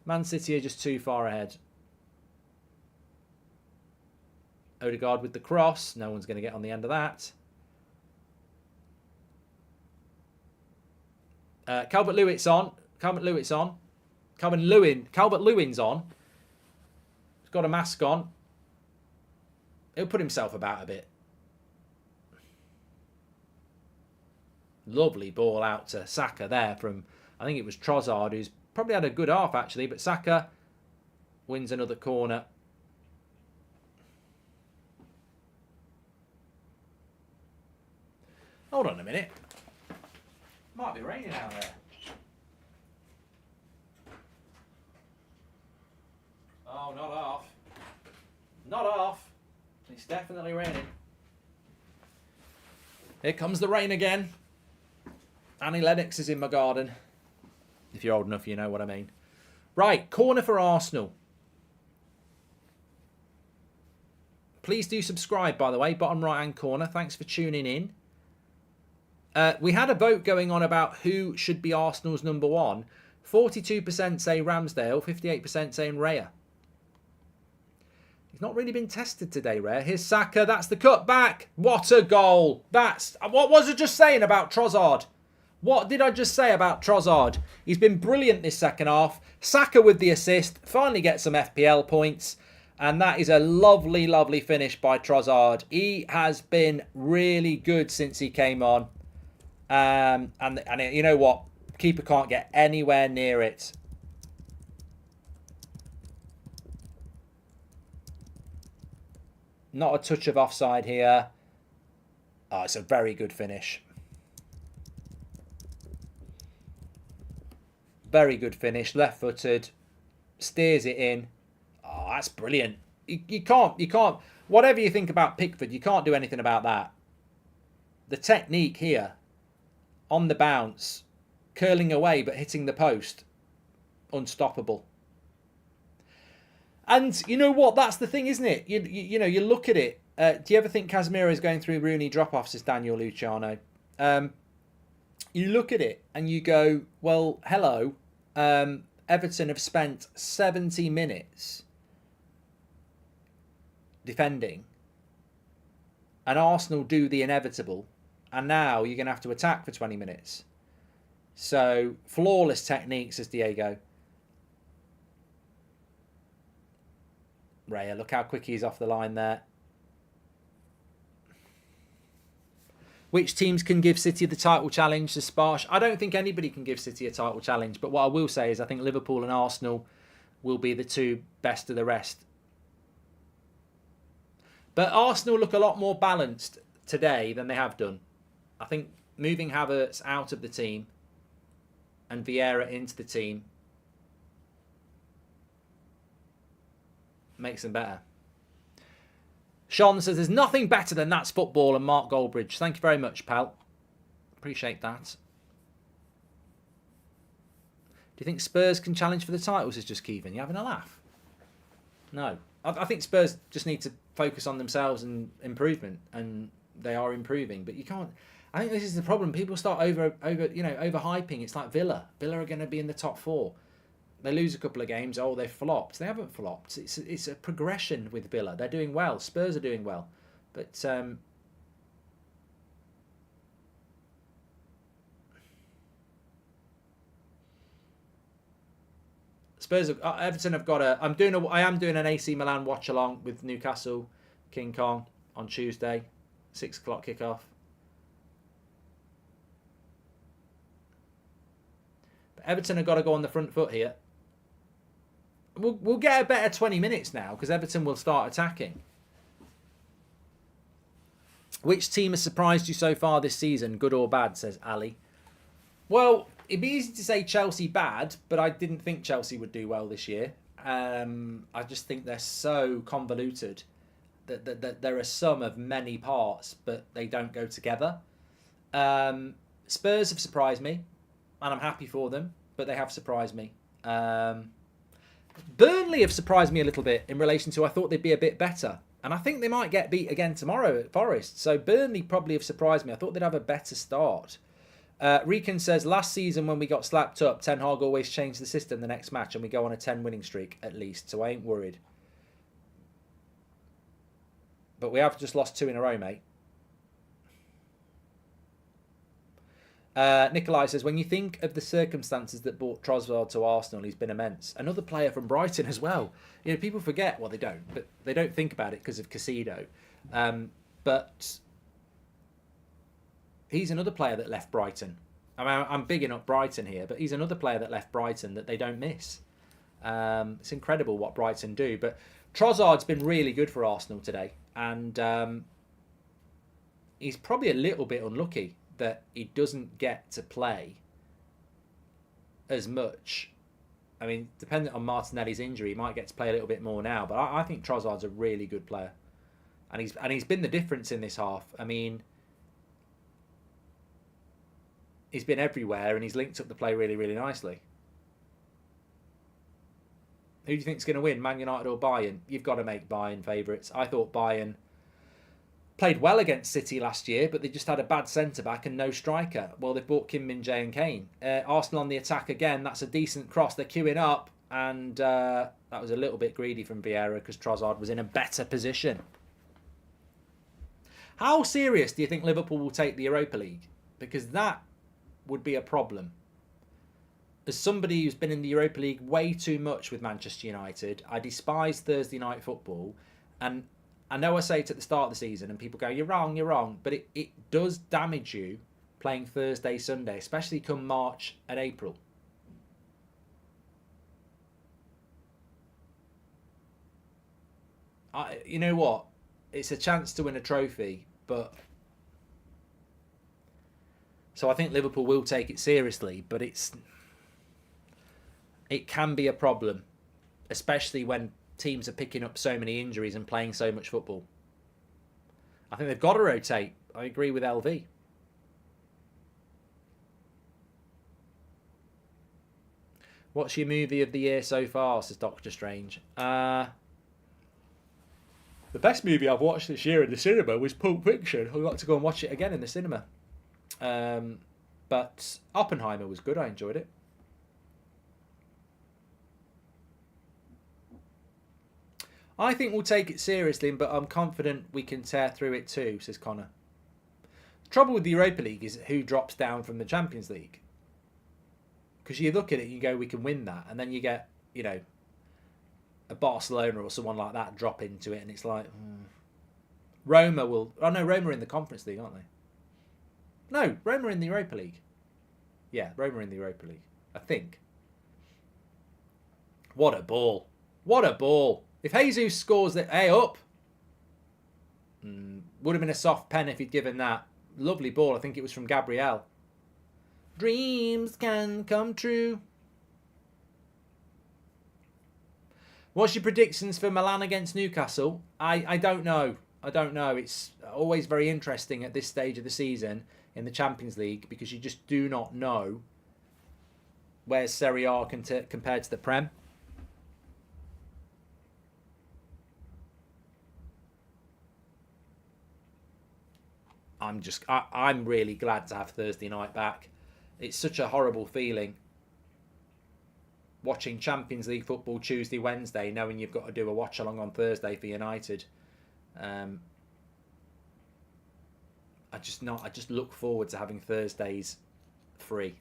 Man City are just too far ahead. Odegaard with the cross. No one's going to get on the end of that. Calvert-Lewin's on. Calvert-Lewin's on. He's got a mask on. He'll put himself about a bit. Lovely ball out to Saka there from, I think it was Trossard, who's probably had a good half actually, but Saka wins another corner. Hold on a minute. Might be raining out there. Oh, not half. Not half. It's definitely raining. Here comes the rain again. Annie Lennox is in my garden. If you're old enough, you know what I mean. Right, corner for Arsenal. Please do subscribe, by the way, bottom right-hand corner. Thanks for tuning in. We had a vote going on about who should be Arsenal's number one. 42% say Ramsdale, 58% saying Raya. He's not really been tested today, Raya. Here's Saka, that's the cutback. What a goal. What was I just saying about Trossard? What did I just say about Trossard? He's been brilliant this second half. Saka with the assist, finally gets some FPL points. And that is a lovely, lovely finish by Trossard. He has been really good since he came on. And you know what? Keeper can't get anywhere near it. Not a touch of offside here. Oh, it's a very good finish. Very good finish. Left-footed. Steers it in. Oh, that's brilliant. You can't. Whatever you think about Pickford, you can't do anything about that. The technique here. On the bounce. Curling away, but hitting the post. Unstoppable. And you know what? That's the thing, isn't it? You know, you look at it. Do you ever think Casemiro is going through Rooney drop-offs as Daniel Luciano? You look at it and you go, well, hello. Everton have spent 70 minutes defending. And Arsenal do the inevitable. And now you're going to have to attack for 20 minutes. So, flawless technique, says Diego. Raya, look how quick he's off the line there. Which teams can give City the title challenge to Sparsh? I don't think anybody can give City a title challenge. But what I will say is I think Liverpool and Arsenal will be the two best of the rest. But Arsenal look a lot more balanced today than they have done. I think moving Havertz out of the team and Vieira into the team makes them better. Sean says, there's nothing better than That's Football and Mark Goldbridge. Thank you very much, pal. Appreciate that. Do you think Spurs can challenge for the titles, is just Kevin? You having a laugh? No. I think Spurs just need to focus on themselves and improvement, and they are improving. But you can't... I think this is the problem. People start overhyping. It's like Villa. Villa are going to be in the top four. They lose a couple of games. Oh, they've flopped. They haven't flopped. It's a progression with Villa. They're doing well. Spurs are doing well. But Spurs have, Everton have got a... I am doing an AC Milan watch along with Newcastle King Kong on Tuesday, 6 o'clock kickoff. But Everton have got to go on the front foot here. We'll get a better 20 minutes now because Everton will start attacking. Which team has surprised you so far this season, good or bad, says Ali. Well, it'd be easy to say Chelsea bad, but I didn't think Chelsea would do well this year. I just think they're so convoluted that they're a sum of many parts, but they don't go together. Spurs have surprised me, and I'm happy for them, but they have surprised me. Burnley have surprised me a little bit in relation to I thought they'd be a bit better. And I think they might get beat again tomorrow at Forest. So Burnley probably have surprised me. I thought they'd have a better start. Rican says, last season when we got slapped up, Ten Hag always changed the system the next match and we go on a 10 winning streak at least. So I ain't worried. But we have just lost 2 in a row, mate. Nikolai says, when you think of the circumstances that brought Trossard to Arsenal, he's been immense. Another player from Brighton as well. You know, people forget, well, they don't, but they don't think about it because of Casido. But he's another player that left Brighton. I mean, I'm bigging up Brighton here, but he's another player that left Brighton that they don't miss. It's incredible what Brighton do. But Trossard's been really good for Arsenal today. And he's probably a little bit unlucky that he doesn't get to play as much. I mean, depending on Martinelli's injury, he might get to play a little bit more now. But I think Trossard's a really good player, and he's been the difference in this half. I mean, He's been everywhere and he's linked up the play really, really nicely. Who do you think's going to win, Man United or Bayern? You've got to make Bayern favourites. I thought Bayern played well against City last year, but they just had a bad centre-back and no striker. Well, they've bought Kim Min-jae and Kane. Arsenal on the attack again. That's a decent cross. They're queuing up, and that was a little bit greedy from Vieira because Trossard was in a better position. How serious do you think Liverpool will take the Europa League? Because that would be a problem. As somebody who's been in the Europa League way too much with Manchester United, I despise Thursday night football. And I know I say it at the start of the season and people go, you're wrong. But it does damage you playing Thursday, Sunday, especially come March and April. You know what? It's a chance to win a trophy, but... So I think Liverpool will take it seriously, but it can be a problem, especially when teams are picking up so many injuries and playing so much football. I think they've got to rotate. I agree with LV. What's your movie of the year so far, says Doctor Strange? The best movie I've watched this year in the cinema was Pulp Fiction. I'd like to go and watch it again in the cinema. But Oppenheimer was good. I enjoyed it. I think we'll take it seriously, but I'm confident we can tear through it too, says Connor. The trouble with the Europa League is who drops down from the Champions League. Because you look at it and you go, we can win that. And then you get, you know, a Barcelona or someone like that drop into it. And it's like, Roma will... Oh, no, Roma are in the Conference League, aren't they? No, Roma are in the Europa League. Yeah, Roma are in the Europa League. I think. What a ball. What a ball. If Jesus scores that, hey, up. Would have been a soft pen if he'd given that. Lovely ball. I think it was from Gabriel. Dreams can come true. What's your predictions for Milan against Newcastle? I don't know. I don't know. It's always very interesting at this stage of the season in the Champions League because you just do not know where's Serie A compared to the Prem. I'm really glad to have Thursday night back. It's such a horrible feeling watching Champions League football Tuesday, Wednesday, knowing you've got to do a watch along on Thursday for United. I just look forward to having Thursdays free.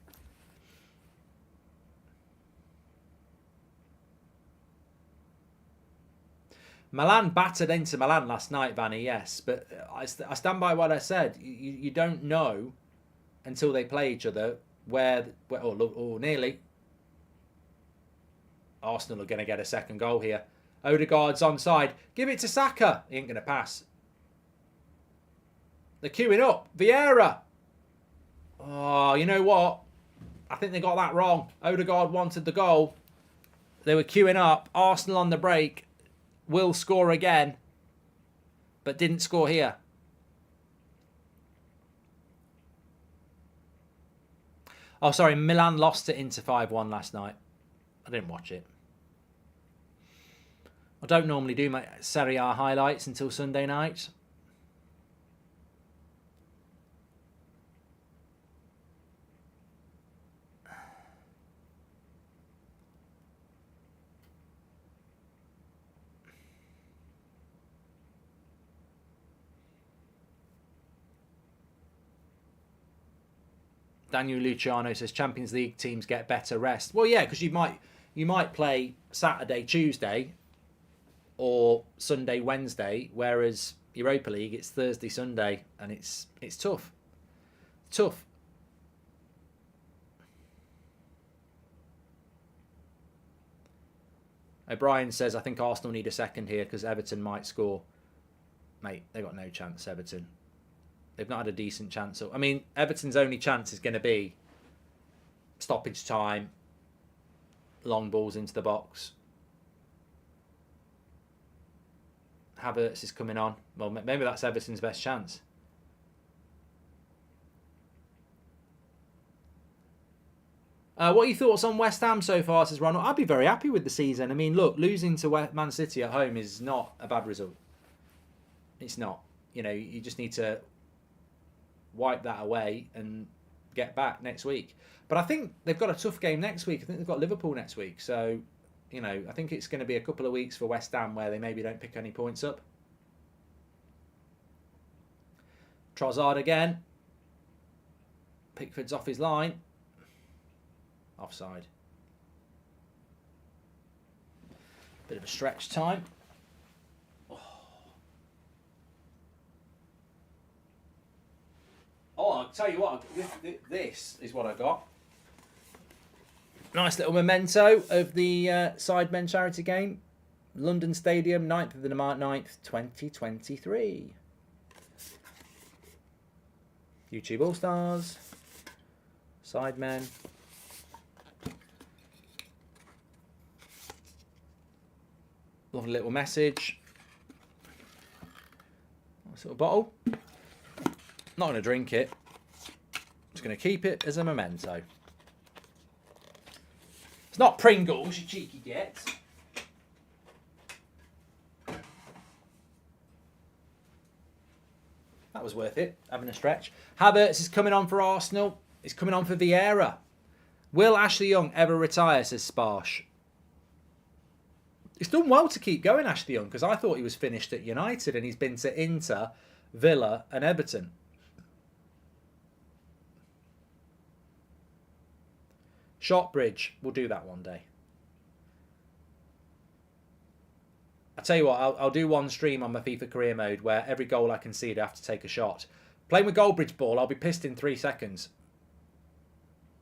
Milan battered into Milan last night, Vanny, yes. But I stand by what I said. You don't know until they play each other nearly. Arsenal are going to get a second goal here. Odegaard's onside. Give it to Saka. He ain't going to pass. They're queuing up. Vieira. Oh, you know what? I think they got that wrong. Odegaard wanted the goal. They were queuing up. Arsenal on the break. Will score again, but didn't score here. Oh, sorry, Milan lost it into 5-1 last night. I didn't watch it. I don't normally do my Serie A highlights until Sunday night. Daniel Luciano says Champions League teams get better rest. Well, yeah, because you might play Saturday, Tuesday, or Sunday, Wednesday, whereas Europa League it's Thursday, Sunday, and it's tough. Tough. O'Brien says I think Arsenal need a second here because Everton might score. Mate, they've got no chance, Everton. They've not had a decent chance. I mean, Everton's only chance is going to be stoppage time, long balls into the box. Havertz is coming on. Well, maybe that's Everton's best chance. What are your thoughts on West Ham so far, says Ronald? I'd be very happy with the season. I mean, look, losing to Man City at home is not a bad result. It's not. You know, you just need to wipe that away and get back next week. But I think they've got a tough game next week. I think they've got Liverpool next week. So, you know, I think it's going to be a couple of weeks for West Ham where they maybe don't pick any points up. Trossard again. Pickford's off his line. Offside. Bit of a stretch time. Oh, I'll tell you what, this is what I got. Nice little memento of the Sidemen charity game. London Stadium, 9th of the 9th, 2023. YouTube All-Stars. Sidemen. Lovely little message. Nice little bottle. Not going to drink it. Just going to keep it as a memento. It's not Pringles, you cheeky git. That was worth it, having a stretch. Havertz is coming on for Arsenal. He's coming on for Vieira. Will Ashley Young ever retire, says Sparsh. He's done well to keep going, Ashley Young, because I thought he was finished at United and he's been to Inter, Villa and Everton. Shortbridge, we'll do that one day. I tell you what, I'll do one stream on my FIFA career mode where every goal I concede I have to take a shot. Playing with Goldbridge ball, I'll be pissed in 3 seconds.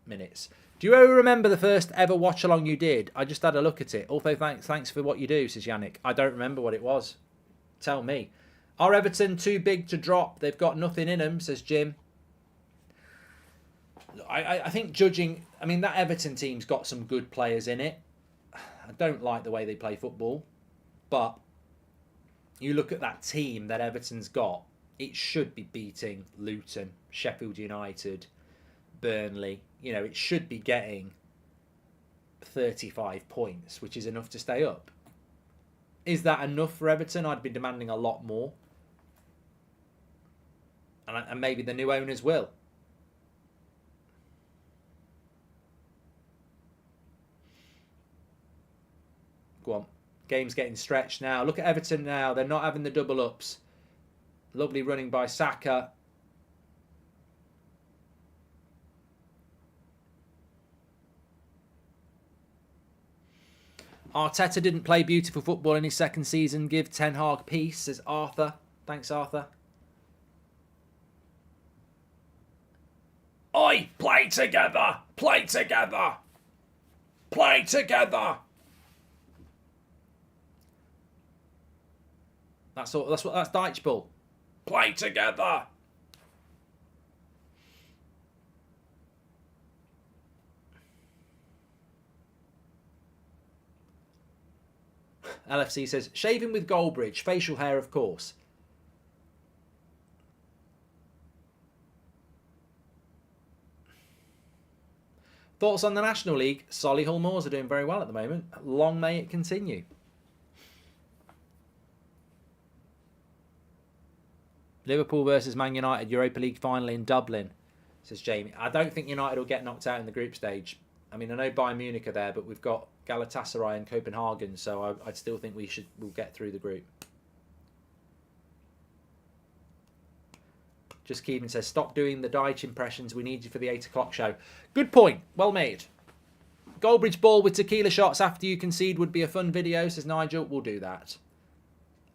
Minutes. Do you ever remember the first ever watch-along you did? I just had a look at it. Also, thanks for what you do, says Yannick. I don't remember what it was. Tell me. Are Everton too big to drop? They've got nothing in them, says Jim. I think judging... I mean, that Everton team's got some good players in it. I don't like the way they play football. But you look at that team that Everton's got, it should be beating Luton, Sheffield United, Burnley. You know, it should be getting 35 points, which is enough to stay up. Is that enough for Everton? I'd be demanding a lot more. And maybe the new owners will. Go on. Game's getting stretched now. Look at Everton now. They're not having the double ups. Lovely running by Saka. Arteta didn't play beautiful football in his second season. Give Ten Hag peace, says Arthur. Thanks, Arthur. Oi, play together. Play together. Play together. That's Dyche ball. Play together. LFC says, shaving with Goldbridge, facial hair, of course. Thoughts on the National League? Solihull Moors are doing very well at the moment. Long may it continue. Liverpool versus Man United Europa League final in Dublin, says Jamie. I don't think United will get knocked out in the group stage. I mean, I know Bayern Munich are there, but we've got Galatasaray and Copenhagen, so I still think we'll get through the group. Just Keevan says, stop doing the Dyche impressions. We need you for the 8 o'clock show. Good point. Well made. Goldbridge ball with tequila shots after you concede would be a fun video, says Nigel. We'll do that.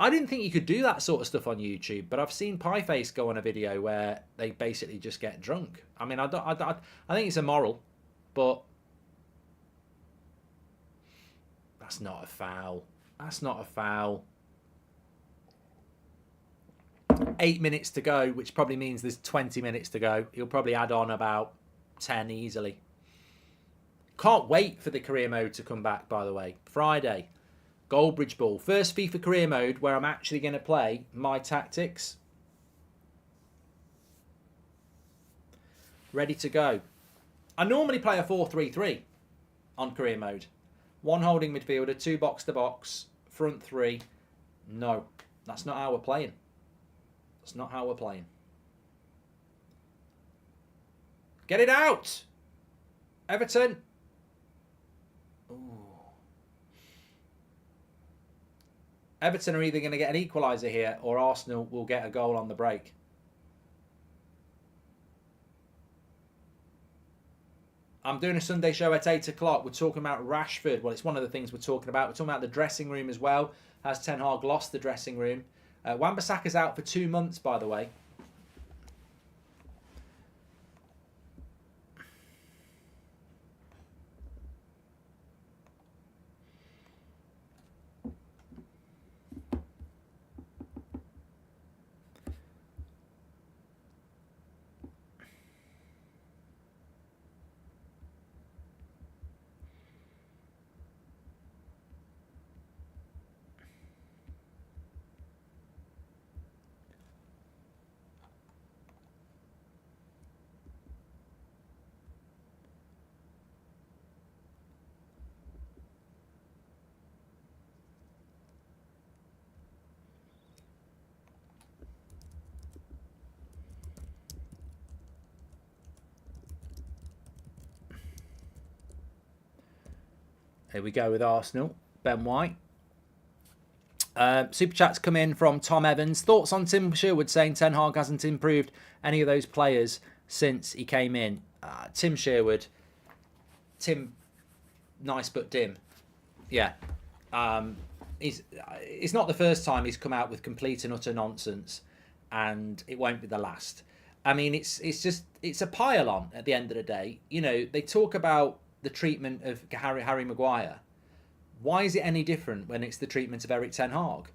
I didn't think you could do that sort of stuff on YouTube, but I've seen Pieface go on a video where they basically just get drunk. I mean, I think it's immoral, but that's not a foul. That's not a foul. 8 minutes to go, which probably means there's 20 minutes to go. He'll probably add on about 10 easily. Can't wait for the career mode to come back, by the way. Friday. Goldbridge ball. First FIFA career mode where I'm actually going to play my tactics. Ready to go. I normally play a 4-3-3 on career mode. 1 holding midfielder, 2 box-to-box, front 3. No, that's not how we're playing. That's not how we're playing. Get it out! Everton. Ooh. Everton are either going to get an equaliser here or Arsenal will get a goal on the break. I'm doing a Sunday show at 8 o'clock. We're talking about Rashford. Well, it's one of the things we're talking about. We're talking about the dressing room as well. Has Ten Hag lost the dressing room? Wan-Bissaka's out for 2 months, by the way. Here we go with Arsenal. Ben White. Super Chat's come in from Tom Evans. Thoughts on Tim Sherwood saying Ten Hag hasn't improved any of those players since he came in? Tim Sherwood. Tim, nice but dim. Yeah. It's not the first time he's come out with complete and utter nonsense, and it won't be the last. I mean, it's a pile-on at the end of the day. You know, they talk about the treatment of Harry Maguire. Why is it any different when it's the treatment of Erik Ten Hag?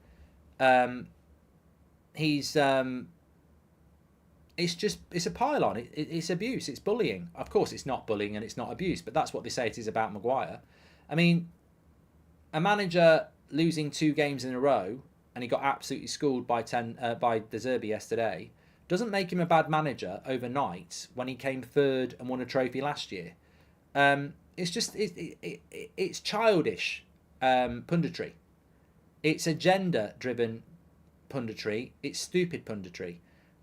It's a pile-on. It's abuse. It's bullying. Of course, it's not bullying and it's not abuse, but that's what they say it is about Maguire. I mean, a manager losing 2 games in a row and he got absolutely schooled by De Zerbi yesterday doesn't make him a bad manager overnight when he came 3rd and won a trophy last year. It's childish punditry. It's agenda-driven punditry. It's stupid punditry.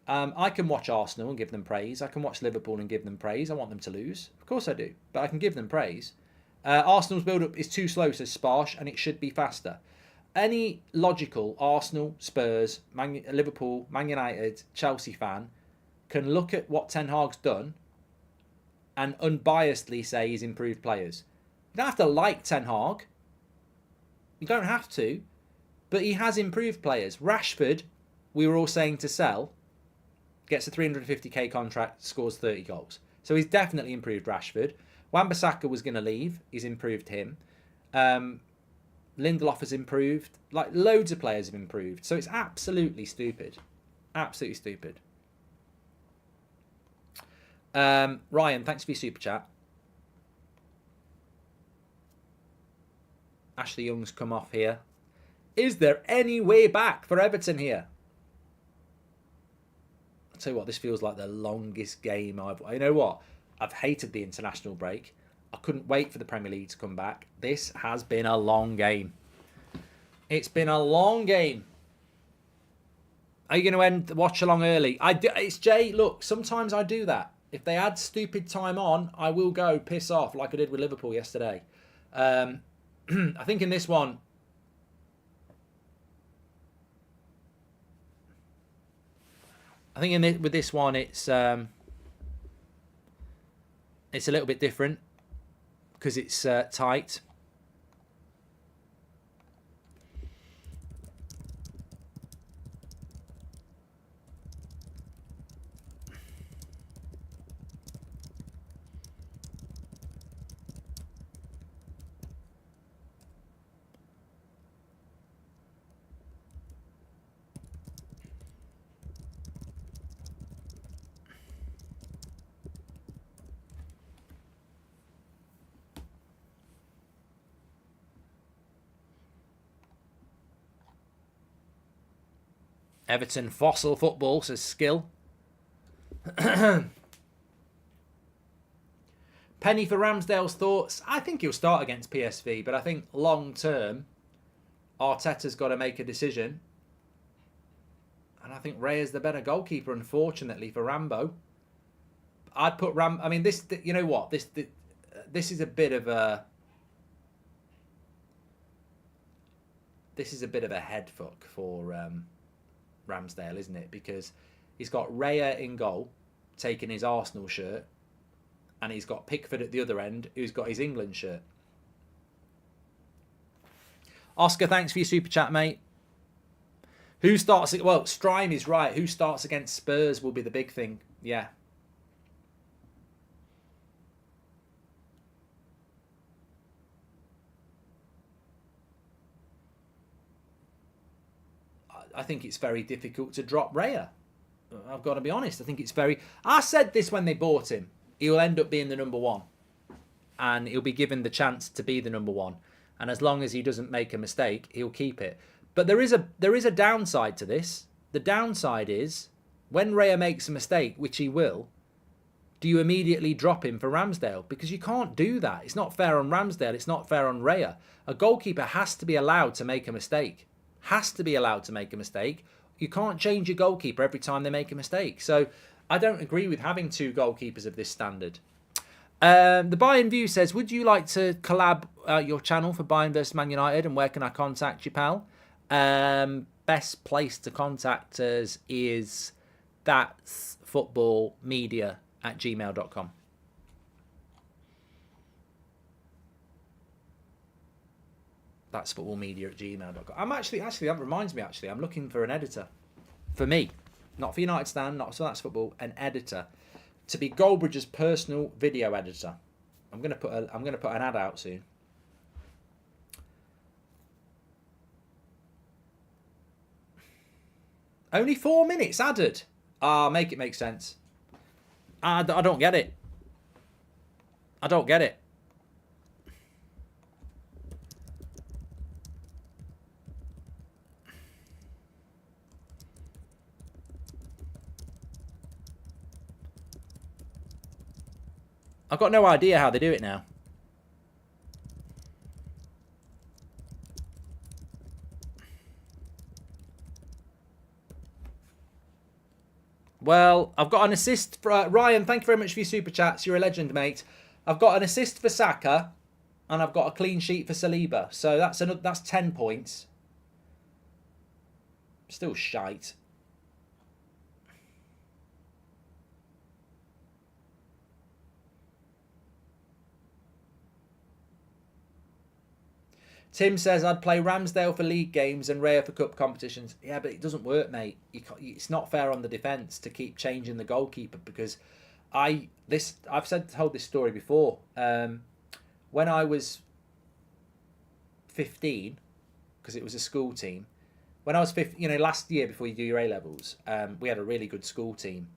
I can watch Arsenal and give them praise. I can watch Liverpool and give them praise. I want them to lose. Of course I do. But I can give them praise. Arsenal's build-up is too slow, says Sparsh, and it should be faster. Any logical Arsenal, Spurs, Liverpool, Man United, Chelsea fan can look at what Ten Hag's done and unbiasedly say he's improved players. You don't have to like Ten Hag. You don't have to. But he has improved players. Rashford, we were all saying to sell, gets a 350k contract, scores 30 goals. So he's definitely improved Rashford. Wan-Bissaka was going to leave. He's improved him. Lindelof has improved. Like, loads of players have improved. So it's absolutely stupid. Absolutely stupid. Ryan, thanks for your super chat. Ashley Young's come off here. Is there any way back for Everton here? I'll tell you what, this feels like the longest game You know what? I've hated the international break. I couldn't wait for the Premier League to come back. This has been a long game. It's been a long game. Are you going to end the watch along early? It's Jay. Look, sometimes I do that. If they add stupid time on, I will go piss off like I did with Liverpool yesterday. I think in this one, with this one, it's a little bit different because it's tight. Everton fossil football, says Skill. Penny for Ramsdale's thoughts. I think he'll start against PSV, but I think long term, Arteta's got to make a decision. And I think Raya's the better goalkeeper, unfortunately, for Rambo. I'd put I mean, this. You know what? This is a bit of a. This is a bit of a head fuck for Ramsdale, isn't it? Because he's got Raya in goal, taking his Arsenal shirt, and he's got Pickford at the other end, who's got his England shirt. Oscar, thanks for your super chat, mate. Who starts... Well, Strime is right. Who starts against Spurs will be the big thing. Yeah. I think it's very difficult to drop Raya. I've got to be honest. I think it's very... I said this when they bought him. He'll end up being the number one. And he'll be given the chance to be the number one. And as long as he doesn't make a mistake, he'll keep it. But there is a downside to this. The downside is, when Raya makes a mistake, which he will, do you immediately drop him for Ramsdale? Because you can't do that. It's not fair on Ramsdale. It's not fair on Raya. A goalkeeper has to be allowed to make a mistake. Has to be allowed to make a mistake. You can't change your goalkeeper every time they make a mistake. So I don't agree with having two goalkeepers of this standard. The Bayern View says, would you like to collab your channel for Bayern vs Man United, and where can I contact you, pal? Best place to contact us is that'sfootballmedia@gmail.com. That's footballmedia@gmail.com. I'm actually, that reminds me, I'm looking for an editor. For me. Not for United Stand, not so that's football, an editor. To be Goldbridge's personal video editor. I'm gonna put an ad out soon. Only 4 minutes added. Make it make sense. I don't get it. I don't get it. I've got no idea how they do it now. Well, I've got an assist for Ryan. Thank you very much for your super chats. You're a legend, mate. I've got an assist for Saka, and I've got a clean sheet for Saliba. So that's 10 points. Still shite. Tim says, I'd play Ramsdale for league games and Raya for cup competitions. Yeah, but it doesn't work, mate. It's not fair on the defence to keep changing the goalkeeper, because I've told this story before. When I was 15, because it was a school team, when I was 15, last year before you do your A-levels, we had a really good school team.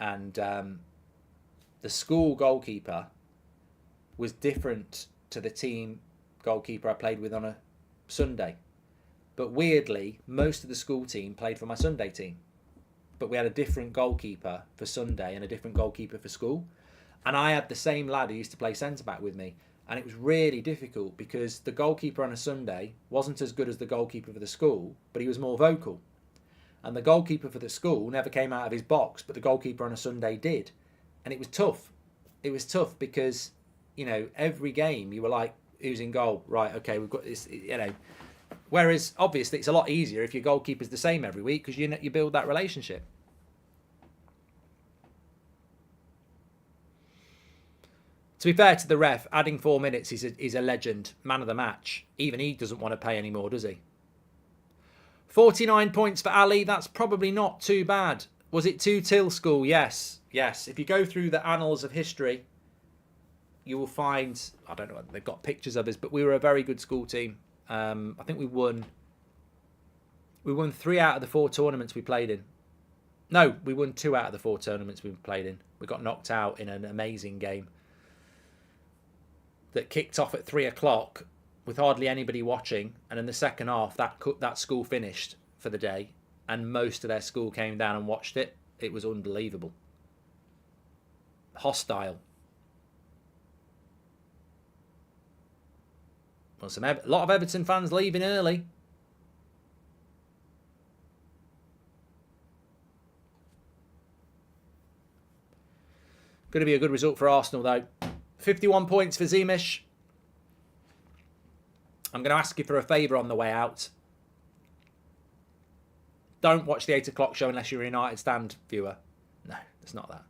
And the school goalkeeper was different to the team goalkeeper I played with on a Sunday. But weirdly, most of the school team played for my Sunday team. But we had a different goalkeeper for Sunday and a different goalkeeper for school. And I had the same lad who used to play centre-back with me. And it was really difficult because the goalkeeper on a Sunday wasn't as good as the goalkeeper for the school, but he was more vocal. And the goalkeeper for the school never came out of his box, but the goalkeeper on a Sunday did. And it was tough. It was tough because, every game you were like, who's in goal? Right, okay, we've got this, Whereas, obviously, it's a lot easier if your goalkeeper's the same every week because you build that relationship. To be fair to the ref, adding 4 minutes is a legend. Man of the match. Even he doesn't want to pay anymore, does he? 49 points for Ali. That's probably not too bad. Was it 2-till school? Yes. Yes. If you go through the annals of history, you will find, I don't know, they've got pictures of us, but we were a very good school team. I think we won 3 out of the 4 tournaments we played in. No, we won 2 out of the 4 tournaments we played in. We got knocked out in an amazing game that kicked off at 3 o'clock with hardly anybody watching. And in the second half, that school finished for the day, and most of their school came down and watched it. It was unbelievable. Hostile. Well, a lot of Everton fans leaving early. Going to be a good result for Arsenal, though. 51 points for Zimish. I'm going to ask you for a favour on the way out. Don't watch the 8 o'clock show unless you're a United Stand viewer. No, it's not that.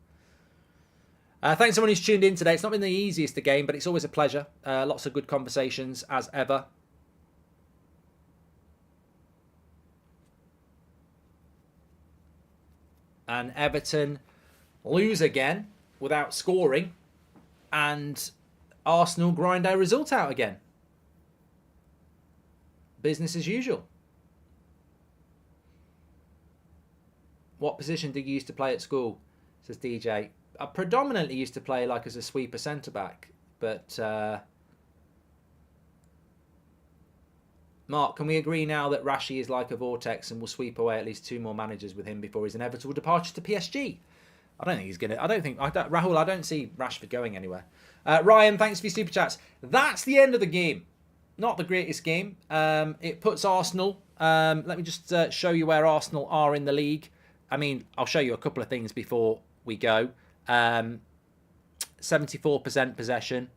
Thanks everyone who's tuned in today. It's not been the easiest of game, but it's always a pleasure. Lots of good conversations, as ever. And Everton lose again without scoring. And Arsenal grind our result out again. Business as usual. What position did you used to play at school? Says DJ. I predominantly used to play like as a sweeper centre-back. But, Mark, can we agree now that Rashi is like a vortex and will sweep away at least 2 more managers with him before his inevitable departure to PSG? I don't think he's going to... Rahul, I don't see Rashford going anywhere. Ryan, thanks for your super chats. That's the end of the game. Not the greatest game. It puts Arsenal... let me just show you where Arsenal are in the league. I mean, I'll show you a couple of things before we go. 74% possession.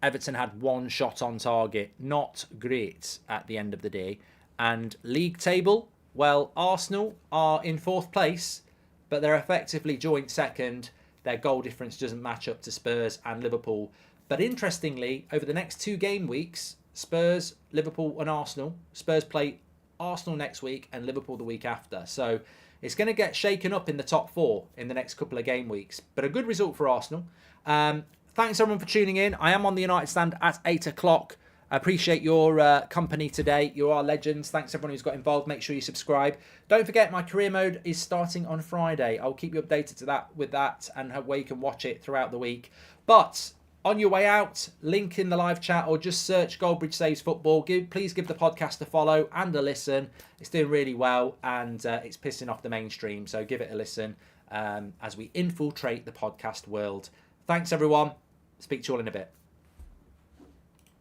Everton had 1 shot on target. Not great at the end of the day. And league table, well, Arsenal are in 4th place, but they're effectively joint 2nd. Their goal difference doesn't match up to Spurs and Liverpool. But interestingly, over the next 2 game weeks, Spurs, Liverpool and Arsenal. Spurs play Arsenal next week and Liverpool the week after. So it's going to get shaken up in the top 4 in the next couple of game weeks. But a good result for Arsenal. Thanks everyone for tuning in. I am on the United Stand at 8 o'clock. I appreciate your company today. You are legends. Thanks everyone who's got involved. Make sure you subscribe. Don't forget my career mode is starting on Friday. I'll keep you updated to that with that and where you can watch it throughout the week. But on your way out, link in the live chat or just search Goldbridge Saves Football. Please give the podcast a follow and a listen. It's doing really well and it's pissing off the mainstream. So give it a listen as we infiltrate the podcast world. Thanks everyone. Speak to you all in a bit.